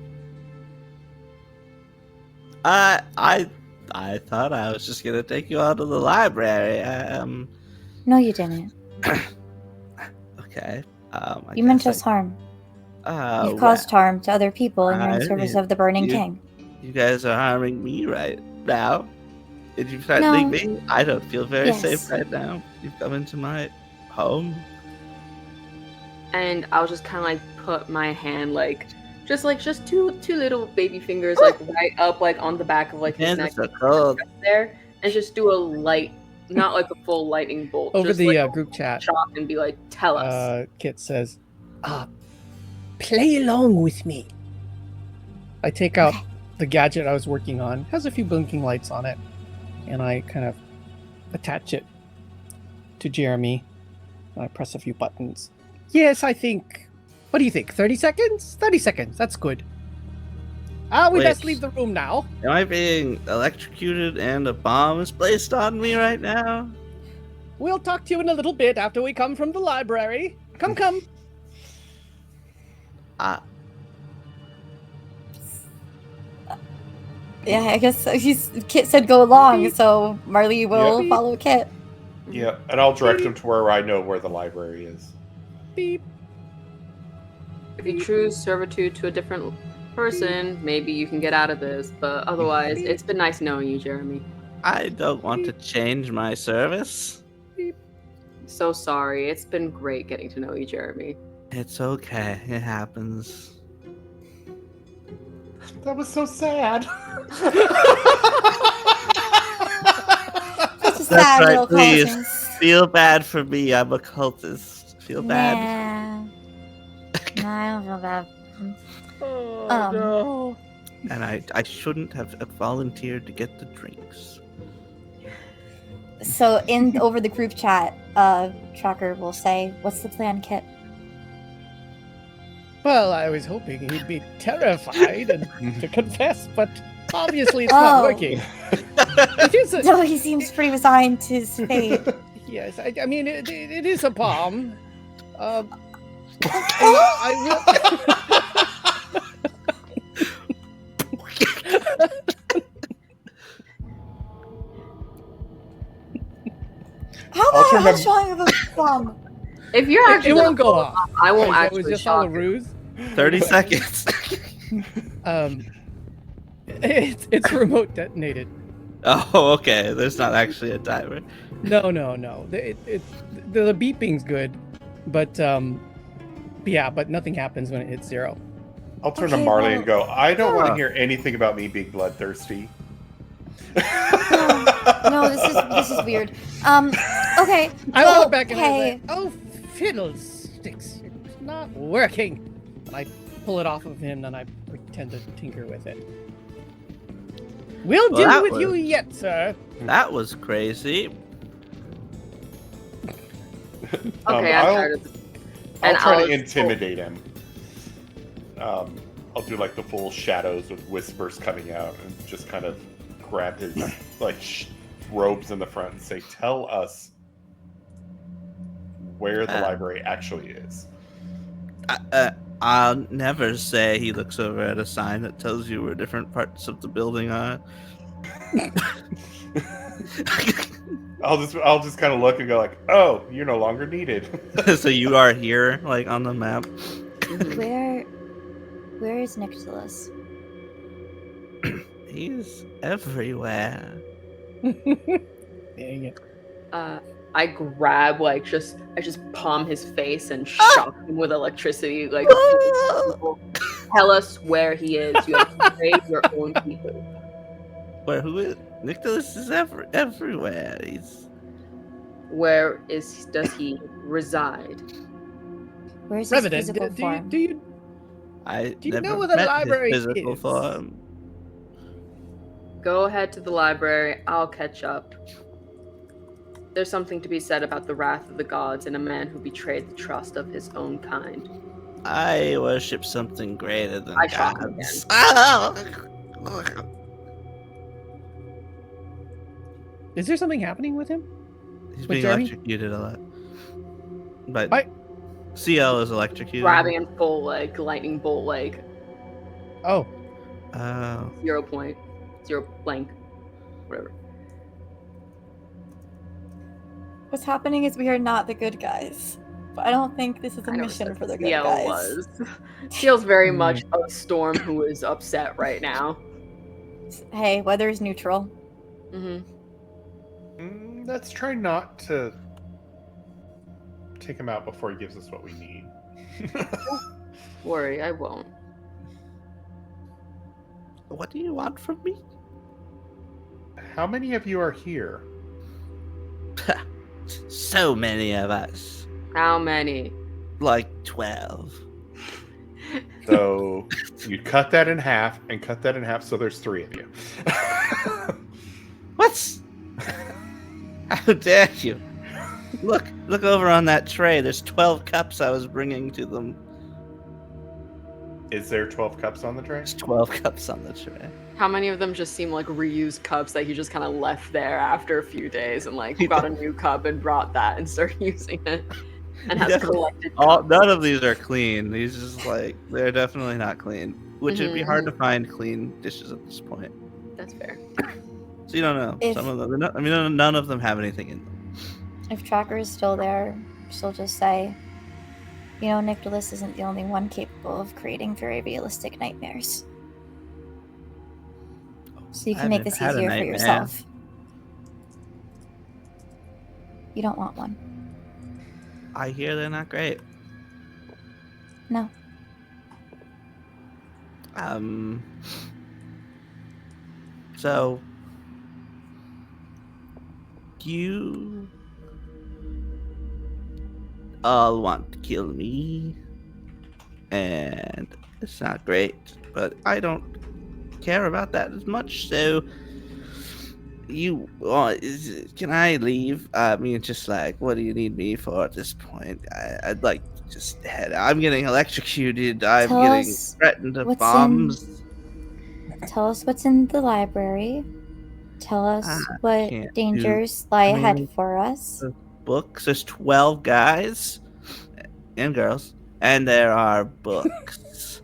I thought I was just gonna take you out to the library. No, you didn't. Okay. You meant us harm. You caused harm to other people in I service mean, of the Burning you- King. You guys are harming me right now. Did you threatening No. me? I don't feel very Yes. safe right now. You've come into my home. And I'll just kind of like put my hand like just two little baby fingers like right up like on the back of like his Hands neck are so cold. there, and just do a light, not like a full lightning bolt, Over just the like a group chat, shot and be like, tell us. Kit says, play along with me. I take out the gadget I was working on. Has a few blinking lights on it. And I kind of attach it to Jeremy. I press a few buttons. Yes, I think... What do you think? 30 seconds? 30 seconds. That's good. We Wait. best leave the room now. Am I being electrocuted and a bomb is placed on me right now? We'll talk to you in a little bit after we come from the library. Come. Yeah, I guess Kit said go along, Beep. so Marley will Yep. follow Kit. Yeah, and I'll direct him to where I know where the library is. Beep. If you choose servitude to a different person, maybe you can get out of this. But otherwise, it's been nice knowing you, Jeremy. I don't want to change my service. So sorry. It's been great getting to know you, Jeremy. It's okay. It happens. That was so sad. Just a That's sad right, little please. cultist. Feel bad for me. I'm a cultist. Feel bad. Nah. Nah, I don't feel bad. Oh, no. And I shouldn't have volunteered to get the drinks. So over the group chat, Tracker will say, "What's the plan, Kit?" Well, I was hoping he'd be terrified and to confess, but obviously it's not Oh. working. It is a, No, he seems pretty resigned to his fate. yes, I mean, it is a bomb. I How I'll turn how them- strong of a bomb? If you're will. actually It won't gonna go pull off. it I won't It actually was just all a shock you. ruse. 30 seconds. It's remote detonated. Oh, okay. There's not actually a timer. No. The beeping's good, but but nothing happens when it hits 0. I'll turn Okay, to Marley well- and go, I don't want Ah. to hear anything about me being bloodthirsty. No, this is weird. Okay. I well, look back and I hey. say, "Oh, fiddlesticks! It's not working." And I pull it off of him, and I pretend to tinker with it. We'll Well, deal that with was- you yet, sir. That was crazy. Okay, I'm tired of this. I'll And try I'll- to intimidate him. I'll do like the full shadows with whispers coming out and just kind of grab his like robes in the front and say, "Tell us where the library actually is." I'll never say. He looks over at a sign that tells you where different parts of the building are. I'll just kind of look and go like, "Oh, you're no longer needed." So you are here, like on the map. Where is Nicholas? He's everywhere. Dang it. I grab I just palm his face and shock him with electricity. Like, tell us where he is. You have to save your own people. Where? Who is? Nicholas is everywhere. He's. Where does he reside? Where is his Revenant, physical form? do you I Do you never know where the met library his physical is? form. Go ahead to the library. I'll catch up. There's something to be said about the wrath of the gods and a man who betrayed the trust of his own kind. I worship something greater than I shock him gods. Is there something happening with him? He's With being Jeremy? electrocuted a lot. But Why- Ciel is electrocuted. Grabbing him full lightning bolt Oh, 0.0 blank, whatever. What's happening is we are not the good guys. But I don't think this is a I never mission said for the good Ciel guys. was. Ciel's very much a storm who is upset right now. Hey, weather is neutral. Let's try not to take him out before he gives us what we need. Worry, I won't. what do you want from me? How many of you are here? So many of us. How many? Like 12. So you cut that in half and cut that in half, so there's 3 of you. What? How dare you? Look over on that tray. There's 12 cups I was bringing to them. Is there 12 cups on the tray? There's 12 cups on the tray. How many of them just seem like reused cups that he just kind of left there after a few days and got a new cup and brought that and started using it and has collected cups? None of these are clean. These just they're definitely not clean. Which would be hard to find clean dishes at this point. That's fair. So you don't know. If- Some of them. None of them have anything in them. If Tracker is still there, she'll just say, Nicholas isn't the only one capable of creating very realistic nightmares. So you can make this I've never had a easier for nightmare. yourself. You don't want one. I hear they're not great. No. So you all want to kill me, and it's not great, but I don't care about that as much, so can I leave? I mean, just what do you need me for at this point? I'd like to just head out. I'm getting electrocuted. I'm Tell getting us threatened with what's bombs. Tell us what's in the library. Tell us what can't dangers lie ahead any- for us. Books. There's 12 guys and girls, and there are books.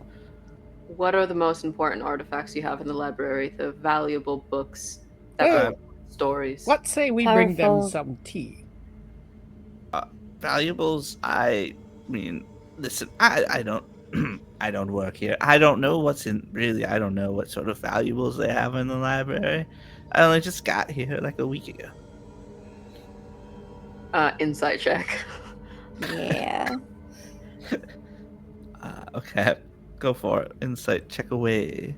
What are the most important artifacts you have in the library? The valuable books that Hey, are stories. let's say we bring them Powerful. some tea. Valuables. I mean, listen. I don't. I don't work here. I don't know what's in. Really, I don't know what sort of valuables they have in the library. I only just got here like a week ago. Insight check. Yeah. Okay, go for it. Insight check away.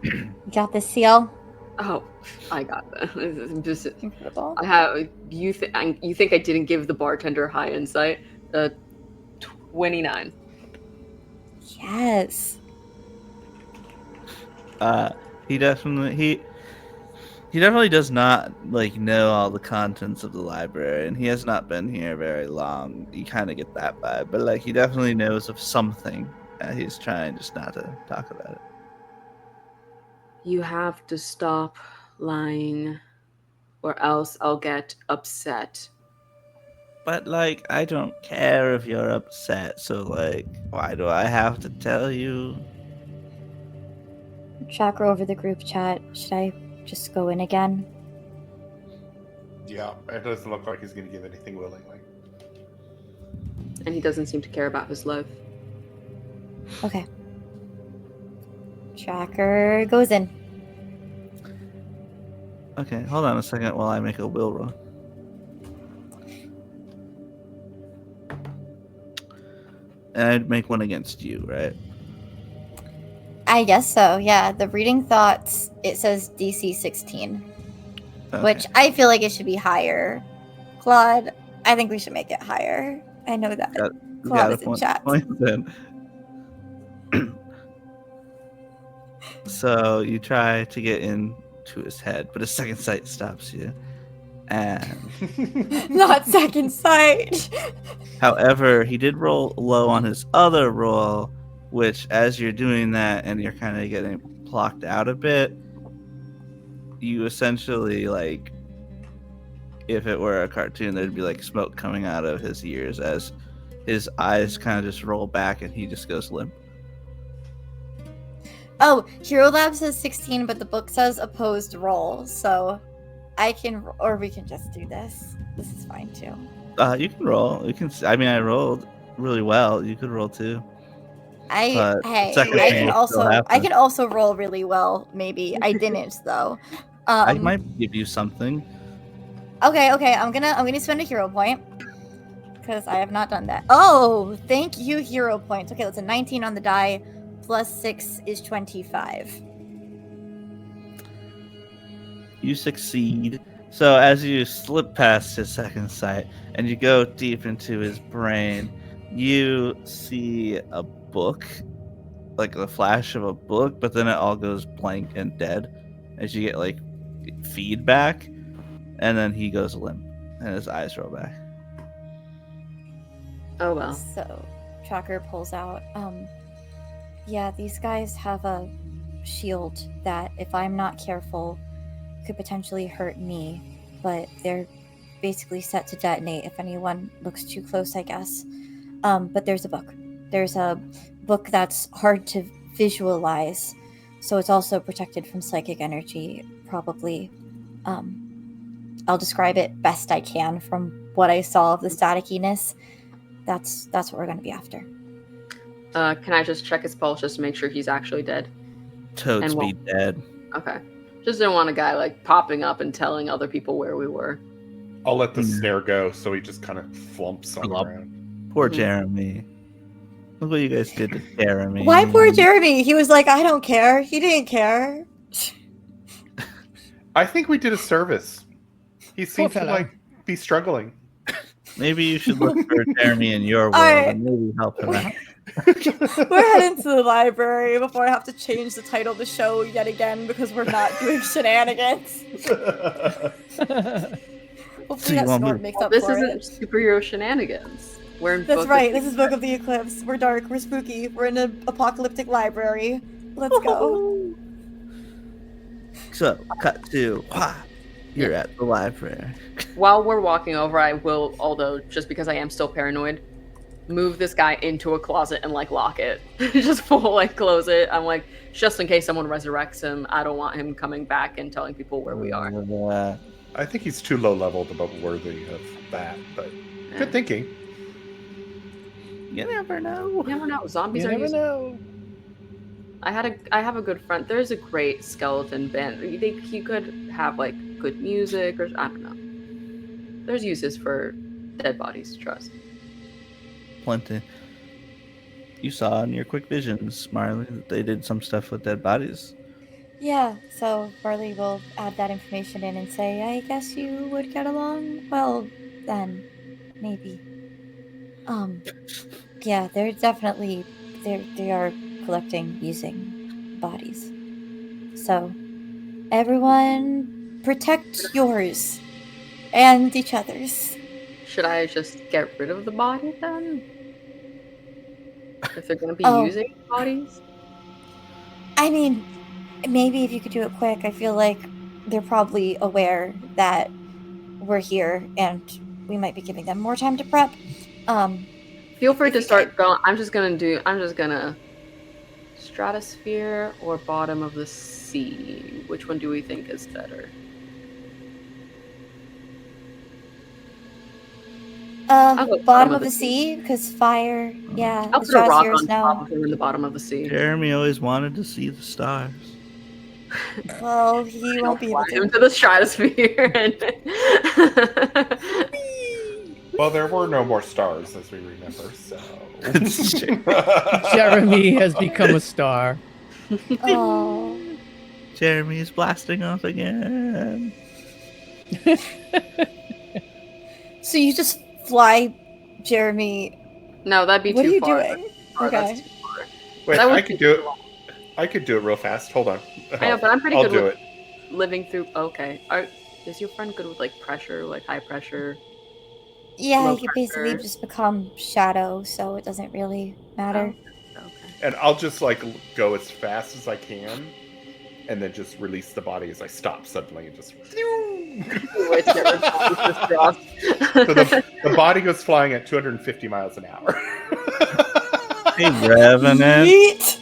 You got this, Ciel? Oh, I got that. Just, Incredible. I have you. You think I didn't give the bartender high insight? 29. Yes. He definitely does not like know all the contents of the library, and he has not been here very long. You kind of get that vibe, but like he definitely knows of something. He's trying just not to talk about it. You have to stop lying, or else I'll get upset. But like, I don't care if you're upset. So like, why do I have to tell you? Chakra over the group chat. Should I just go in again? Yeah, it doesn't look like he's going to give anything willingly. And he doesn't seem to care about his life. Okay. Tracker goes in. Okay, hold on a second while I make a will roll. And I'd make one against you, right? I guess so, yeah. The reading thoughts, it says DC 16, Okay. which I feel like it should be higher. Claude, I think we should make it higher. I know that. Got Claude a is in chat. point then. So you try to get into his head, but his second sight stops you. And Not second sight. however, he did roll low on his other roll, which as you're doing that and you're kind of getting blocked out a bit, you essentially, like, if it were a cartoon, there'd be like smoke coming out of his ears as his eyes kind of just roll back and he just goes limp. Oh, Hero Lab says 16, but the book says opposed roll. So I can, or we can just do this. This is fine too. You can roll. You can. I mean, I rolled really well. You could roll too. I second I thing can will also still happen. I can also roll really well. Maybe I didn't though. I might give you something. Okay. I'm gonna spend a hero point because I have not done that. Oh, thank you, hero points. Okay, that's a 19 on the die. Plus 6 is 25. You succeed. So as you slip past his second sight and you go deep into his brain, you see a book, like the flash of a book, but then it all goes blank and dead as you get like feedback, and then he goes limp and his eyes roll back. Oh well. So, Tracker pulls out. Yeah, these guys have a shield that, if I'm not careful, could potentially hurt me. But they're basically set to detonate if anyone looks too close, I guess. But there's a book. There's a book that's hard to visualize, so it's also protected from psychic energy, probably. I'll describe it best I can from what I saw of the staticiness. That's what we're going to be after. Can I just check his pulse just to make sure he's actually dead? Toads be dead. Okay. Just didn't want a guy like popping up and telling other people where we were. I'll let the snare go, so he just kind of flumps on the ground. Poor Jeremy. Look what you guys did to Jeremy. Why poor Jeremy? He was like, I don't care. He didn't care. I think we did a service. He seems to fellow. like be struggling. Maybe you should look for Jeremy in your world Alright. and maybe help him out. We're heading to the library before I have to change the title of the show yet again because we're not doing shenanigans. Hopefully that snort makes up This for isn't it. superhero shenanigans. We're in That's Book right. of This is Book of the Eclipse. We're dark. We're spooky. We're in an apocalyptic library. Let's go. So, cut to, you're at the library. While we're walking over, I will, although just because I am still paranoid, move this guy into a closet and like lock it. Just full like close it. I'm like, just in case someone resurrects him, I don't want him coming back and telling people where we are. I think he's too low level to be worthy of that, but good thinking. You never know. You never know. Zombies You are never using. know. I have a good friend. There's a great skeleton band. He could have like good music, or I don't know. There's uses for dead bodies. Trust. Plenty. You saw in your quick visions, Marley, that they did some stuff with dead bodies. Yeah, so Marley will add that information in and say, I guess you would get along well then, maybe. Yeah, they're definitely they are collecting using bodies. So everyone protect yours and each other's. Should I just get rid of the body then? If they're gonna be Oh, using bodies? I mean, maybe if you could do it quick. I feel like they're probably aware that we're here and we might be giving them more time to prep. Feel free If to you start going. I'm just gonna stratosphere or bottom of the sea. Which one do we think is better? I'll go Bottom of the sea, because fire, yeah, I'll the put a rock stratosphere is on top known. of him in the bottom of the sea. Jeremy always wanted to see the stars. Well, he I'll won't be able fly him to. to the stratosphere. Well, there were no more stars, as we remember, so. Jeremy has become a star. Oh. Jeremy is blasting off again. So you just fly, Jeremy. No, that'd be What too are you far. doing? That's Okay. too far. Wait, That would I could do it. I could do it real fast. Hold on. I know, but I'm pretty I'll good do with it. living through. Okay, is your friend good with like pressure, like high pressure? Yeah, Low you basically pressure. just become shadow, so it doesn't really matter. Okay. And I'll just like go as fast as I can, and then just release the body as I stop suddenly, and just. Wait to get rid of this drop. So the body goes flying at 250 miles an hour. Hey, Revenant. Yeet!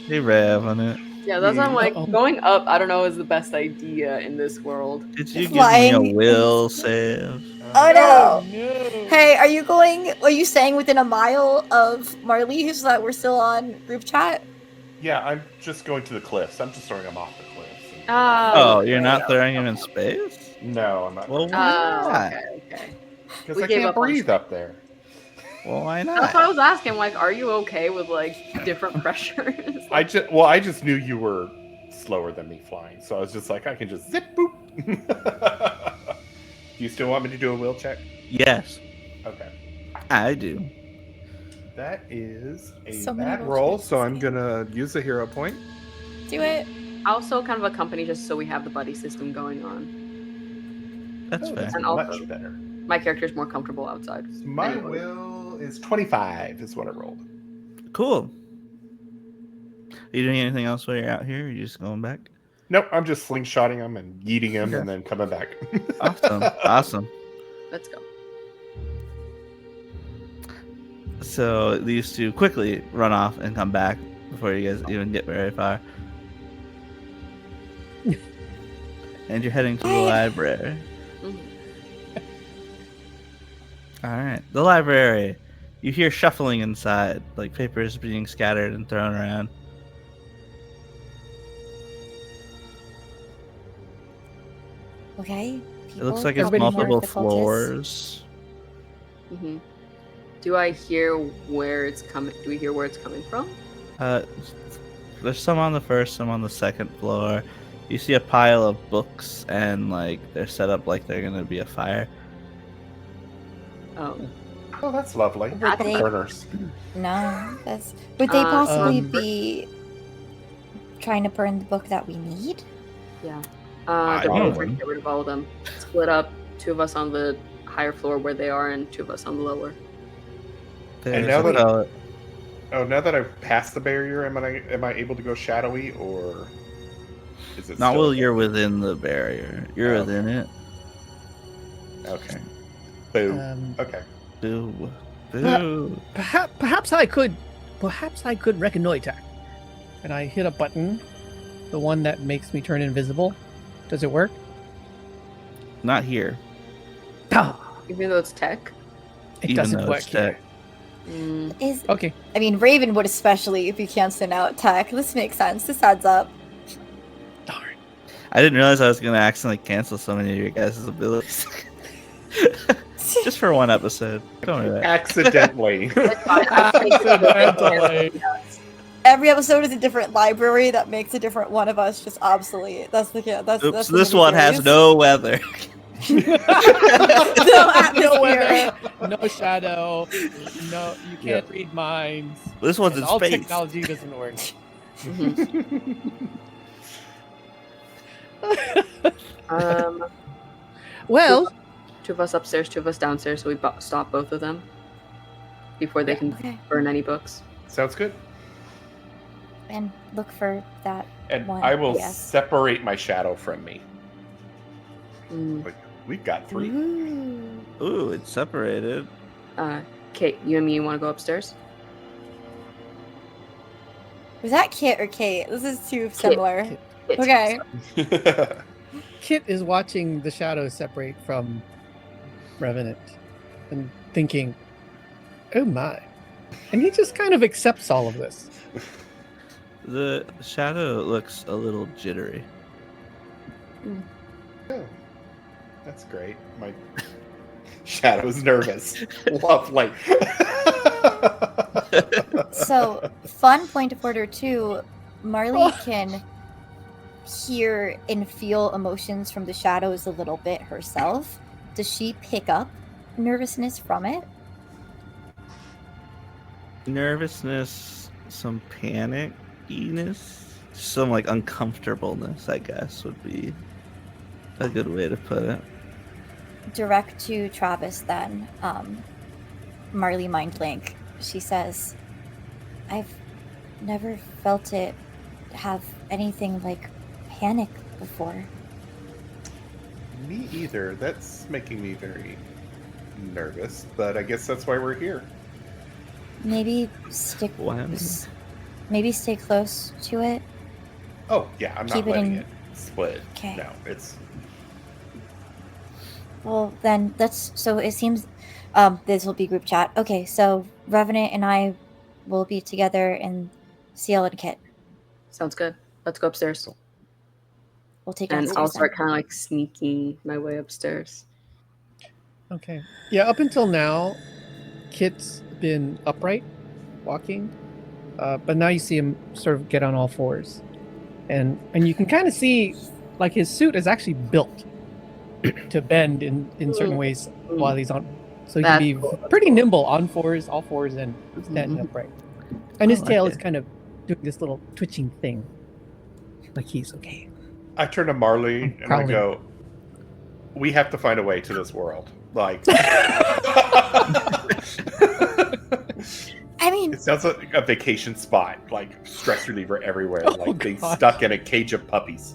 Hey, Revenant. Yeah, that's why I'm like Uh-oh. going up. I don't know is the best idea in this world. Did you give me Flying a is- will save? Oh no! no! Hey, are you staying within a mile of Marley so that we're still on group chat? Yeah, I'm just going to the cliffs. I'm just throwing them off the cliffs. Oh, you're not throwing him in space? No, I'm not. Well, why not? Okay. Because we I gave can't up on breathe up there. Well, why That's what I not? was asking. Like, are you okay with like different pressures? I just knew you were slower than me flying, so I was just like, I can just zip boop. Do you still want me to do a will check? Yes, Okay. I do. That is a So many bad will roll, checks. so I'm gonna use a hero point. Do it. Also, kind of a company just so we have the buddy system going on. That's fair. That's And also- much better. My character's more comfortable outside. So my Anyway. will is 25, is what I rolled. Cool. Are you doing anything else while you're out here? Or are you just going back? Nope, I'm just slingshotting him and yeeting him Okay. and then coming back. Awesome. Awesome. Let's go. So these two quickly run off and come back before you guys even get very far. And you're heading to the library. Mhm. All right, the library. You hear shuffling inside, like papers being scattered and thrown around. Okay. It looks people, like it's probably more multiple difficulties. floors. Mhm. Do I hear where it's coming? Do we hear where it's coming from? There's some on the first, some on the second floor. You see a pile of books, and like they're set up like they're gonna be a fire. Oh, Oh, that's lovely. Would The they- burners. No, that's. Would they possibly Um, be trying to burn the book that we need? yeah. I Then we'll don't know. get rid of all of them. Split up. 2 of us on the higher floor where they are, and 2 of us on the lower. There's now a that- pellet. Oh, now that I've passed the barrier, am I able to go shadowy, or is it Not still while a you're within the barrier. You're Oh. within it. Okay. Boo. Um, Okay. Boo. Boo. perhaps I could reconnoiter. And I hit a button, the one that makes me turn invisible. Does it work? Not here. Ah, Even though it's tech. it Even doesn't though work it's here. tech. Is Okay. I mean, Raven would especially if you can't send out tech. This makes sense. This adds up. Darn. I didn't realize I was gonna accidentally cancel so many of your guys' abilities. Just for one episode. Don't worry about it. Accidentally. It's fine. I've taken the Accidentally. yes. Every episode is a different library that makes a different one of us just obsolete. That's the that's. Oops, That's the this one has miniseries. no weather. No No atmosphere. weather, no shadow, no, you can't read minds. This one's and in all space. technology doesn't work. Well, two of us upstairs, two of us downstairs, so we stop both of them before they can Okay. burn any books. Sounds good. And look for that. And One, I will yes. separate my shadow from me. Mm. Like, we've got 3. Ooh, it's separated. Kate, you and me want to go upstairs? Was that Kit or Kate? This is too similar. Kit. Okay. Kit is watching the shadows separate from Revenant and thinking, oh my. And he just kind of accepts all of this. The shadow looks a little jittery. Oh, that's great. My shadow's nervous. Lovely. So, fun point of order too. Marley can hear and feel emotions from the shadows a little bit herself. Does she pick up nervousness from it? Nervousness, some paniciness, some like uncomfortableness, I guess, would be a good way to put it. Direct to Travis then. Marley Mindlink. She says, I've never felt it have anything like panic before. Me either. That's making me very nervous, but I guess that's why we're here. Maybe stick. Wow. Maybe stay close to it. Oh, yeah, I'm Keep not it letting in- it split. Okay. No, it's... Well, then that's so. It seems this will be group chat. Okay, so Revenant and I will be together in Ciel and Kit. Sounds good. Let's go upstairs. We'll take And downstairs I'll then. start kind of like sneaking my way upstairs. Okay. Yeah, up until now, Kit's been upright, walking, but now you see him sort of get on all fours, and you can kind of see, like, his suit is actually built to bend in certain ways while he's on, so he can That's be cool. pretty nimble on fours, all fours, and standing upright. And his I like tail it. is kind of doing this little twitching thing, like he's okay. I turn to Marley and I Prowling. go, we have to find a way to this world. Like... I mean, It sounds like a vacation spot, like stress reliever everywhere, Oh, like being God. stuck in a cage of puppies.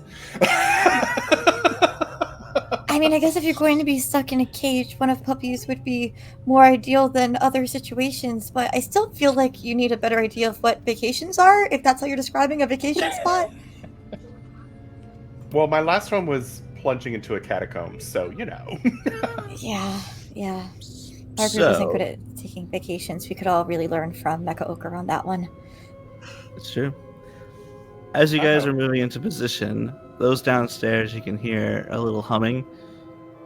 I guess if you're going to be stuck in a cage, one of puppies would be more ideal than other situations. But I still feel like you need a better idea of what vacations are, if that's how you're describing a vacation spot. Well, my last one was plunging into a catacomb, so you know. Yeah. Our group isn't good at taking vacations. We could all really learn from Mecha Ochre on that one. It's true. As you guys Uh-oh. are moving into position, those downstairs, you can hear a little humming,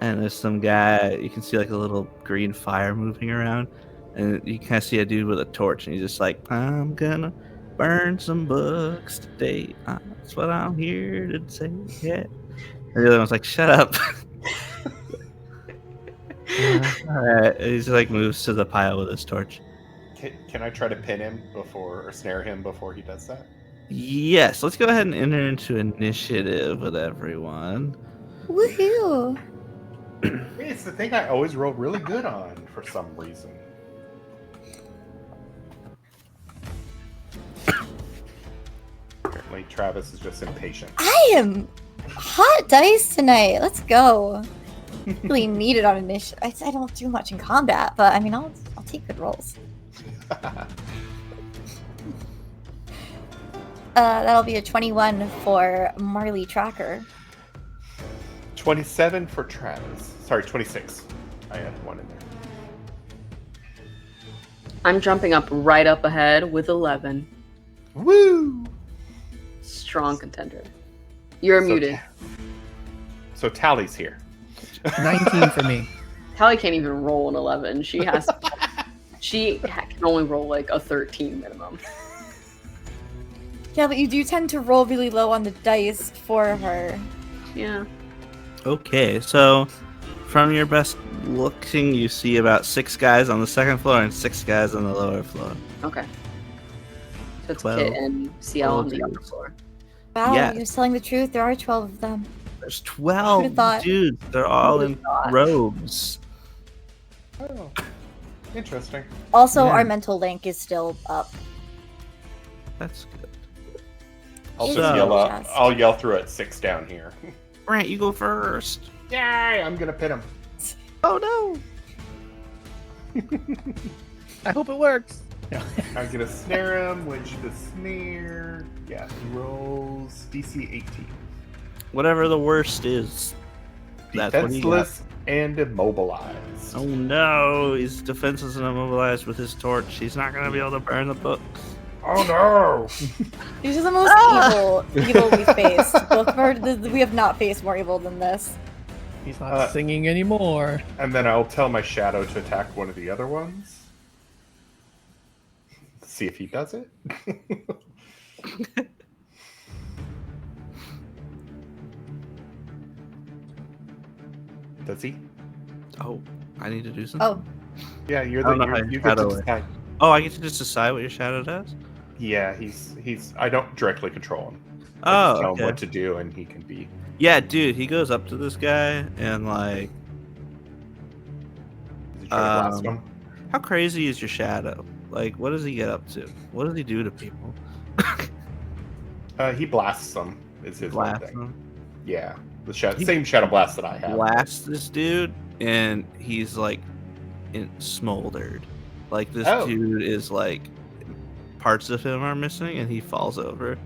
and there's some guy. You can see like a little green fire moving around, and you kind of see a dude with a torch, and he's just like, "I'm gonna burn some books today. That's what I'm here to say." Yeah. And the other one's like, "Shut up." All right. And he's like moves to the pile with his torch. Can I try to pin him or snare him before he does that? Yes, let's go ahead and enter into initiative with everyone. Woohoo! It's the thing I always roll really good on for some reason. Apparently, Travis is just impatient. I am hot dice tonight. Let's go. Really need it on initiative. I don't do much in combat, but I mean, I'll take good rolls. That'll be a 21 for Marley Tracker. 27 for Travis. Sorry, 26. I had one in there. I'm jumping up right up ahead with 11. Woo! Strong contender. You're So- muted. So Tally's here. 19 for me. Tally can't even roll an 11. She has. She can only roll like a 13 minimum. Yeah, but you do tend to roll really low on the dice for her. Yeah. Okay, so from your best looking, you see about 6 guys on the second floor and 6 guys on the lower floor. Okay. So it's 12. Kit and Ciel on the upper dudes. floor. Wow, Yes. you're telling the truth. There are 12 of them. There's Who'da 12 thought? dudes. They're all Who'da in thought? robes. Oh, interesting. Also, Yeah. our mental link is still up. That's good. I'll It's just in yell the out. chest. I'll yell through at 6 down here. Brant, you go first. Yay! I'm gonna pit him. Oh no. I hope it works. I'm gonna snare him. Which the snare? Yeah, he rolls DC 18. Whatever the worst is. That's what he got. Defenseless and immobilized. Oh no, he's defenseless and immobilized with his torch. He's not gonna be able to burn the books. Oh no! These are the most evil we faced. We have not faced more evil than this. He's not singing anymore. And then I'll tell my shadow to attack one of the other ones. See if he does it. Does he? Oh, I need to do something. Oh, Yeah, you're I don't the know how you your get to shadow is. decide. Oh, I get to just decide what your shadow does? Yeah, he's. I don't directly control him. I Oh, just tell him okay. what to do, and he can be. Yeah, dude, he goes up to this guy and like, Does he try to blast Um, him? how crazy is your shadow? Like, what does he get up to? What does he do to people? He blasts them. Is his one Blast thing. him? Yeah, the He- same shadow blast that I have. Blast this dude, and he's like, smoldered. Like this Oh. dude is like, parts of him are missing, and he falls over,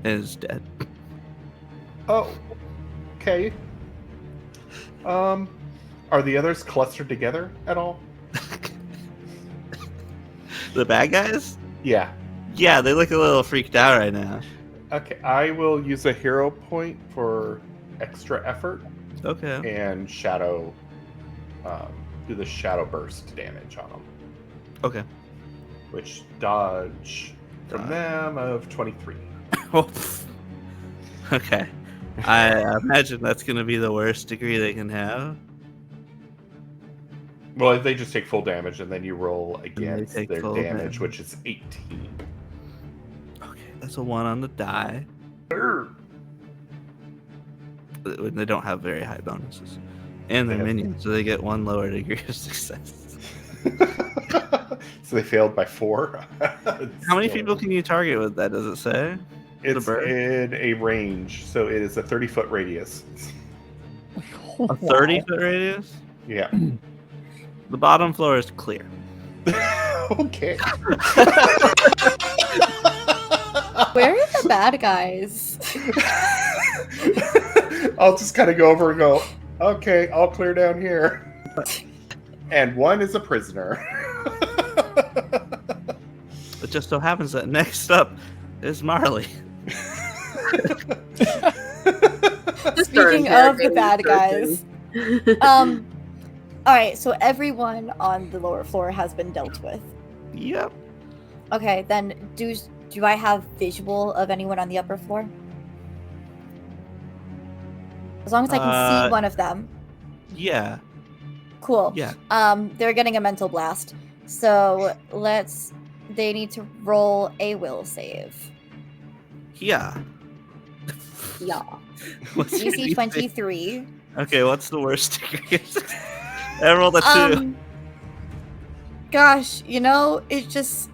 and is dead. Oh, okay. Are the others clustered together at all? The bad guys? Yeah. Yeah, they look a little freaked out right now. Okay, I will use a hero point for extra effort Okay. and shadow. Do the shadow burst damage on them, Okay. which dodge from Dodge. them of 23. Okay. I imagine that's going to be the worst degree they can have. Well, they just take full damage, and then you roll they against take their full damage, damage. which is 18. Okay, that's a 1 on the die. Urgh. They don't have very high bonuses. And They they're have- minions, so they get 1 lower degree of success. So they failed by 4. How many people can you target with that? Does it say? It's bird? in a range, so it is a 30-foot radius. A 30-foot radius? Yeah. The bottom floor is clear. Okay. where are the bad guys? I'll just kind of go over and go, okay, I'll clear down here. And one is a prisoner. It just so happens that next up is Marley. Speaking of the bad guys. Alright, so everyone on the lower floor has been dealt with. Yep. Okay, then do I have visual of anyone on the upper floor? As long as I can see one of them. Yeah. Cool. Yeah. They're getting a mental blast. So they need to roll a will save. Yeah. Yeah. What's your DC 23. Okay, what's the worst degree? I rolled a 2. Gosh, it just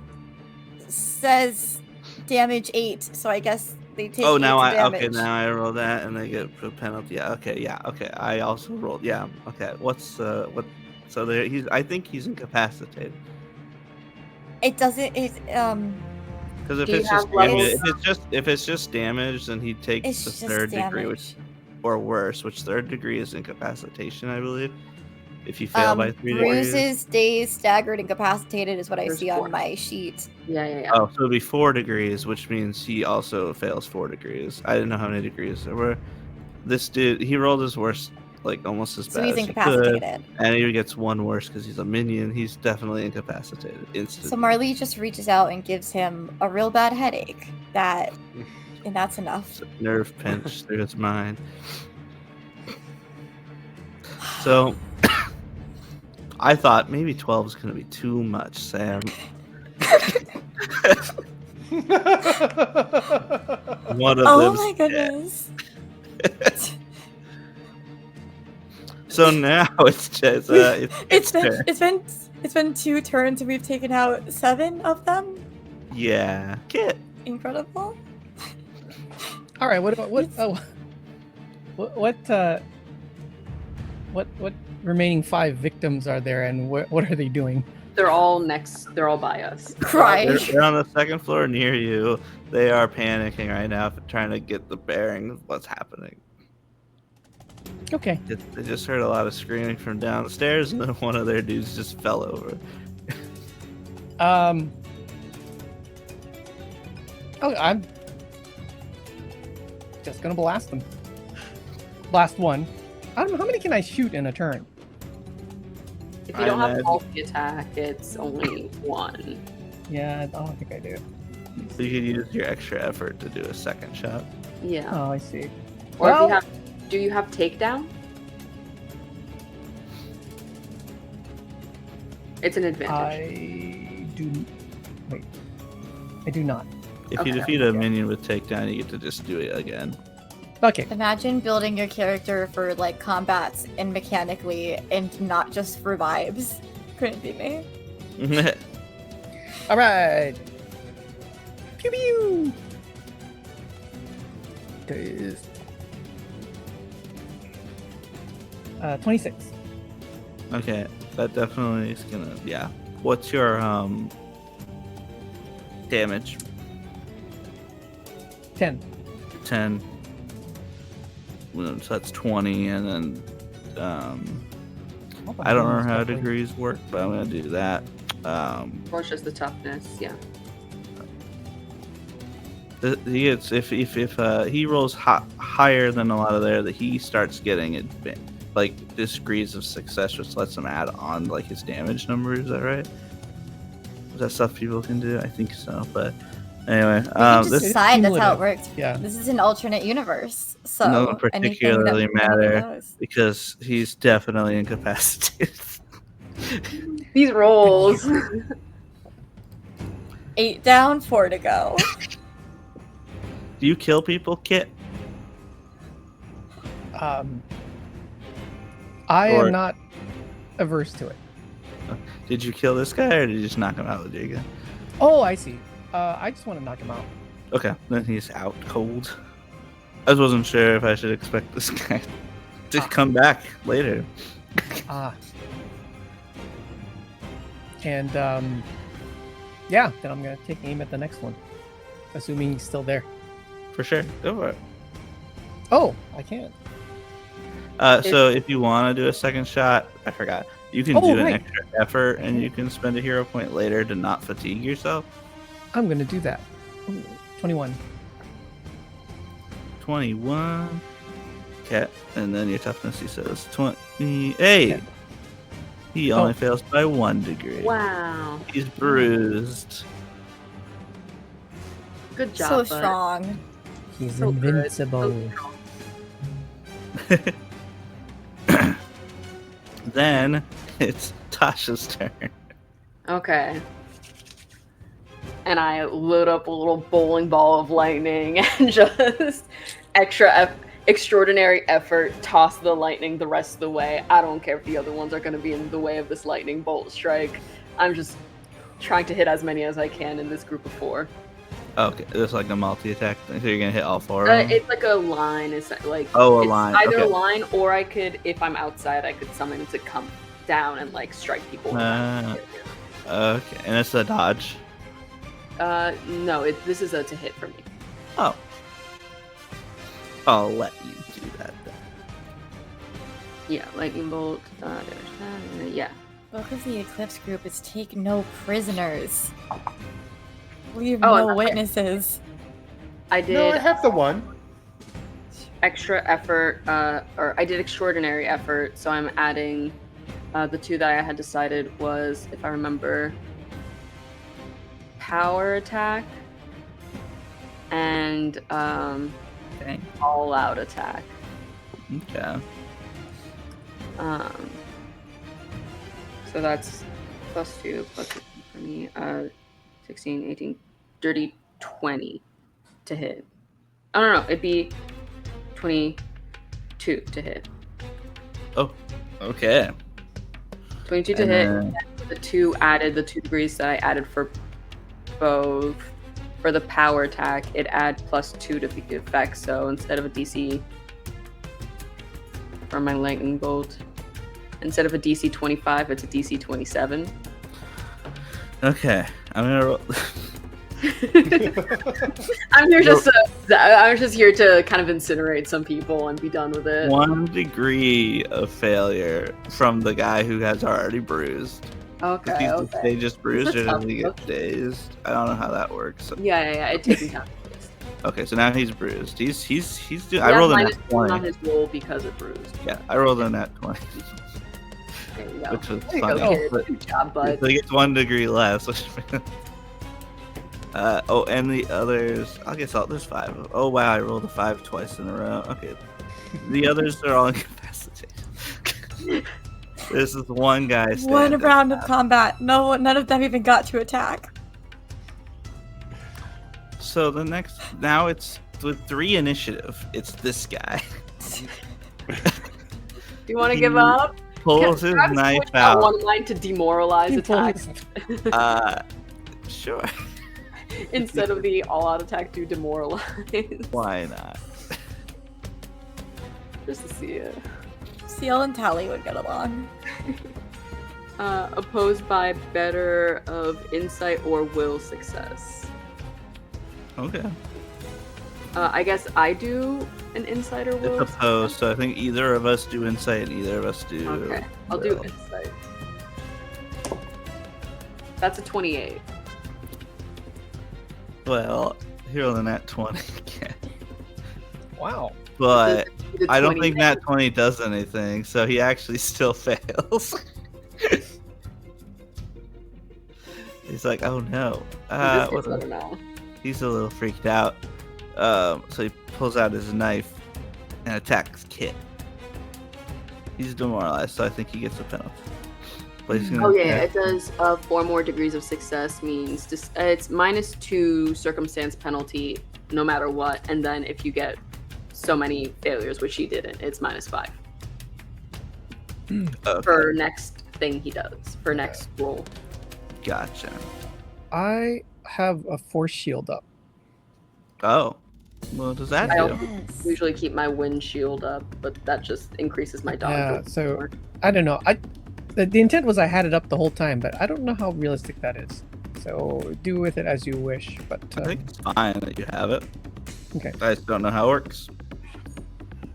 says damage 8, so I guess they take Oh, now 8 I damage. now I roll that and they get a penalty. Yeah. Okay. I also rolled. Yeah. Okay. What's what? So there, I think he's incapacitated. It doesn't. Because if Do you it's just have levels? damage, if it's just damage, then he takes It's the just third degree, damage. or worse, which third degree is incapacitation, I believe. If you fail by 3 degrees. Bruises, dazed, staggered, incapacitated is what I There's see 4. on my sheet. Yeah. Oh, so it'd be 4 degrees, which means he also fails 4 degrees. I didn't know how many degrees there were. This dude, he rolled his worst like almost as So bad he's as he could. incapacitated. And he gets one worse because he's a minion. He's definitely incapacitated So instantly. Marley just reaches out and gives him a real bad headache. And that's enough. Nerve pinch through his mind. So I thought maybe 12 is going to be too much, Sam. One of Oh them's my dead. goodness. So now it's just It's been 2 turns and we've taken out 7 of them. yeah, Kit. Incredible. All right. What remaining 5 victims are there, and what are they doing? They're all by us. Crying. They're on the second floor near you. They are panicking right now, trying to get the bearing of what's happening. Okay. They just heard a lot of screaming from downstairs, and then one of their dudes just fell over. Oh, I'm just gonna blast them. Blast one. I don't know, how many can I shoot in a turn? If you don't have multi-attack, it's only 1. Yeah, I don't think I do. So you could use your extra effort to do a second shot. Yeah. Oh, I see. Or Well- if you have, do you have takedown? It's an advantage. I do not. If you Okay. defeat a minion with takedown, you get to just do it again. Okay. Imagine building your character for like combats and mechanically and not just for vibes. Couldn't be me. All right. Pew pew. Is 26. Okay, that definitely is gonna. Yeah. What's your damage? 10. 10. So that's 20, and then I don't know how degrees work, but I'm gonna do that. Or it's just the toughness, yeah. He gets if he rolls higher than a lot of there, that he starts getting like degrees of success, which lets him add on like his damage number. Is that right? Is that stuff people can do? I think so. But anyway, We can just this decide that's how it cumulative. works. Yeah. This is an alternate universe. So doesn't particularly anything that matter goes. because he's definitely incapacitated. These rolls. 8 down, 4 to go. Do you kill people, Kit? I Or- am not averse to it. Did you kill this guy, or did you just knock him out with your gun? Oh, I see. I just want to knock him out. Okay, then he's out cold. I just wasn't sure if I should expect this guy to come back later. And yeah, then I'm gonna take aim at the next one, assuming he's still there. For sure. Go for it. Oh, I can't. So if you want to do a second shot, I forgot. You can Oh, do an right. extra effort, and you can spend a hero point later to not fatigue yourself. I'm gonna do that. Ooh, 21. 21. Okay, and then your toughness, he says 28. Okay. He only Oh. fails by 1 degree. Wow. He's bruised. Good job. So bud. strong. He's So good. invincible. Then it's Tasha's turn. Okay. And I load up a little bowling ball of lightning and just extraordinary effort, toss the lightning the rest of the way. I don't care if the other ones are going to be in the way of this lightning bolt strike. I'm just trying to hit as many as I can in this group of 4. Okay, it's like a multi-attack thing, so you're gonna hit all 4 of them? It's like a line. It's like Oh, a it's line, Either okay. a line, or I could, if I'm outside, I could summon it to come down and like strike people. Okay, and it's a dodge. No, this is a to hit for me. Oh. I'll let you do that then. Yeah, lightning bolt. Yeah. Book of the Eclipse group is take no prisoners. Leave Oh, no and- witnesses. I did. No, I have the one. extra effort, or I did extraordinary effort, so I'm adding the 2 that I had decided was, if I remember, power attack and Dang. all out attack. Okay. So that's +2 +2 for me. 16, 18, dirty 20 to hit. Oh no, it'd be 22 to hit. Oh, okay. 22 to And hit. then- The 2 added, the 2 degrees that I added for both. For the power attack, it add +2 to the effect. So instead of a DC for my lightning bolt, instead of a DC 25, it's a DC 27. Okay, I'm gonna roll. I'm just here to kind of incinerate some people and be done with it. 1 degree of failure from the guy who has already bruised. Okay, okay. They just bruised, or That's does he tough. get dazed? I don't know how that works. Yeah. It takes account. Okay, so now he's bruised. He's doing. He I has rolled a nat -1 on 20. his roll because it bruised. Yeah, I rolled a nat 20, There you go. which was There you funny. go, kid. But- Good job, bud. So he gets 1 degree less. And the others, I guess there's 5. Oh wow, I rolled a 5 twice in a row. Okay, the others are all incapacitated. This is one guy. One standing. round of combat. No, none of them even got to attack. So now it's with 3 initiative. It's this guy. Do you want to He give up? Pulls his Travis knife switched out out. one line to demoralize He attacks Sure. instead of the all-out attack to demoralize. Why not? Just to see it. Ciel and Tally would get along. Opposed by better of insight or will success. Okay. I guess I do an insight or will. It's opposed, so I think either of us do insight and either of us do. Okay, I'll do will. insight. That's a 28. Well, here on the nat 20 again. Wow. But The I don't 20 think nat 20 does anything, so he actually still fails. He's like, oh no. I What don't a- know. He's a little freaked out. So he pulls out his knife and attacks Kit. He's demoralized, so I think he gets a penalty. But he's gonna Oh yeah, it does 4 more degrees of success means it's -2 circumstance penalty no matter what, and then if you get so many failures, which he didn't, it's -5 Okay, for next thing he does, for next roll. gotcha. I have a force shield up. Oh, what does that I do? also usually keep my wind shield up, but that just increases my dodge. Yeah, roll so more. I don't know. The intent was I had it up the whole time, but I don't know how realistic that is. So do with it as you wish. But I think it's fine that you have it. Okay. I just don't know how it works.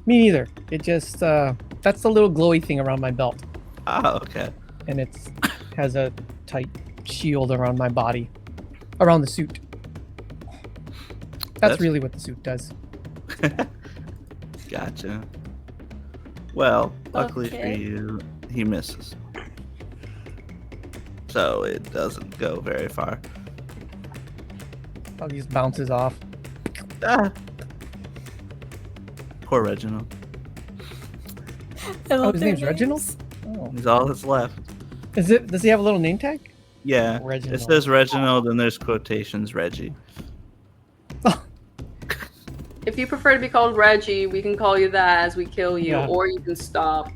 me neither. It just that's the little glowy thing around my belt, Oh, okay. and it has a tight shield around my body, around the suit. That's really what the suit does. Gotcha. Well, luckily for Okay. you, he misses. So it doesn't go very far. Probably just bounces off. Ah. Poor Reginald. I love his their name's Reginald? names. Oh. He's all that's left. Is it? Does he have a little name tag? Yeah. Reginald. It says Reginald and there's quotations Reggie. If you prefer to be called Reggie, we can call you that as we kill you, Yeah. or you can stop.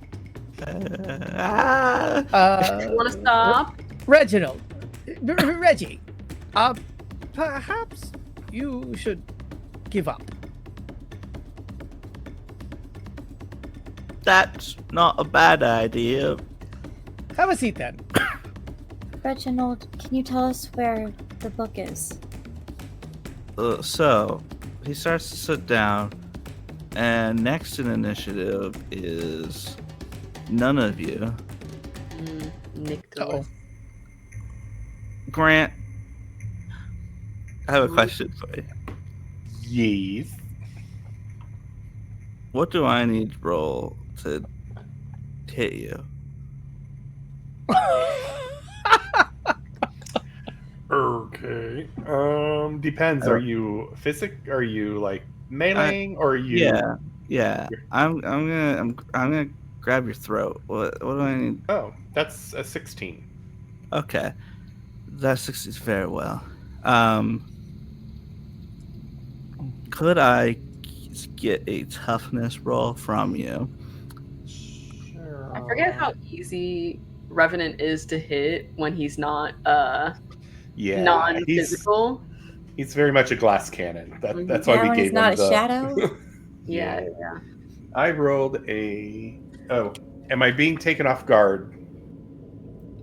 Ah. You want to stop? Reginald, Reggie. Perhaps you should give up. That's not a bad idea. Have a seat then. Reginald, can you tell us where the book is? So he starts to sit down, and next in initiative is none of you. Nick. Uh-oh. Grant, I have a question for you. Yes. What do I need to roll to hit you? Okay. Depends. Are you Are you like meleeing, or are you? Yeah. I'm gonna grab your throat. What do I need? Oh, that's a 16. Okay, that succeeds very well. Could I get a toughness roll from you? Sure. I forget how easy Revenant is to hit when he's not Yeah, non-physical. he's very much a glass cannon. That's why Yeah, we when he's gave not him a the shadow. Yeah, Yeah. yeah. I rolled a. Oh, am I being taken off guard?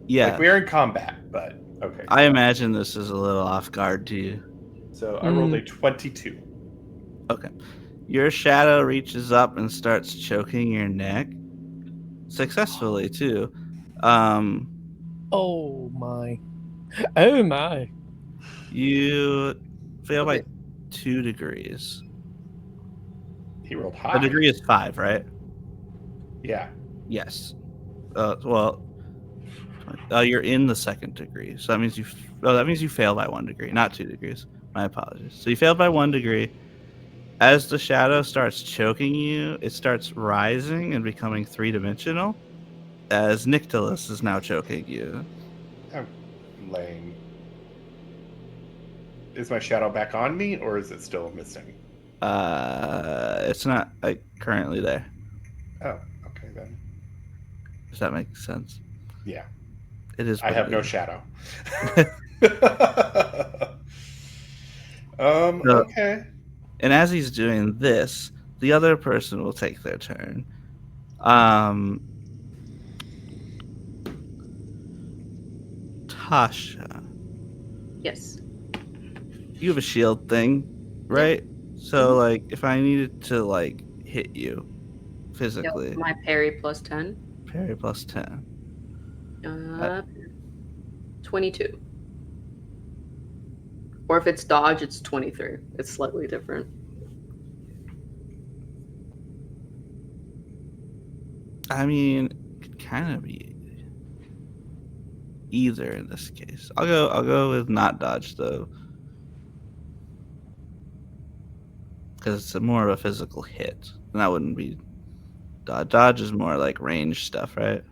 Yeah, Like we're in combat, but okay. I imagine this is a little off guard to you. So I rolled a 22. Okay, your shadow reaches up and starts choking your neck successfully too. Oh my. Oh my. You fail by Okay. 2 degrees. He rolled A high. degree is 5, right? Yeah. Yes. Well, you're in the 2nd degree, so that means you fail by 1 degree, not 2 degrees. My apologies. So you failed by 1 degree. As the shadow starts choking you, it starts rising and becoming 3-dimensional. As Nyctalus is now choking you. Oh, lame. Is my shadow back on me, or is it still missing? It's not currently there. Oh, okay then. Does that make sense? Yeah. It is. I what have it no is. shadow. No. Okay. And as he's doing this, the other person will take their turn. Tasha, Yes. you have a shield thing, right? So, like, if I needed to, like, hit you physically, Yep. My parry plus 10. parry plus 10. 22. Or if it's dodge, it's 23. It's slightly different. I mean, it could kind of be either in this case. I'll go with not dodge though, because it's more of a physical hit, and that wouldn't be dodge. Dodge is more like range stuff, right?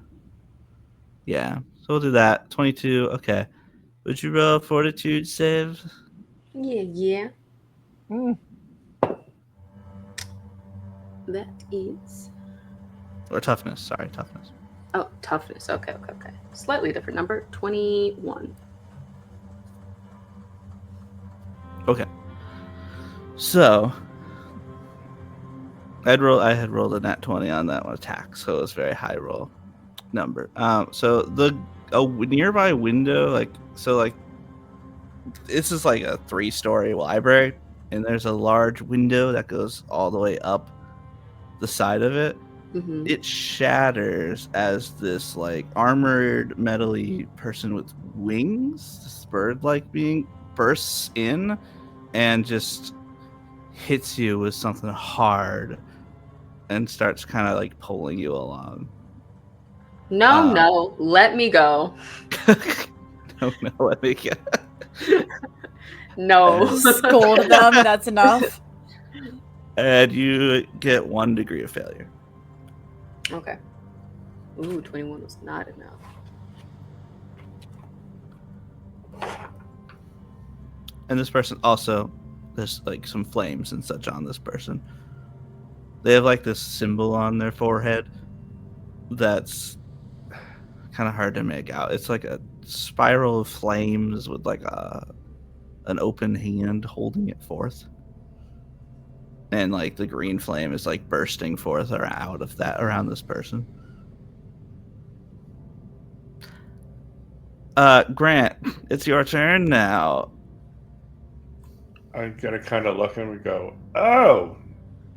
Yeah. So we'll do that. 22. Okay. Would you roll fortitude save? Yeah. Mm. That is. Or toughness. Sorry, toughness. Oh, toughness. Okay. Slightly different number. 21. Okay. So I had rolled a nat 20 on that one attack, so it was very high roll number. So a nearby window, like this is like a 3-story library, and there's a large window that goes all the way up the side of it. Mm-hmm. It shatters as this like armored metally person with wings, this bird-like being, bursts in and just hits you with something hard and starts kind of like pulling you along. No, let me go. No, let me get. No. Scold them. That's enough. And you get 1 degree of failure. Okay. Ooh, 21 was not enough. And this person also, there's like some flames and such on this person. They have like this symbol on their forehead that's kind of hard to make out. It's like a spiral of flames with like an open hand holding it forth. And like the green flame is like bursting forth or out of that around this person. Grant, it's your turn now. I'm gonna kind of look and we go, "Oh,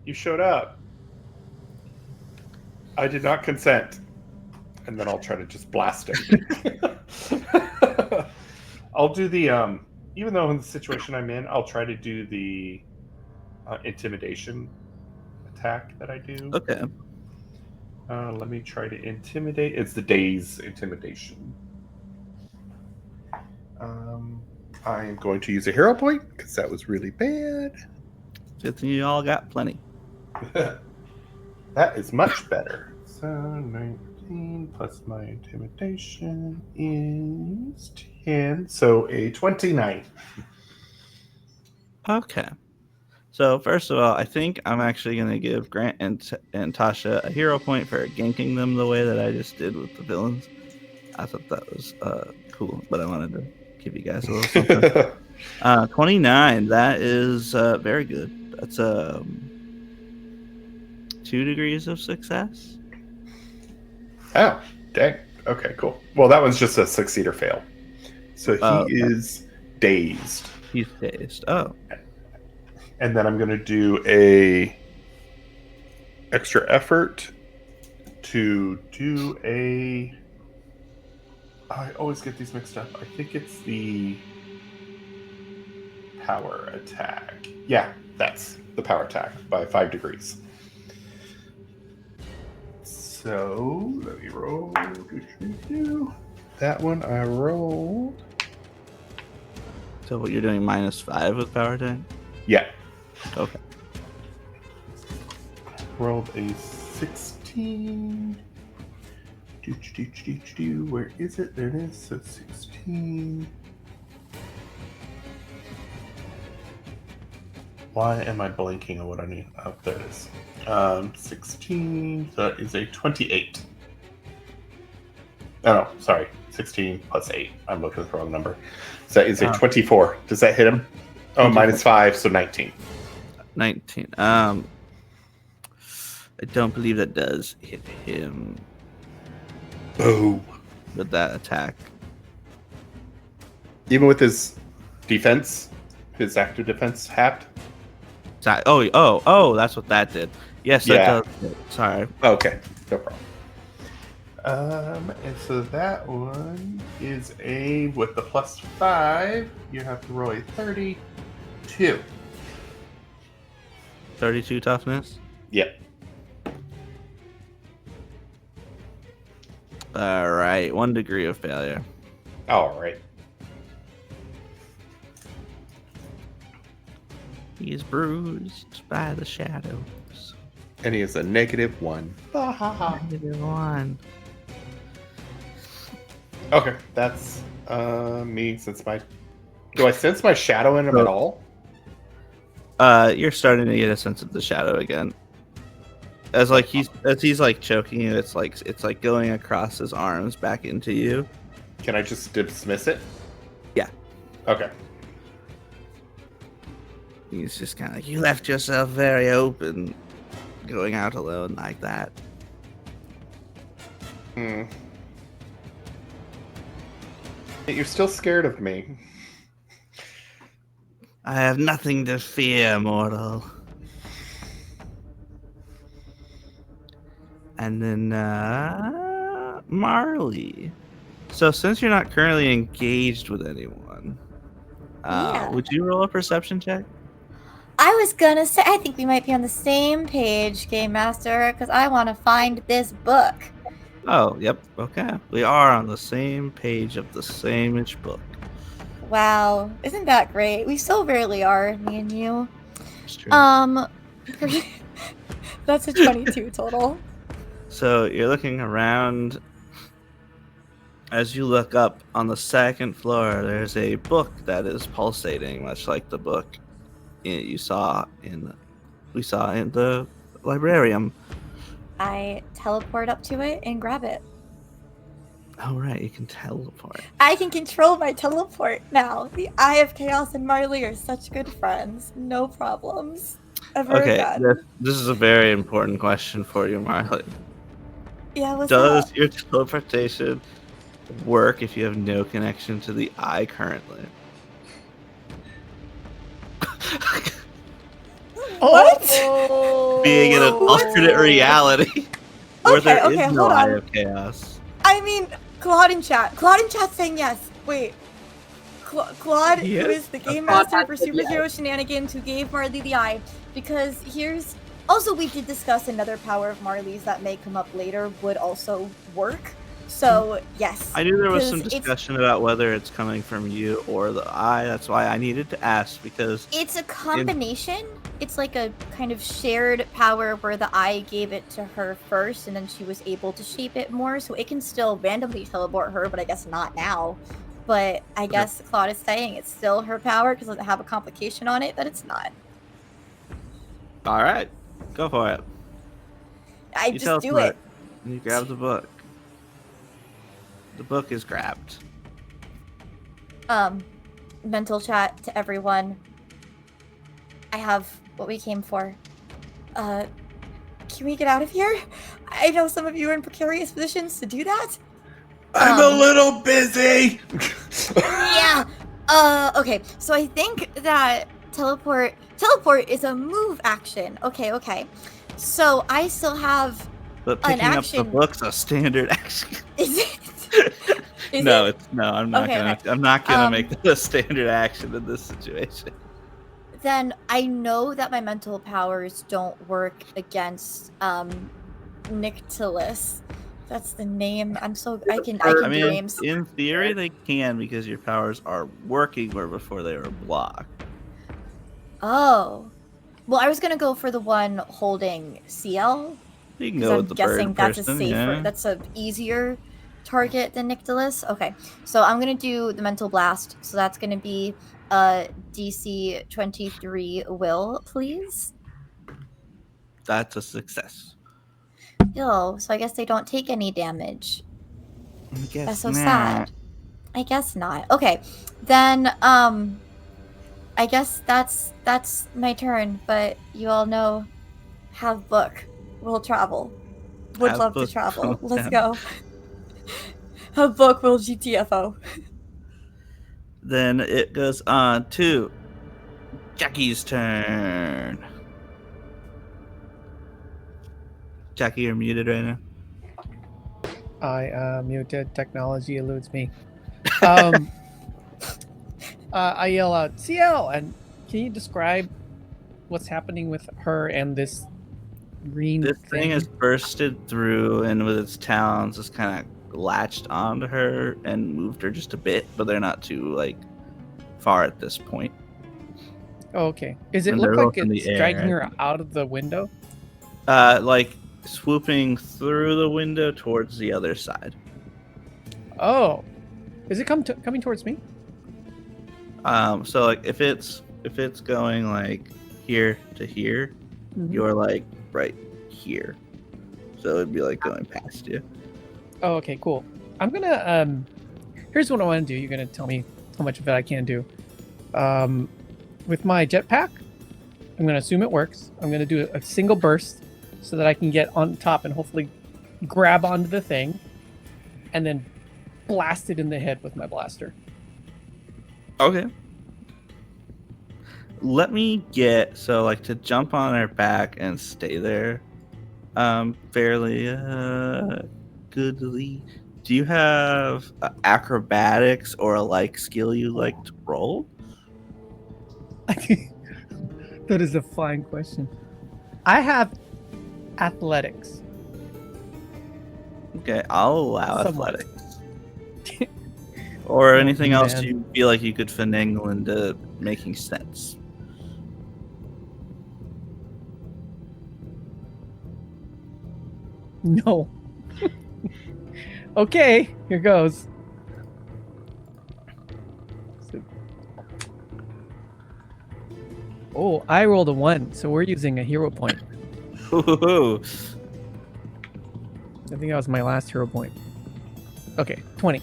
you showed up. I did not consent." And then I'll try to just blast him. I'll do the even though in the situation I'm in, I'll try to do the intimidation attack that I do. Okay. Let me try to intimidate. It's the day's intimidation. I am going to use a hero point because that was really bad. Good thing you all got plenty. That is much better. So 19 plus my intimidation is 10. So a 29. Okay. So first of all, I think I'm actually going to give Grant and Tasha a hero point for ganking them the way that I just did with the villains. I thought that was cool, but I wanted to give you guys a little something. 29. That is very good. That's 2 degrees of success. Oh, dang. Okay, cool. Well, that one's just a succeed or fail. So he is dazed. He's dazed. Oh. And then I'm going to do a extra effort to do a... I always get these mixed up. I think it's the power attack. Yeah, that's the power attack by 5 degrees. So, let me roll. That one I rolled. So what, you're doing -5 with power attack? Yeah. Okay. Rolled a 16. Where is it? There it is. So 16. Why am I blanking on what I need? Oh, there it is. 16. That is a 28. Oh, no, sorry. 16 plus 8. I'm looking at the wrong number. So that is a 24. Does that hit him? Oh, 24. -5, so 19. 19. I don't believe that does hit him Boom. with that attack. Even with his defense, his active defense halved? Oh, that's what that did. Yes, that Yeah. does hit. Sorry. Okay, no problem. And so that one is with the +5, you have to roll a 32. 32 toughness? Yep. Alright, 1 degree of failure. All right. He is bruised by the shadows. And he is a -1. -1. Okay, that's me since my... Do I sense my shadow in him at all? You're starting to get a sense of the shadow again. As he's like choking you, it's like going across his arms back into you. Can I just dismiss it? Yeah. Okay. He's just kind of like, you left yourself very open, going out alone like that. You're still scared of me. I have nothing to fear, mortal. And then, Marley. So since you're not currently engaged with anyone, Yeah. would you roll a perception check? I was gonna say, I think we might be on the same page, Game Master, because I want to find this book. Oh, yep. Okay. We are on the same page of the same-ish book. Wow, isn't that great? We so rarely are, me and you. It's true. That's a 22 total. So you're looking around. As you look up on the second floor, there's a book that is pulsating, much like the book we saw in the librarium. I teleport up to it and grab it. Oh, right, you can teleport. I can control my teleport now. The Eye of Chaos and Marley are such good friends. No problems. Ever again. This is a very important question for you, Marley. Yeah, what's Does up? your teleportation work if you have no connection to the eye currently? What? Being in an alternate reality where there is okay, no hold Eye on. of Chaos. I mean, Claude in chat. Claude in chat's saying yes. Wait. Claude, He who is? is the game Claude master has for said yes. Superhero Shenanigans, who gave Marley the eye, because here's Also, we did discuss another power of Marley's that may come up later would also work. So, yes. I knew there was some 'cause it's- discussion about whether it's coming from you or the eye. That's why I needed to ask, because It's a combination. It's like a kind of shared power where the eye gave it to her first, and then she was able to shape it more. So it can still randomly teleport her, but I guess not now. But I guess Claude is saying it's still her power because it doesn't have a complication on it, but it's not. all right, go for it. I You just do teleport. it. You grab the book. The book is grabbed. Mental chat to everyone. I have what we came for. Can we get out of here? I know some of you are in precarious positions to do that. I'm a little busy. Yeah. Okay. So I think that teleport is a move action. Okay. So I still have. But An picking up the action- book's a standard action. Is it? Is No, it? it's no. I'm not Okay, gonna. okay. I'm not gonna make that a standard action in this situation. Then I know that my mental powers don't work against Nyctilis. That's the name. I can I do mean, names. in theory, they can, because your powers are working where before they were blocked. Oh. Well, I was gonna go for the one holding Ciel. You can Because go I'm with the guessing bird that's person. a safer, Yeah. that's a easier target than Nyctilis. Okay, so I'm gonna do the mental blast. So that's gonna be DC 23 will, please. That's a success. Yo, so I guess they don't take any damage. I guess That's so not. sad. I guess not. Okay, then I guess that's my turn. But you all know, have book. We'll travel. Would Have love to book, travel. will Let's travel. go. Have book. Will GTFO. Then it goes on to Jackie's turn. Jackie, you're muted right now. I muted. Technology eludes me. I yell out, Ciel! And can you describe what's happening with her and this green This thing has bursted through, and with its talons, just kind of latched onto her and moved her just a bit, but they're not too far at this point. Oh, okay. Does it And look they're like both in the it's air, dragging I her think. out of the window? Swooping through the window towards the other side. Oh, is it coming towards me? So if it's going here to here, Mhm. you're right here. So it'd be going past you. Oh, okay, cool. I'm gonna here's what I want to do. You're gonna tell me how much of it I can do. With my jetpack, I'm gonna assume it works. I'm gonna do a single burst so that I can get on top and hopefully grab onto the thing, and then blast it in the head with my blaster. Okay. Let me get to jump on her back and stay there. Fairly goodly. Do you have acrobatics or a skill you like to roll? That is a fine question. I have athletics. Okay, I'll allow Somewhat. athletics. Or anything else man. you feel like you could finagle into making sense. No. Okay, here goes. Oh, I rolled a 1, so we're using a hero point. Ooh. I think that was my last hero point. Okay, 20.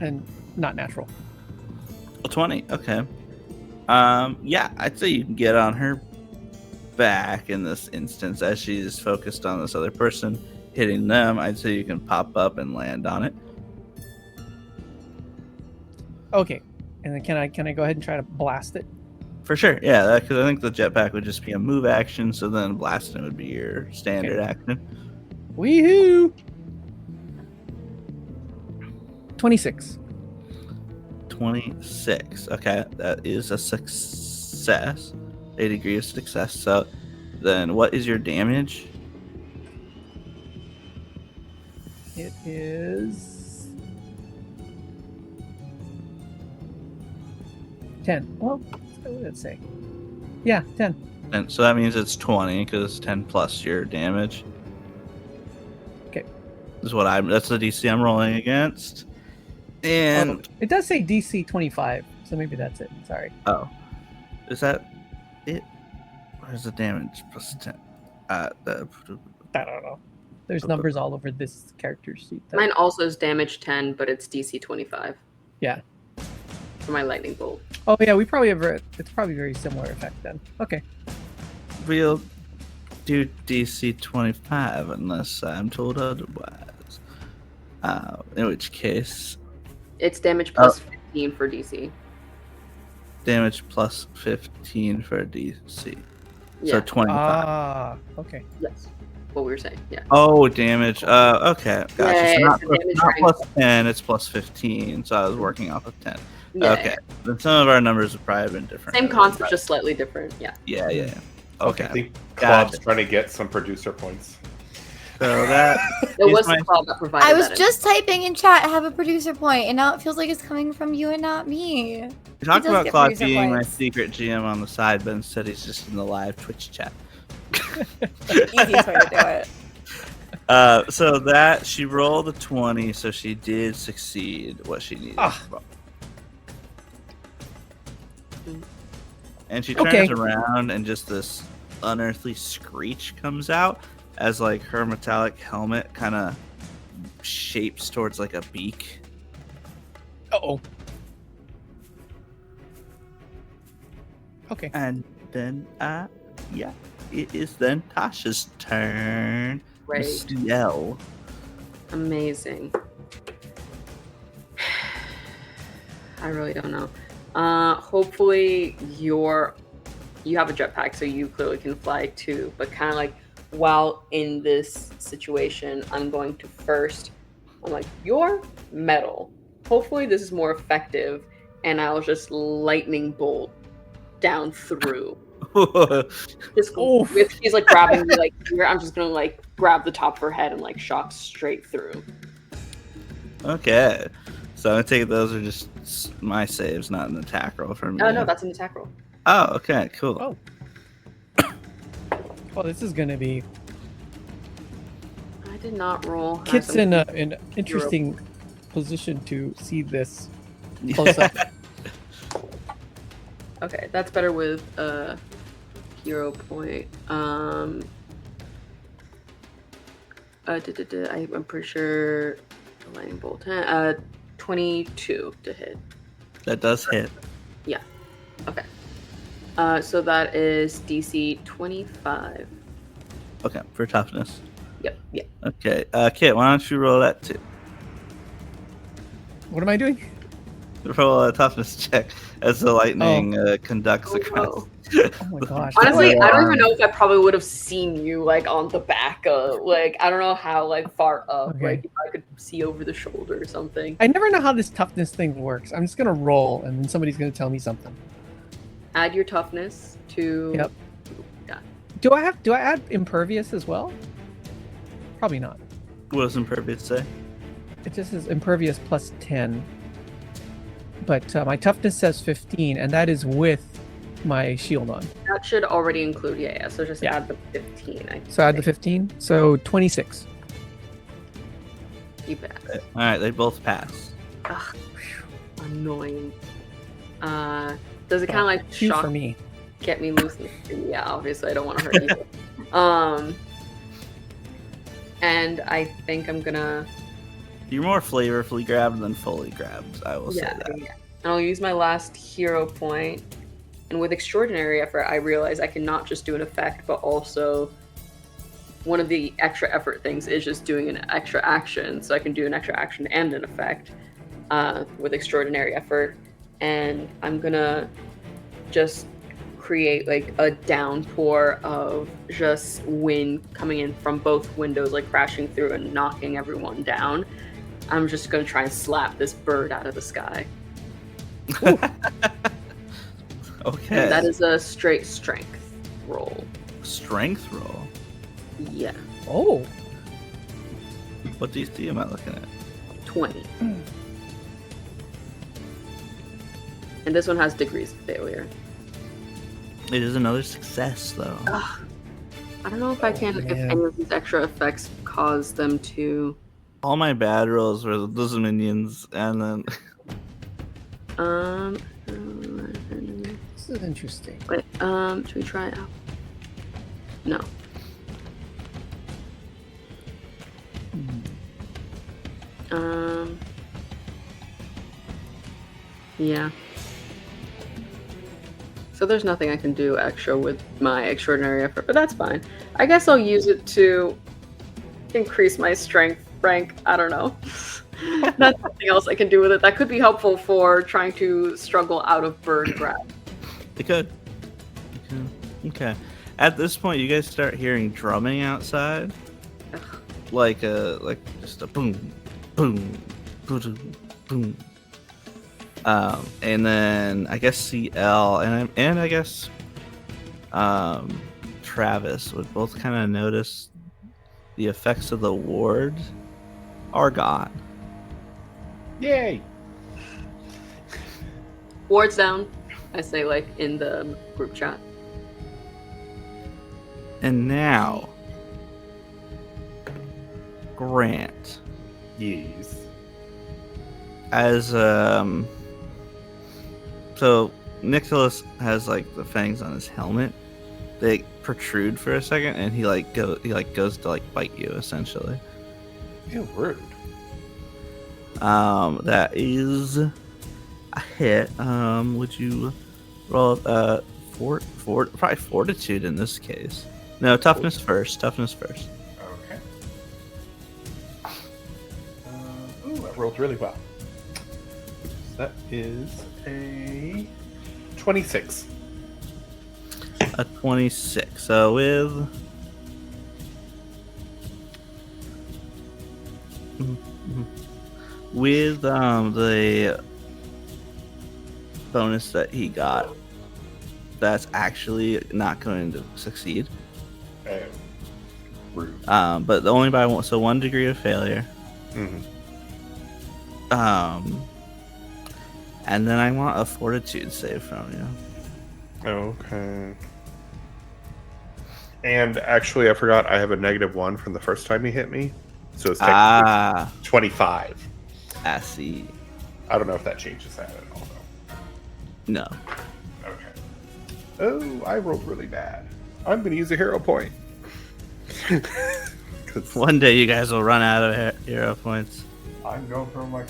And not natural. 20. Okay. Yeah, I'd say you can get on her back in this instance as she's focused on this other person hitting them. I'd say you can pop up and land on it. Okay, and then can I go ahead and try to blast it? For sure, yeah, because I think the jetpack would just be a move action, so then blasting would be your standard action. Weehoo! 26. 26. Okay, that is a success. A degree of success. So then what is your damage? It is 10. Well, what would it say? Yeah, 10. And so that means it's 20 because it's 10 plus your damage. Okay. That's the DC I'm rolling against. And It does say DC 25, so maybe that's it. Sorry. is that it? Where's the damage plus 10? I don't know. There's numbers all over this character sheet. Mine also is damage 10, but it's DC 25. Yeah. For my lightning bolt. Oh yeah, we probably have. It's probably very similar effect then. Okay. We'll do DC 25 unless I'm told otherwise. In which case, It's damage plus 15 for DC. damage plus 15 for DC. Yeah. So 25. Ah, okay. Yes. What we were saying. Yeah. Oh, damage. Okay. Gotcha. Yeah, So not it's a damage not rank. plus 10, it's plus 15. So I was working off of 10. Yeah, Okay. Then some of our numbers have probably been different. Same concept, just slightly different. Yeah. Yeah. I Okay. think Gotcha. Claude's trying to get some producer points. So that It is was my- the call that provided I was that just typing in chat, I have a producer point, and now it feels like it's coming from you and not me. We talked does about get Claude producer being my points. secret GM on the side, but instead he's just in the live Twitch chat. Easiest way to do it. So that she rolled a 20, so she did succeed what she needed. Ah. And she turns Okay. around, and just this unearthly screech comes out as like her metallic helmet kind of shapes towards like a beak. Uh-oh. Okay. And then, it is then Tasha's turn. Great. Ciel. Amazing. I really don't know. Hopefully you have a jetpack, so you clearly can fly too. But kind of like while in this situation, I'm going to I'm like, you're metal. Hopefully this is more effective, and I'll just lightning bolt down through. Just Oof. if she's like grabbing me like here, I'm just gonna like grab the top of her head and like shock straight through. Okay. So I'm gonna take those are just my saves, not an attack roll for me. Oh no, that's an attack roll. Oh, okay, cool. Oh. Well, this is gonna be. I did not roll. Kit's in an interesting position to see this close up. Okay, that's better with a hero point. I'm pretty sure the lightning bolt 22 to hit. That does hit. Okay. So that is DC 25. Okay, for toughness. Yep. Okay, Kit, why don't you roll that too? What am I doing? Roll a toughness check as the lightning conducts Oh, across. no. Oh my gosh. Honestly, my I don't even arm. know if I probably would have seen you like on the back of like I don't know how like far up Okay. like if I could see over the shoulder or something. I never know how this toughness thing works. I'm just gonna roll, and then somebody's gonna tell me something. Add your toughness to. Yep. Do I add impervious as well? Probably not. What does impervious say? It just says impervious plus 10. But my toughness says 15, and that is with my shield on. That should already include yeah. So just Yeah. add the 15. So add the 15. So 26. You bet. All right, they both pass. Ugh, annoying. Does it kind of like 2 shock for me. get me loose? Yeah, obviously I don't want to hurt you. And I think I'm gonna You're more flavorfully grabbed than fully grabbed. I will say that. And I'll use my last hero point. And with extraordinary effort, I realize I can not just do an effect, but also one of the extra effort things is just doing an extra action. So I can do an extra action and an effect with extraordinary effort. And I'm gonna just create like a downpour of just wind coming in from both windows, like crashing through and knocking everyone down. I'm just gonna try and slap this bird out of the sky. Okay. And that is a straight strength roll. strength roll. Yeah, Oh, What DC am I looking at? 20. And this one has degrees of failure. It is another success, though. Ugh. I don't know if I can, if man. any of these extra effects cause them to. All my bad rolls were those minions, and then this is interesting. Wait, should we try it out? No. Yeah. So there's nothing I can do extra with my extraordinary effort, but that's fine. I guess I'll use it to increase my strength rank. I don't know. That's something else I can do with it. That could be helpful for trying to struggle out of bird grab. it could. Okay. At this point, you guys start hearing drumming outside, like just a boom, boom, boom, boom. And then I guess Ciel and I guess Travis would both kind of notice the effects of the ward are gone. Yay! Ward's down, I say, like, in the group chat. And now, Grant, Yes. as so Nicholas has like the fangs on his helmet. They protrude for a second, and he goes to like bite you essentially. Ew, rude. That is a hit. Would you roll probably fortitude in this case? No, toughness first. Toughness first. Okay. Ooh, I rolled really well. That is a 26. A 26. So with the bonus that he got, that's actually not going to succeed. Oh, rude. But only by one, so 1 degree of failure. Mm-hmm. And then I want a fortitude save from you. Okay. And actually, I forgot I have a -1 from the first time he hit me. So it's technically 25. I see. I don't know if that changes that at all, though. No. Okay. Oh, I rolled really bad. I'm going to use a hero point. 'Cause One day you guys will run out of hero points. I'm going for my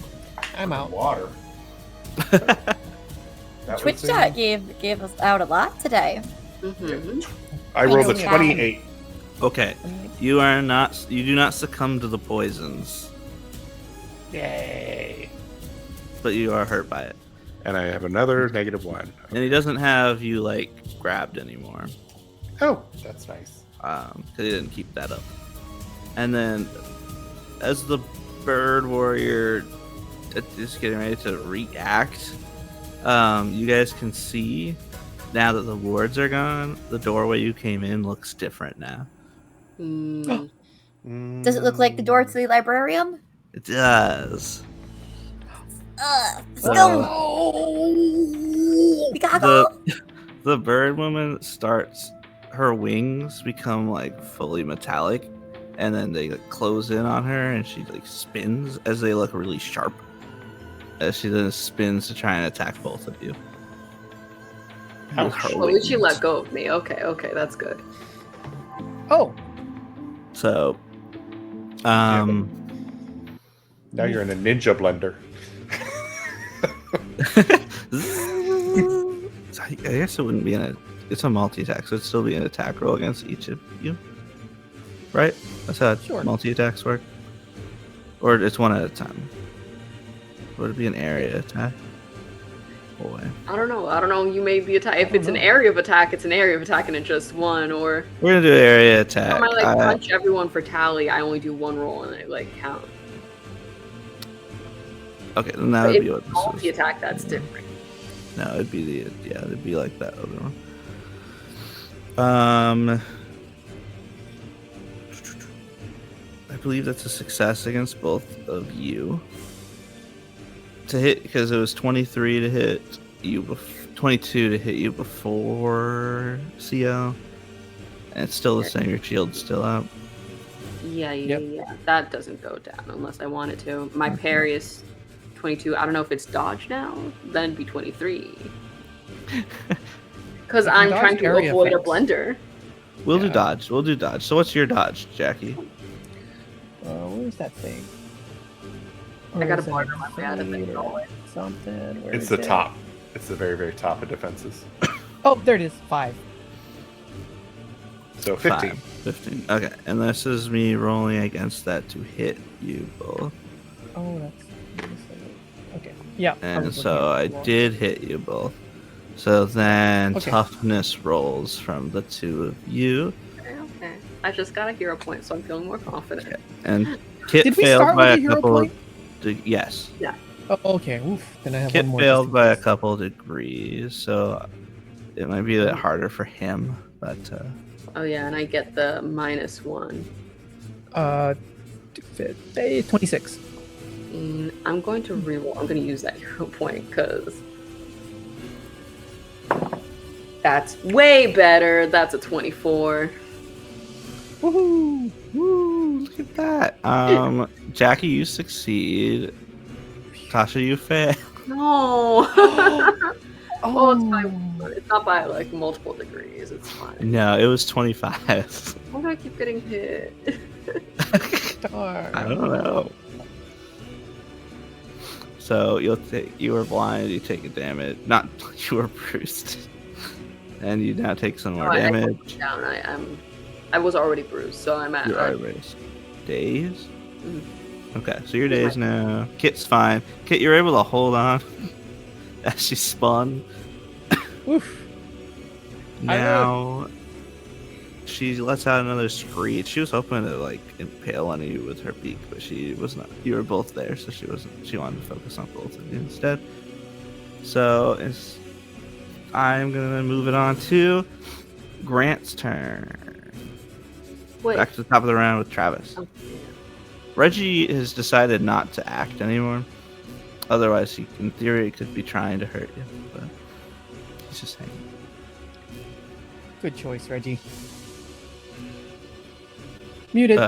I'm out. water. That Twitch was chat gave us out a lot today. Mm-hmm. I rolled a know. 28. Okay. You do not succumb to the poisons, Yay. but you are hurt by it. And I have another -1. And he doesn't have you like grabbed anymore. Oh, that's nice. Because he didn't keep that up. And then, as the bird warrior is getting ready to react, you guys can see now that the wards are gone, the doorway you came in looks different now. Does it look like the door to the librarium? It does. Let's go. We gotta go. The bird woman starts, her wings become like fully metallic, and then they like close in on her, and she like spins as they look really sharp. As she then spins to try and attack both of you. With her Well, at least she wings. let go of me. Okay, that's good. Oh, So, Now you're in a ninja blender. I guess it wouldn't be it's a multi-attack, so it'd still be an attack roll against each of you. Right? That's how Sure. multi-attacks work. Or it's one at a time. Would it be an area attack? Boy. I don't know. You may be attack. If it's an area of attack, it's an area of attack, and it's just one. Or We're gonna do area attack. if I like punch everyone for tally, I only do one roll and it like count. Okay, then that But would if be what it's this multi is. attack, that's different. No, it'd be like that other one. believe that's a success against both of you. To hit, because it was 23 to hit you, 22 to hit you before Ciel. And it's still the same, your shield's still out. Yeah. That doesn't go down unless I want it to. My parry is 22. I don't know if it's dodge now. Then it'd be 23. Because I'm trying to avoid a blender. We'll do dodge. So what's your dodge, Jackie? Where's that thing? I got a border my way out of it. Something. It's the top. It's the very, very top of defenses. Oh, there it is. 5. So 15. 15. Okay, and this is me rolling against that to hit you both. Oh, that's okay. Yeah. And so I did hit you both. So then toughness rolls from the two of you. Okay. I just got a hero point, so I'm feeling more confident. Okay. And Kit Did we failed start by with a a hero couple. point? Yes. Yeah. Oh, okay. Oof. Then I have Kit one more. failed by a couple degrees, so it might be a bit harder for him. But Oh yeah, and I get the -1. 26. I'm going to reroll. I'm going to use that hero point because that's way better. That's a 24. Woohoo! woo, look at that. Jackie, you succeed. Tasha, you fail. No. Oh, It's fine. It's not by like multiple degrees. It's fine. No, it was 25. Why do I keep getting hit? darn. I don't know. So you were blind, you take a damage. Not you were bruised. And you now take some more damage. I was already bruised, so I'm at You're already dazed? Mhm. Okay, so you're dazed now. Kit's fine. Kit, you're able to hold on as she spun. Oof. Now she lets out another screech. She was hoping to like impale on you with her beak, but she was not. You were both there, so she wasn't. She wanted to focus on both of you instead. So I'm gonna move it on to Grant's turn. Wait. Back to the top of the round with Travis. Oh, Reggie has decided not to act anymore. Otherwise, he, in theory, could be trying to hurt you, but he's just hanging. Good choice, Reggie. Muted.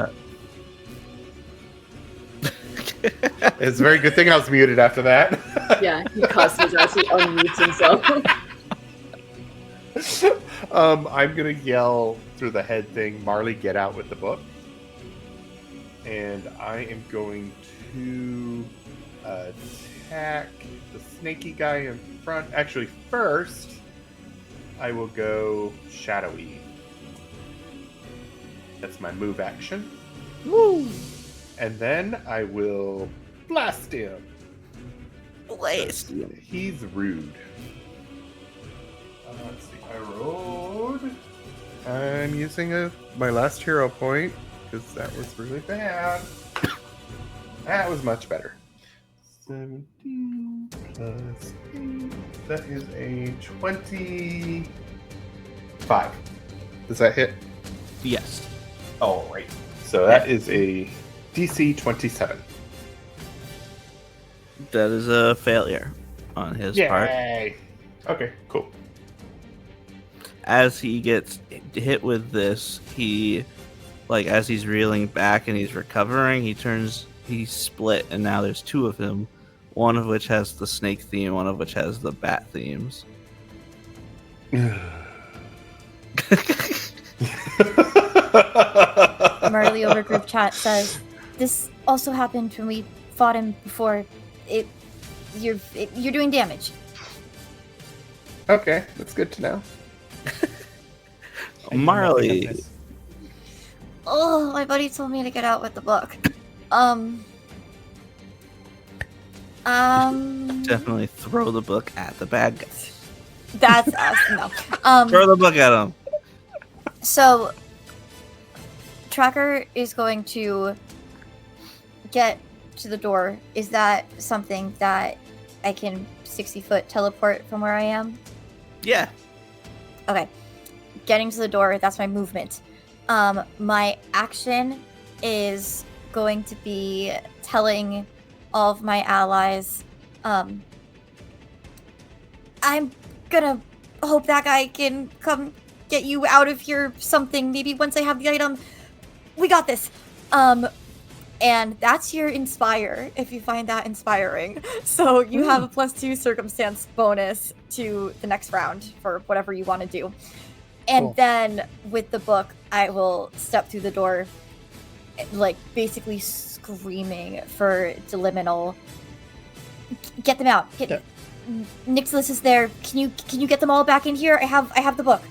It's a very good thing I was muted after that. yeah, he cusses as he unmutes himself. I'm gonna yell through the head thing, Marley, get out with the book. And I am going to attack the snaky guy in front. Actually, first, I will go shadowy. That's my move action. Woo! And then I will blast him. Blast. He's rude. Let's see. I rolled. I'm using my last hero point because that was really bad. That was much better. 17 plus 8. That is a 25. Does that hit? Yes. Oh, right. So that is a DC 27. That is a failure on his part. Yay! Okay, cool. As he gets hit with this, he, like, as he's reeling back and he's recovering, he's split, and now there's two of him, one of which has the snake theme, one of which has the bat themes. Marley over group chat says, "This also happened when we fought him before. You're doing damage." Okay, that's good to know. Marley. Oh, my buddy told me to get out with the book. Definitely throw the book at the bad guy. That's no. Throw the book at him. So, Tracker is going to get to the door. Is that something that I can 60-foot teleport from where I am? Yeah. Okay. Getting to the door, that's my movement. My action is going to be telling all of my allies, I'm gonna hope that guy can come get you out of here something, maybe once I have the item. We got this. And that's your inspire, if you find that inspiring. So you have a +2 circumstance bonus to the next round for whatever you want to do. And Cool. then with the book, I will step through the door, like basically screaming for Deliminal. Get them out. Yeah. Nicholas is there. Can you get them all back in here? I have the book.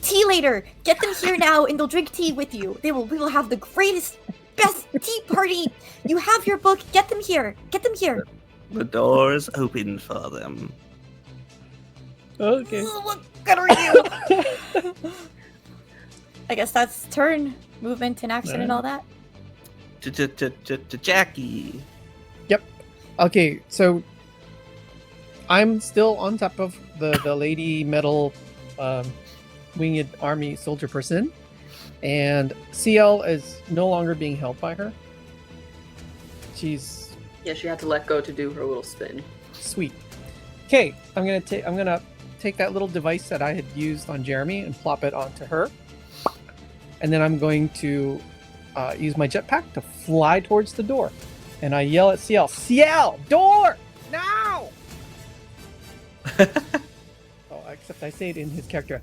Tea later. Get them here now, and they'll drink tea with you. We will have the greatest, best tea party. You have your book. Get them here. Get them here. The door's open for them. Okay. What good are you? I guess that's turn, movement, and action, and all that. Jackie. Okay, so I'm still on top of the lady metal winged army soldier person, and Ciel is no longer being held by her. She's Yeah, she had to let go to do her little spin. sweet. Okay, I'm gonna take that little device that I had used on Jeremy and plop it onto her, and then I'm going to use my jetpack to fly towards the door, and I yell at Ciel, "Ciel, door now!" Oh, except I say it in his character.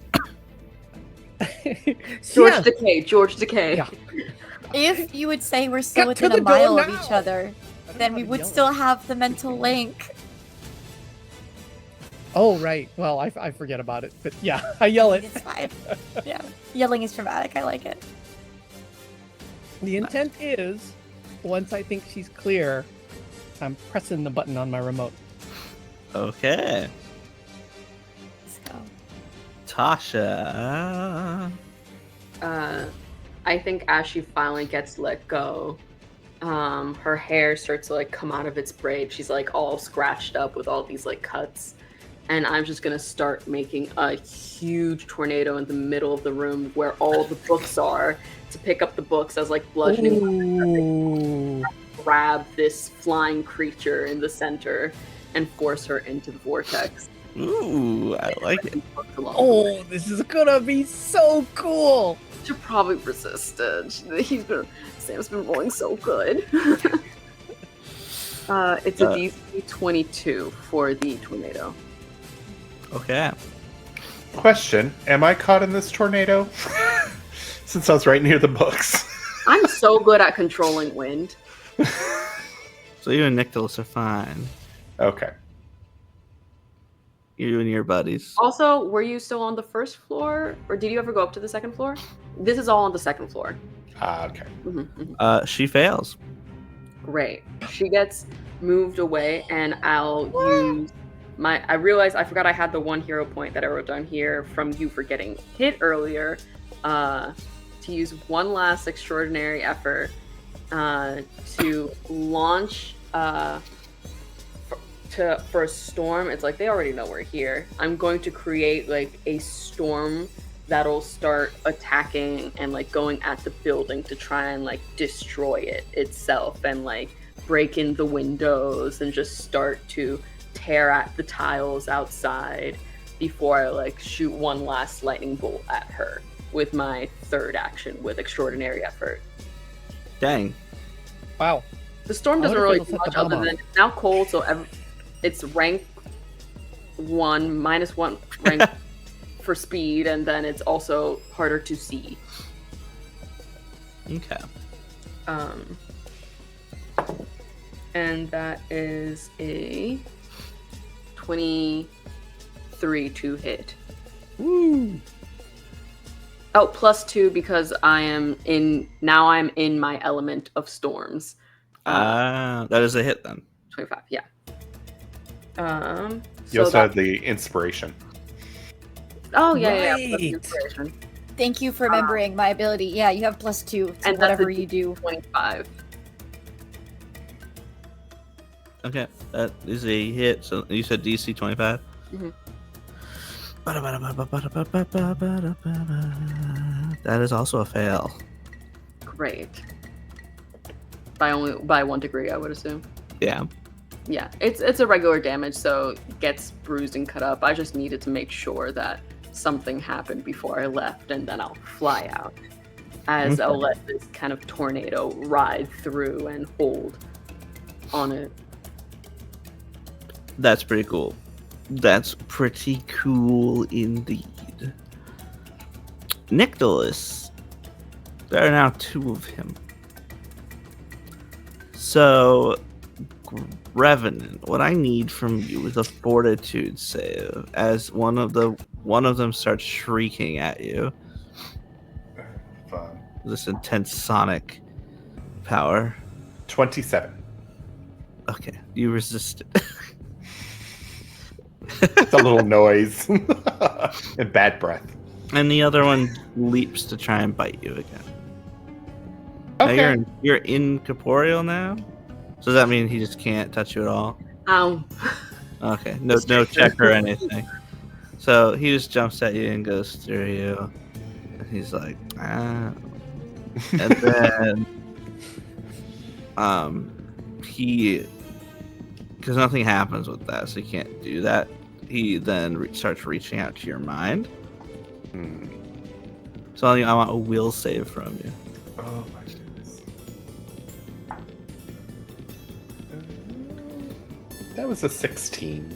George Ciel! Decay. Yeah. If you would say we're still Get to within a the door mile of now! each other, I don't know then how we to would yell still it. have the mental link. Oh, right. Well, I forget about it, but yeah, I yell it. It's fine. Yeah, yelling is dramatic. I like it. The intent is, once I think she's clear, I'm pressing the button on my remote. Okay. Let's go. Tasha. I think as she finally gets let go, her hair starts to like come out of its braid. She's like all scratched up with all these like cuts. And I'm just gonna start making a huge tornado in the middle of the room where all the books are to pick up the books as like bludgeoning, Ooh. grab this flying creature in the center and force her into the vortex. Ooh, I like it. Oh, this is gonna be so cool. Should probably resist it. Sam's been rolling so good. It's a DC 22 for the tornado. Okay. Question: am I caught in this tornado? Since I was right near the books. I'm so good at controlling wind. So you and Nicholas are fine. Okay. You and your buddies. Also, were you still on the first floor, or did you ever go up to the second floor? This is all on the second floor. Okay. She fails. Great. She gets moved away, and I'll use my. I realized I forgot I had the 1 hero point that I wrote down here from you for getting hit earlier. To use one last extraordinary effort to launch for a storm. It's like they already know we're here. I'm going to create like a storm that'll start attacking and like going at the building to try and like destroy it itself and like break in the windows and just start to tear at the tiles outside before I like shoot one last lightning bolt at her with my third action with extraordinary effort. Dang. Wow. The storm I doesn't wonder if really it'll do set much the bomb other than it's now cold, so it's rank 1 -1 rank for speed, and then it's also harder to see. Okay. And that is a 23 to hit. Woo. Oh, +2 because I'm in my element of storms. That is a hit then. 25, yeah. You So also that, had the inspiration. oh yeah, Right. plus inspiration. Thank you for remembering my ability. Yeah, you have +2 to And that's whatever a you do. 25. Okay, that is a hit. So you said DC 25? Mhm. That is also a fail. Great. By 1 degree, I would assume. Yeah. Yeah, it's a regular damage, so it gets bruised and cut up. I just needed to make sure that something happened before I left, and then I'll fly out. As I'll let this kind of tornado ride through and hold on it. That's pretty cool. That's pretty cool indeed. Nicholas. There are now 2 of him. So, Revenant, what I need from you is a fortitude save as one of them starts shrieking at you. Fun. This intense sonic power. 27. Okay, you resist it. It's a little noise. And bad breath. And the other one leaps to try and bite you again. Okay. Now you're incorporeal now? So does that mean he just can't touch you at all? Ow. Okay, no check or anything. So he just jumps at you and goes through you. And he's like, ah. And then he, because nothing happens with that, so he can't do that. He then starts reaching out to your mind. So I want a will save from you. Oh my goodness. That was a 16.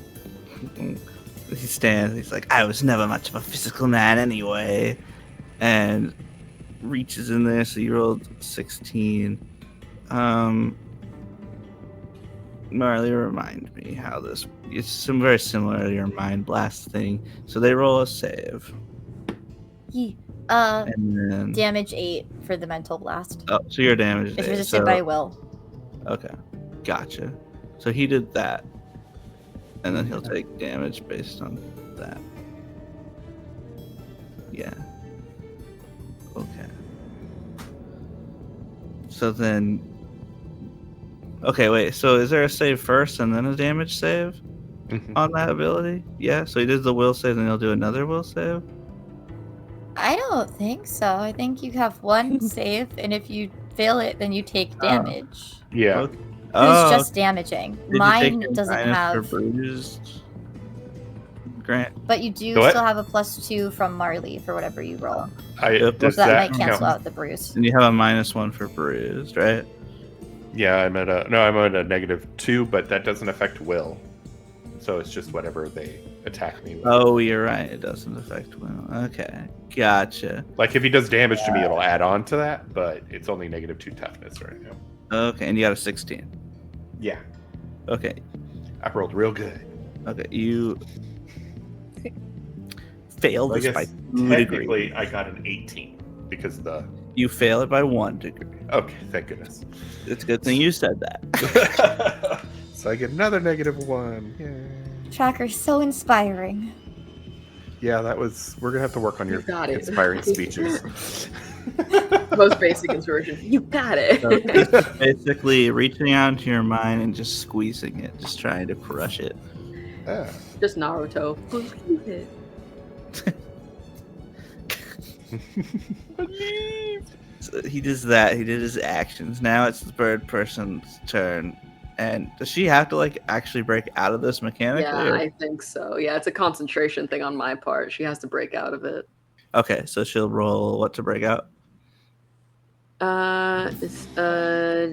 He stands, he's like, I was never much of a physical man anyway. And reaches in there, so you rolled 16. Marley, remind me how this, it's very similar to your mind blast thing. So they roll a save. And then, Damage 8 for the mental blast. oh, so your damage It's is resisted by will. Okay, gotcha. So he did that, and then he'll take damage based on that. Yeah. Okay. So then, okay, wait. So is there a save first and then a damage save on that ability? Yeah. So he did the will save, and he'll do another will save. I don't think so. I think you have one save, and if you fail it, then you take damage. Yeah. Okay. It's just damaging. Did you Mine take your doesn't minus have. for bruised, Grant? But you do What? still have a +2 from Marley for whatever you roll. Yep. Does So that might count? cancel out the bruise. And you have a -1 for bruised, right? Yeah, I'm at a -2, but that doesn't affect will. So it's just whatever they attack me with. Oh, you're right. It doesn't affect will. Okay, gotcha. Like if he does damage to me, it'll add on to that, but it's only -2 toughness right now. Okay, and you got a 16. Yeah, Okay, I rolled real good. okay, you failed Well, I this by guess 2 degrees. technically I got an 18 because the. You fail it by 1 degree. Okay, thank goodness. It's a good thing you said that. So I get another -1. Yay. Tracker's so inspiring. Yeah, that was. We're gonna have to work on your You got it. inspiring speeches. Most basic inspiration. You got it. So it's basically reaching out into your mind and just squeezing it, just trying to crush it. Ah. Just Naruto. Believe it. So he does that. He did his actions. Now it's the bird person's turn. And does she have to like actually break out of this mechanically? Yeah, or- I think so. Yeah, it's a concentration thing on my part. She has to break out of it. Okay, so she'll roll what to break out? It's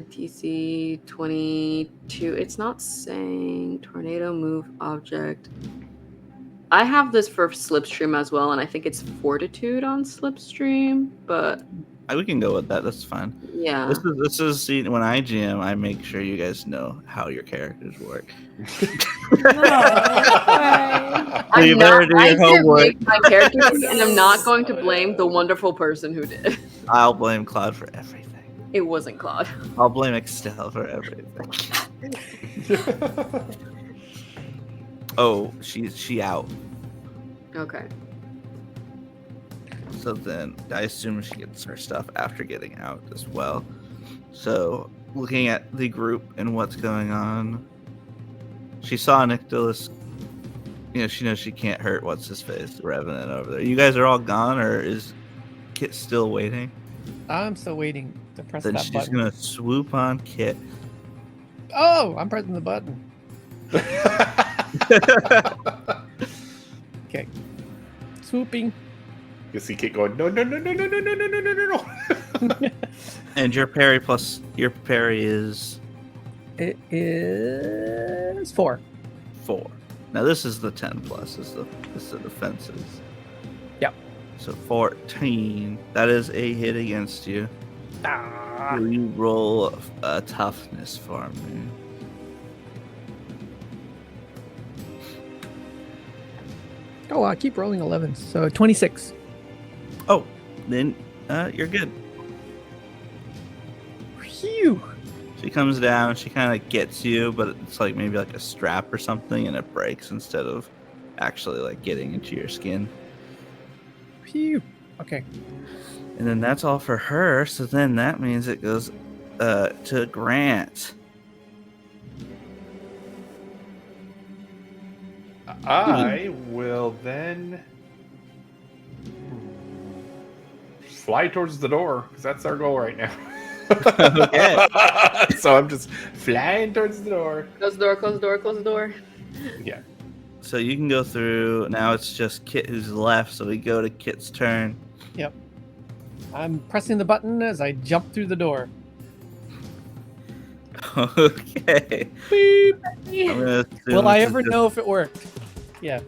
DC 22. It's not saying tornado move object. I have this for Slipstream as well, and I think it's fortitude on Slipstream, but We can go with that. That's fine. yeah. This is see, when I GM, I make sure you guys know how your characters work. So you better do I your did homework. make my character sheet, and I'm not going to blame the wonderful person who did. I'll blame Claude for everything. It wasn't Claude. I'll blame Excel for everything. Oh, she out. Okay. So then I assume she gets her stuff after getting out as well. So looking at the group and what's going on, she saw Nicholas. You know, she knows she can't hurt what's his face, the Revenant over there. You guys are all gone, or is Kit's still waiting. I'm still waiting to press Then that she's button. gonna swoop on Kit. Oh, I'm pressing the button. Okay. Swooping. You see Kit going, no, no, no, no, no, no, no, no, no, no, no. And your parry is It is 4. 4. Now this is the 10 plus. This is the defenses. Yep. So 14. That is a hit against you. Ah. Will you roll a toughness for me? Oh, I keep rolling 11s. So 26. Oh, then you're good. Phew. She comes down, she kind of gets you, but it's like maybe like a strap or something, and it breaks instead of actually like getting into your skin. Phew. Okay. And then that's all for her, so then that means it goes to Grant. I will then fly towards the door, because that's our goal right now. Okay. So I'm just flying towards the door. Close the door, close the door, close the door. Yeah. So you can go through. Now it's just Kit who's left, so we go to Kit's turn. Yep. I'm pressing the button as I jump through the door. Okay. Beep. I'm gonna assume Will I this is ever just know if it worked? Yeah.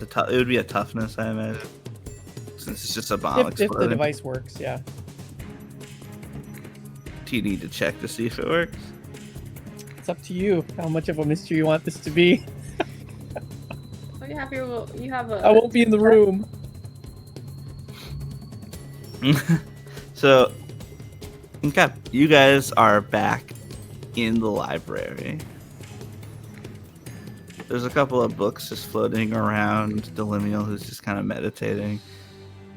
it would be a toughness, I imagine. Since it's just a bomb If the exploding. device works, yeah. Do you need to check to see if it works? It's up to you how much of a mystery you want this to be. Oh, you have a. I won't be in the room. So, okay, you guys are back in the library. There's a couple of books just floating around. Delimial, who's just kind of meditating,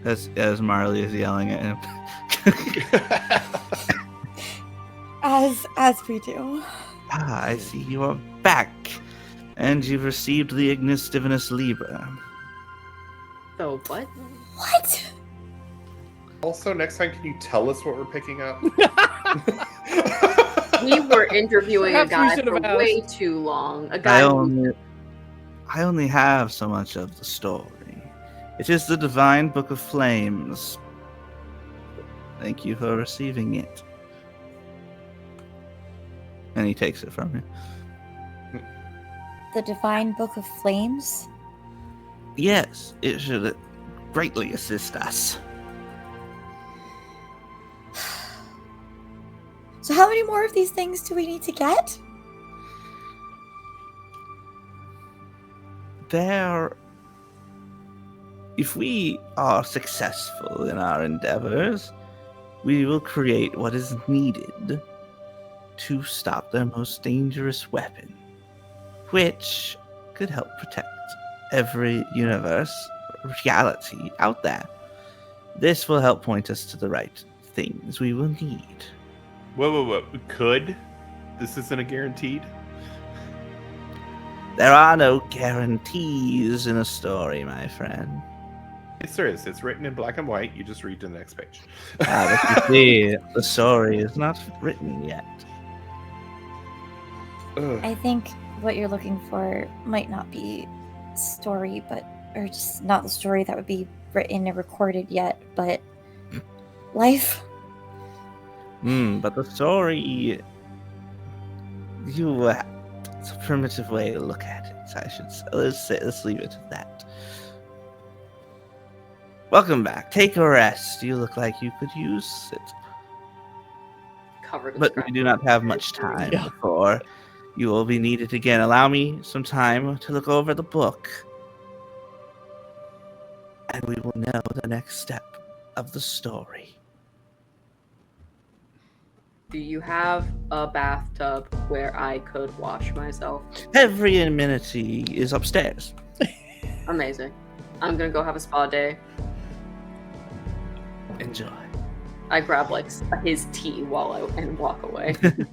as Marley is yelling at him. As we do. Ah, I see you are back, and you've received the Ignis Divinus Liber. So what? What? Also, next time, can you tell us what we're picking up? We were interviewing a Perhaps we guy should for have asked. way too long. A guy. I only have so much of the story. It is the Divine Book of Flames. Thank you for receiving it. And he takes it from you. The Divine Book of Flames? Yes, it should greatly assist us. So how many more of these things do we need to get? If we are successful in our endeavors, we will create what is needed to stop their most dangerous weapon, which could help protect every universe, reality out there. This will help point us to the right things we will need. Whoa. Could? This isn't a guaranteed? There are no guarantees in a story, my friend. Yes, there is. It's written in black and white. You just read to the next page. But you see, the story is not written yet. Ugh. I think what you're looking for might not be story, or just not the story that would be written or recorded yet, but life. But the story, it's a primitive way to look at it, I should say. Let's leave it at that. Welcome back. Take a rest. You look like you could use it. Covered in But scratches. we do not have much time Yeah. before you will be needed again. Allow me some time to look over the book. And we will know the next step of the story. Do you have a bathtub where I could wash myself? Every amenity is upstairs. Amazing. I'm gonna go have a spa day. Enjoy. I grab like his tea and walk away. Good.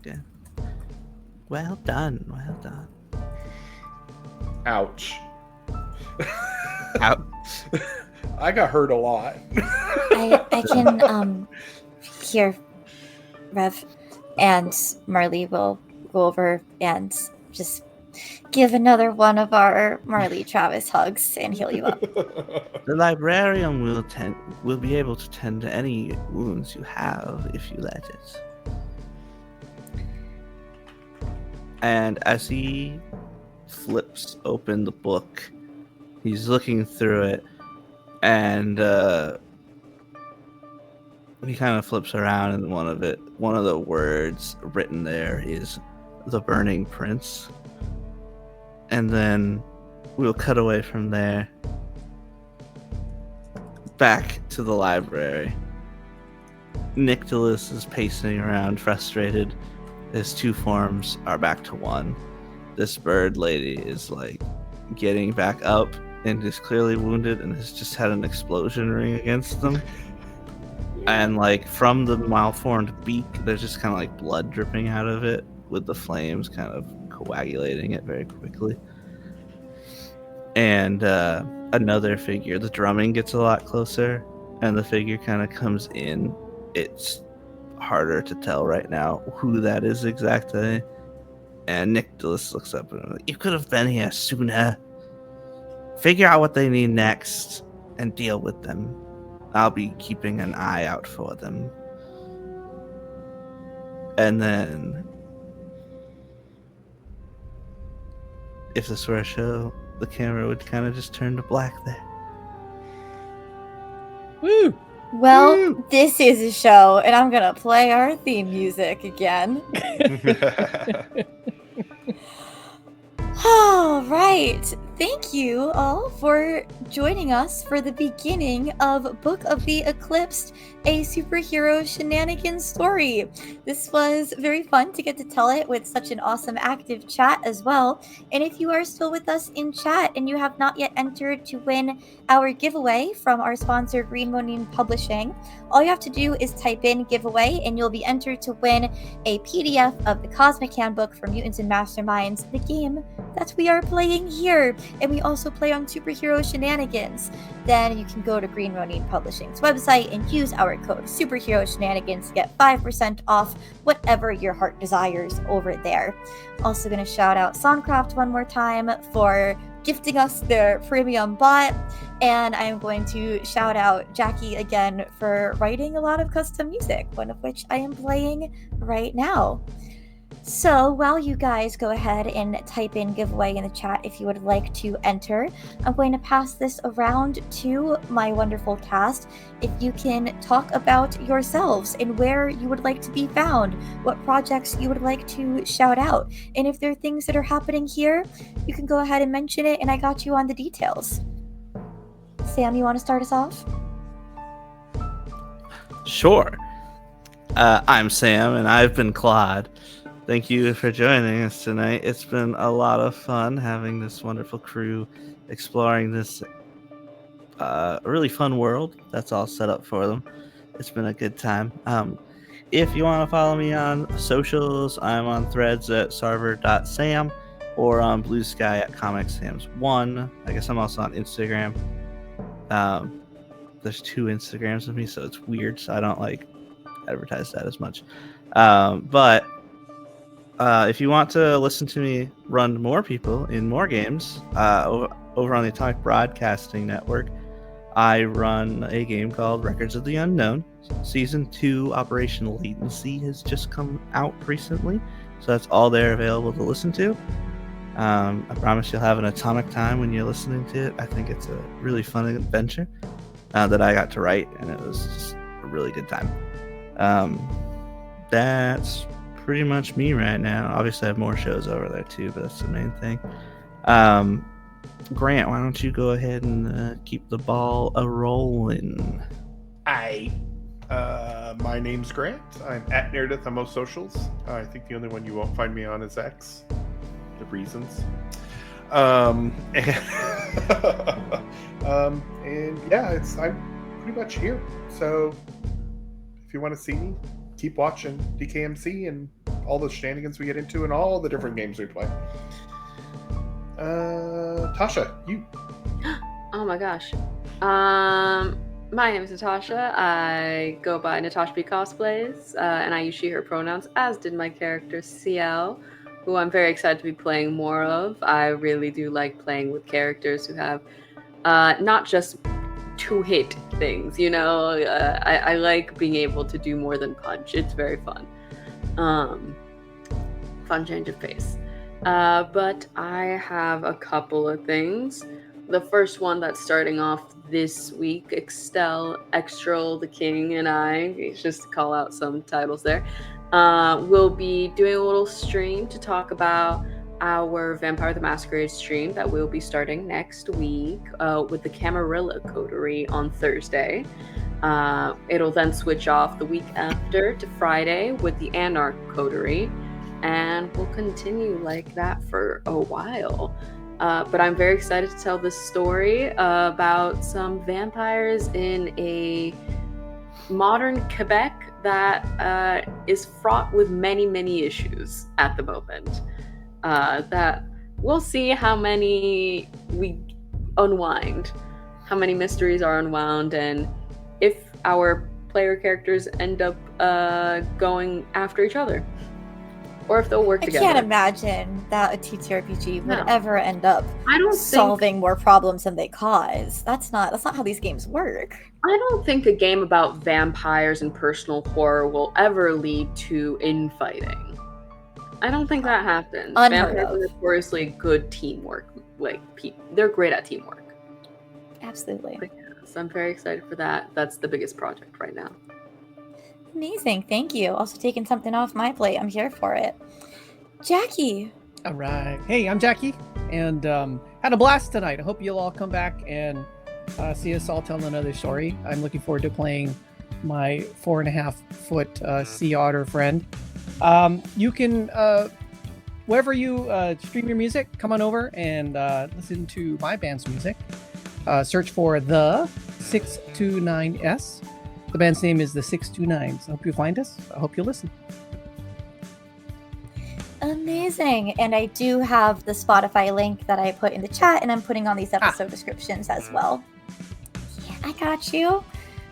Yeah. Well done. Well done. Ouch. out. I got hurt a lot. I can here, Rev, and Marley will go over and just give another one of our Marley Travis hugs and heal you up. The librarian will be able to tend to any wounds you have if you let it. And as he flips open the book, he's looking through it, and he kind of flips around, and one of the words written there is "The Burning Prince." And then we'll cut away from there back to the library. Nicholas is pacing around, frustrated. His two forms are back to one. This bird lady is like getting back up and is clearly wounded and has just had an explosion ring against them. And like from the malformed beak, there's just kind of like blood dripping out of it, with the flames kind of coagulating it very quickly. And another figure, the drumming gets a lot closer, and the figure kind of comes in. It's harder to tell right now who that is exactly. And Nicholas looks up and is like, "You could have been here sooner. Figure out what they need next and deal with them. I'll be keeping an eye out for them." And then, if this were a show, the camera would kind of just turn to black there. Woo! Well, this is a show, and I'm gonna play our theme music again. All right. Thank you all for joining us for the beginning of Book of the Eclipsed, a superhero shenanigans story. This was very fun to get to tell it with such an awesome active chat as well. And if you are still with us in chat and you have not yet entered to win our giveaway from our sponsor Green Moon Publishing, all you have to do is type in giveaway and you'll be entered to win a PDF of the Cosmic Handbook for Mutants and Masterminds, the game that we are playing here. And we also play on Superhero Shenanigans. Then you can go to Green Ronin Publishing's website and use our code Superhero Shenanigans to get 5% off whatever your heart desires over there. Also going to shout out Songcraft one more time for gifting us their premium bot. And I'm going to shout out Jackie again for writing a lot of custom music, one of which I am playing right now. So while you guys go ahead and type in giveaway in the chat if you would like to enter, I'm going to pass this around to my wonderful cast. If you can talk about yourselves and where you would like to be found, what projects you would like to shout out, and if there are things that are happening here, you can go ahead and mention it and I got you on the details. Sam, you want to start us off? Sure. I'm Sam and I've been Claude. Thank you for joining us tonight. It's been a lot of fun having this wonderful crew exploring this really fun world that's all set up for them. It's been a good time. If you want to follow me on socials, I'm on Threads at sarver.sam or on Blue Sky at comicsams1. I guess I'm also on Instagram. There's 2 Instagrams of me, so it's weird, so I don't like advertise that as much. But if you want to listen to me run more people in more games, over on the Atomic Broadcasting Network, I run a game called Records of the Unknown. Season 2 Operation Latency has just come out recently, so that's all there available to listen to. I promise you'll have an atomic time when you're listening to it. I think it's a really fun adventure that I got to write, and it was just a really good time. That's pretty much me right now. Obviously I have more shows over there too, but that's the main thing. Grant, why don't you go ahead and keep the ball a-rolling? My name's Grant. I'm at Nerdith on most socials. I think the only one you won't find me on is X. The reasons. And yeah, I'm pretty much here. So if you want to see me, keep watching DKMC and all the shenanigans we get into and all the different games we play. Tasha, you. Oh my gosh. My name is Natasha. I go by Natasha B Cosplays, and I use she, her pronouns, as did my character Ciel, who I'm very excited to be playing more of. I really do like playing with characters who have not just two-hit things, you know? I like being able to do more than punch. It's very fun. Fun change of pace. But I have a couple of things. The first one that's starting off this week, Extral, the King, and I, just to call out some titles there, we'll be doing a little stream to talk about our Vampire the Masquerade stream that we'll be starting next week with the Camarilla coterie on Thursday. It'll then switch off the week after to Friday with the Anarch coterie, and we'll continue like that for a while. But I'm very excited to tell this story about some vampires in a modern Quebec that is fraught with many, many issues at the moment. That we'll see how many we unwind, how many mysteries are unwound, and if our player characters end up going after each other. Or if they'll work together. I can't imagine that a TTRPG would ever end up solving more problems than they cause. That's not how these games work. I don't think a game about vampires and personal horror will ever lead to infighting. I don't think that happens. Unheard Vampires are notoriously good teamwork. They're great at teamwork. Absolutely. But yes, I'm very excited for that. That's the biggest project right now. Amazing. Thank you. Also taking something off my plate. I'm here for it. Jackie. All right. Hey, I'm Jackie, and had a blast tonight. I hope you'll all come back and see us all tell another story. I'm looking forward to playing my 4.5-foot sea otter friend. You can, wherever you stream your music, come on over and listen to my band's music. Search for the 629S. The band's name is the 629s. I hope you find us. I hope you listen. Amazing. And I do have the Spotify link that I put in the chat, and I'm putting on these episode descriptions as well. Yeah, I got you.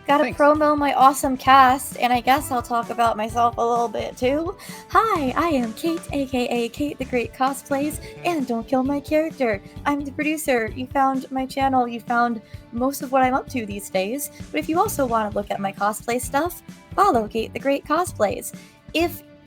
Got to promo my awesome cast, and I guess I'll talk about myself a little bit too. Hi, I am Kate, aka Kate the Great Cosplays, and Don't Kill My Character. I'm the producer. You found my channel. You found most of what I'm up to these days. But if you also want to look at my cosplay stuff, follow Kate the Great Cosplays.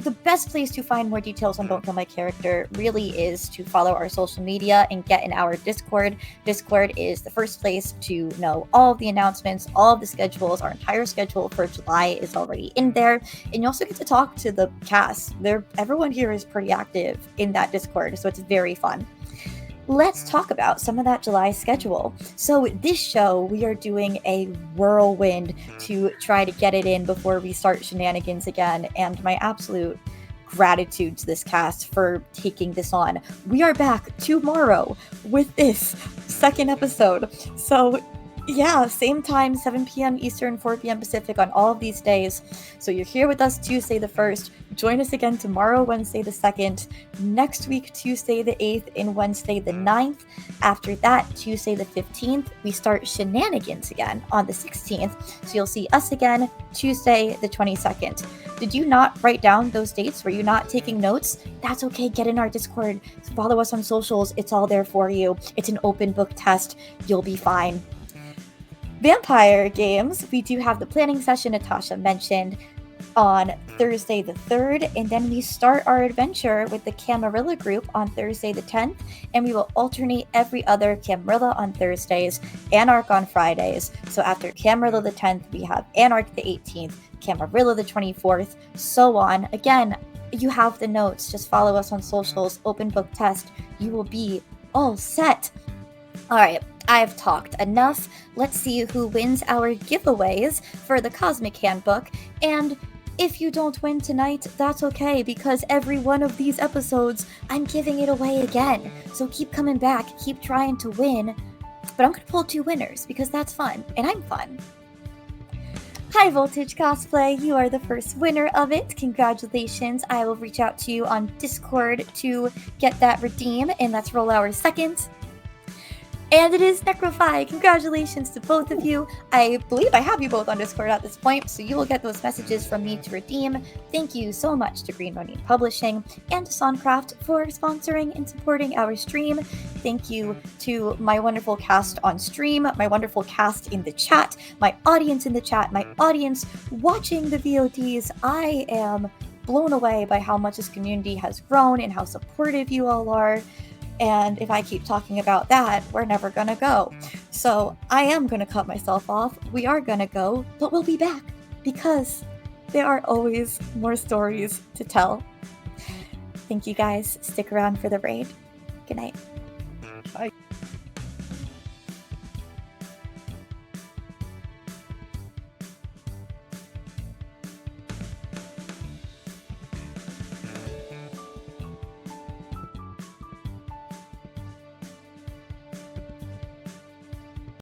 The best place to find more details on Don't Kill My Character really is to follow our social media and get in our Discord. Discord is the first place to know all of the announcements, all of the schedules. Our entire schedule for July is already in there. And you also get to talk to the cast. Everyone here is pretty active in that Discord, so it's very fun. Let's talk about some of that July schedule. So this show, we are doing a whirlwind to try to get it in before we start Shenanigans again, and my absolute gratitude to this cast for taking this on. We are back tomorrow with this second episode. So yeah, same time, 7 p.m. Eastern, 4 p.m. Pacific on all of these days. So you're here with us Tuesday the 1st. Join us again tomorrow, Wednesday the 2nd. Next week, Tuesday the 8th and Wednesday the 9th. After that, Tuesday the 15th, we start Shenanigans again on the 16th. So you'll see us again Tuesday the 22nd. Did you not write down those dates? Were you not taking notes? That's okay. Get in our Discord. Follow us on socials. It's all there for you. It's an open book test. You'll be fine. Vampire games, we do have the planning session Natasha mentioned on Thursday the 3rd, and then we start our adventure with the Camarilla group on Thursday the 10th, and we will alternate every other Camarilla on Thursdays, Anarch on Fridays. So after Camarilla the 10th, we have Anarch the 18th, Camarilla the 24th, so on. Again, you have the notes. Just follow us on socials, open book test. You will be all set. All right. I've talked enough. Let's see who wins our giveaways for the Cosmic Handbook. And if you don't win tonight, that's okay, because every one of these episodes, I'm giving it away again. So keep coming back, keep trying to win. But I'm going to pull 2 winners, because that's fun, and I'm fun. High Voltage Cosplay, you are the first winner of it. Congratulations. I will reach out to you on Discord to get that redeem, and let's roll our second. And it is Necrophi. Congratulations to both of you. I believe I have you both on Discord at this point, so you will get those messages from me to redeem. Thank you so much to Green Bunny Publishing and to Soncraft for sponsoring and supporting our stream. Thank you to my wonderful cast on stream, my wonderful cast in the chat, my audience in the chat, my audience watching the VODs. I am blown away by how much this community has grown and how supportive you all are. And if I keep talking about that, we're never gonna go. So I am gonna cut myself off. We are gonna go, but we'll be back because there are always more stories to tell. Thank you guys. Stick around for the raid. Good night.